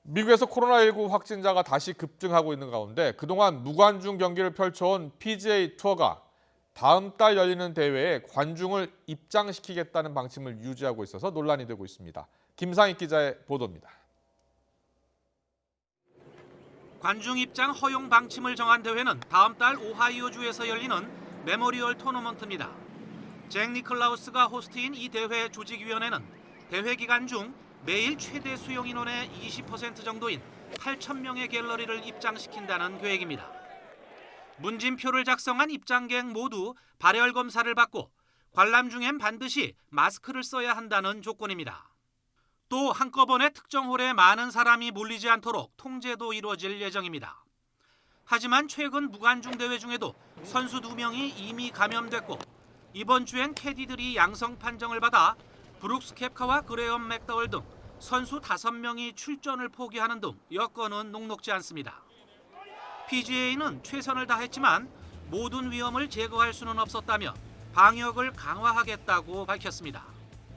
미국에서 코로나19 확진자가 다시 급증하고 있는 가운데 그동안 무관중 경기를 펼쳐온 PGA 투어가 다음 달 열리는 대회에 관중을 입장시키겠다는 방침을 유지하고 있어서 논란이 되고 있습니다. 김상익 기자의 보도입니다. 관중 입장 허용 방침을 정한 대회는 다음 달 오하이오주에서 열리는 메모리얼 토너먼트입니다. 잭 니클라우스가 호스트인 이 대회 조직위원회는 대회 기간 중 매일 최대 수용 인원의 20% 정도인 8,000명의 갤러리를 입장시킨다는 계획입니다. 문진표를 작성한 입장객 모두 발열 검사를 받고 관람 중엔 반드시 마스크를 써야 한다는 조건입니다. 또 한꺼번에 특정 홀에 많은 사람이 몰리지 않도록 통제도 이루어질 예정입니다. 하지만 최근 무관중 대회 중에도 선수 2명이 이미 감염됐고 이번 주엔 캐디들이 양성 판정을 받아 브룩스 캡카와 그레엄 맥더월 등 선수 5명이 출전을 포기하는 등 여건은 녹록지 않습니다. PGA는 최선을 다했지만 모든 위험을 제거할 수는 없었다며 방역을 강화하겠다고 밝혔습니다.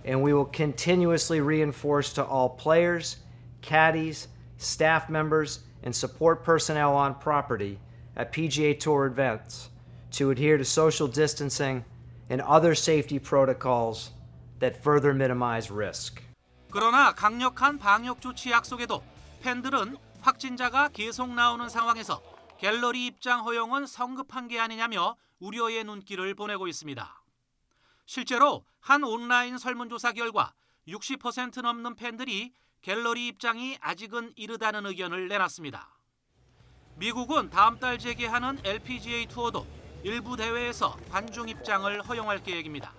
And we will continuously reinforce to all players, caddies, staff members, and support personnel on property at PGA Tour events to adhere to social distancing and other safety protocols that further minimize risk. 그러나 강력한 방역 조치 약속에도 팬들은 확진자가 계속 나오는 상황에서 갤러리 입장 허용은 성급한 게 아니냐며 우려의 눈길을 보내고 있습니다. 실제로 한 온라인 설문조사 결과 60% 넘는 팬들이 갤러리 입장이 아직은 이르다는 의견을 내놨습니다. 미국은 다음 달 재개하는 LPGA 투어도 일부 대회에서 관중 입장을 허용할 계획입니다.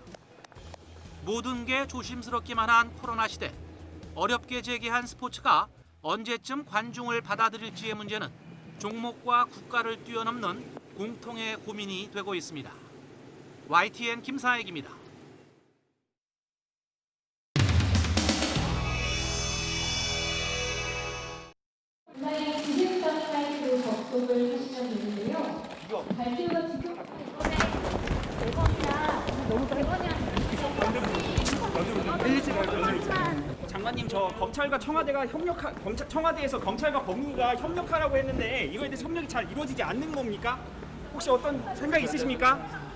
모든 게 조심스럽기만 한 코로나 시대, 어렵게 재개한 스포츠가 언제쯤 관중을 받아들일지의 문제는 종목과 국가를 뛰어넘는 공통의 고민이 되고 있습니다. YTN 김사익입니다. 온라인 지식정 사이트로 접속을 하시면 되는데요. 발표가 지금 장관님, 저 검찰과 청와대가 청와대에서 검찰과 법무부가 협력하라고 했는데 이거에 대해서 협력이 잘 이루어지지 않는 겁니까? 혹시 어떤 생각 있으십니까?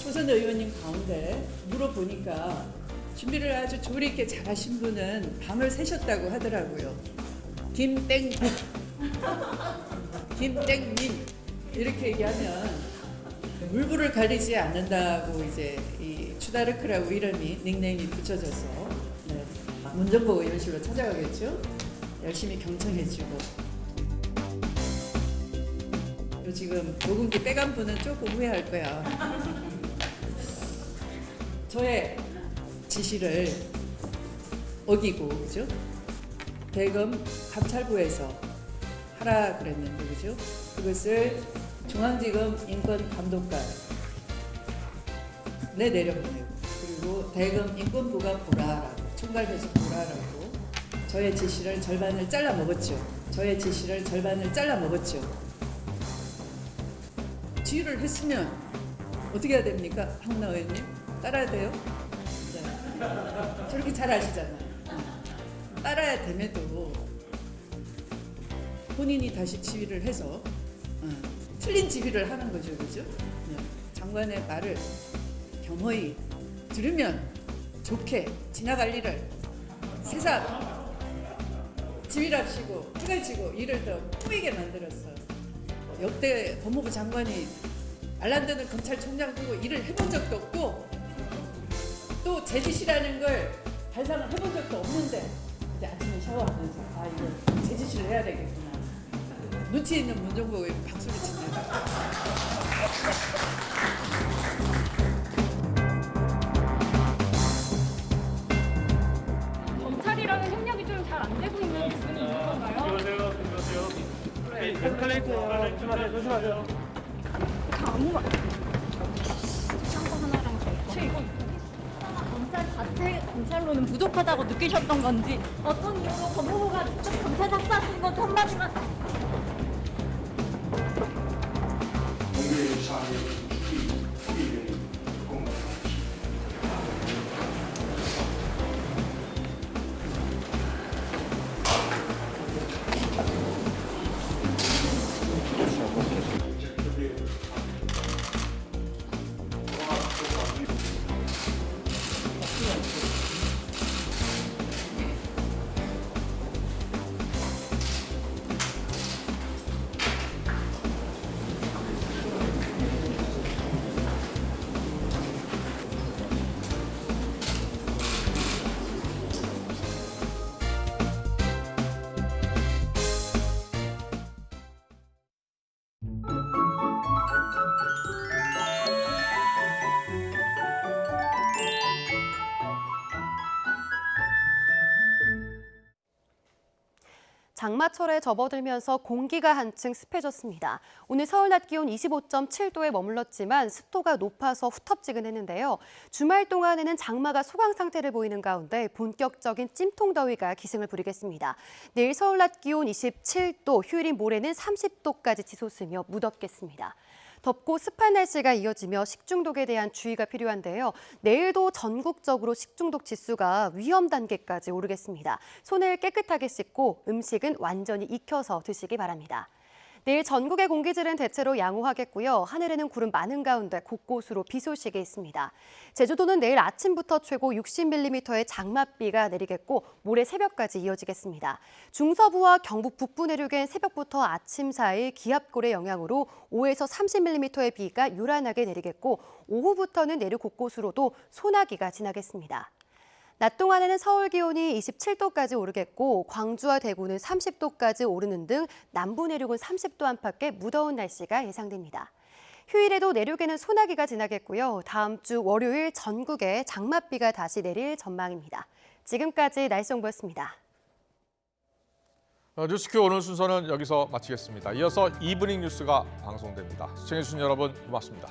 초선 의원님 가운데 물어보니까 준비를 아주 조리 있게 잘하신 분은 밤을 새셨다고 하더라고요. 김땡국, 김땡님 이렇게 얘기하면 물불을 가리지 않는다고 이제 이 추다르크라고 이름이 닉네임이 붙여져서 네. 문정보 의원실로 찾아가겠죠. 열심히 경청해주고 요 지금 녹음기 빼간 분은 조금 후회할 거야. 저의 지시를 어기고 그죠? 대검 감찰부에서 하라 그랬는데 그죠? 그것을 중앙지검 인권감독관에 내려보내고 그리고 대검 인권부가 보라라고 총괄해서 보라라고 저의 지시를 절반을 잘라 먹었죠. 저의 지시를 절반을 잘라 먹었죠. 지휘를 했으면 어떻게 해야 됩니까? 황운하 의원님? 따라야 돼요? 네. 저렇게 잘 아시잖아요. 따라야 됨에도 본인이 다시 지휘를 해서 틀린 지휘를 하는 거죠. 그죠? 네. 장관의 말을 겸허히 들으면 좋게 지나갈 일을 새삼 지휘랍시고 해가지고 일을 더 뿌이게 만들었어요. 역대 법무부 장관이 알란드는 검찰총장 두고 일을 해본 적도 없고 또 제 지시라는 걸 발상을 해본 적도 없는데 이제 아침에 샤워하면서 아 이거 제 지시를 해야 되겠구나. 눈치 있는 문정부 의원 박수를 치네요. 검찰이랑은 협력이 좀 잘 안 되고 있는 부분이 있는 건가요? 조심하세요. 에스컬레이터예요. 조심하세요. 아무 말. 샴푸 하나랑 저 이거. 검찰 자체 검찰로는 부족하다고 느끼셨던 건지 어떤 이유로 법무부가 직접 검찰 작사하신 건 한마디만. 장마철에 접어들면서 공기가 한층 습해졌습니다. 오늘 서울 낮 기온 25.7도에 머물렀지만 습도가 높아서 후텁지근했는데요. 주말 동안에는 장마가 소강 상태를 보이는 가운데 본격적인 찜통더위가 기승을 부리겠습니다. 내일 서울 낮 기온 27도, 휴일인 모레는 30도까지 치솟으며 무덥겠습니다. 덥고 습한 날씨가 이어지며 식중독에 대한 주의가 필요한데요. 내일도 전국적으로 식중독 지수가 위험 단계까지 오르겠습니다. 손을 깨끗하게 씻고 음식은 완전히 익혀서 드시기 바랍니다. 내일 전국의 공기질은 대체로 양호하겠고요. 하늘에는 구름 많은 가운데 곳곳으로 비 소식이 있습니다. 제주도는 내일 아침부터 최고 60mm의 장맛비가 내리겠고 모레 새벽까지 이어지겠습니다. 중서부와 경북 북부 내륙엔 새벽부터 아침 사이 기압골의 영향으로 5에서 30mm의 비가 요란하게 내리겠고 오후부터는 내륙 곳곳으로도 소나기가 지나겠습니다. 낮 동안에는 서울 기온이 27도까지 오르겠고 광주와 대구는 30도까지 오르는 등 남부 내륙은 30도 안팎의 무더운 날씨가 예상됩니다. 휴일에도 내륙에는 소나기가 지나겠고요. 다음 주 월요일 전국에 장맛비가 다시 내릴 전망입니다. 지금까지 날씨 정보였습니다. 뉴스큐 오늘 순서는 여기서 마치겠습니다. 이어서 이브닝 뉴스가 방송됩니다. 시청해주신 여러분 고맙습니다.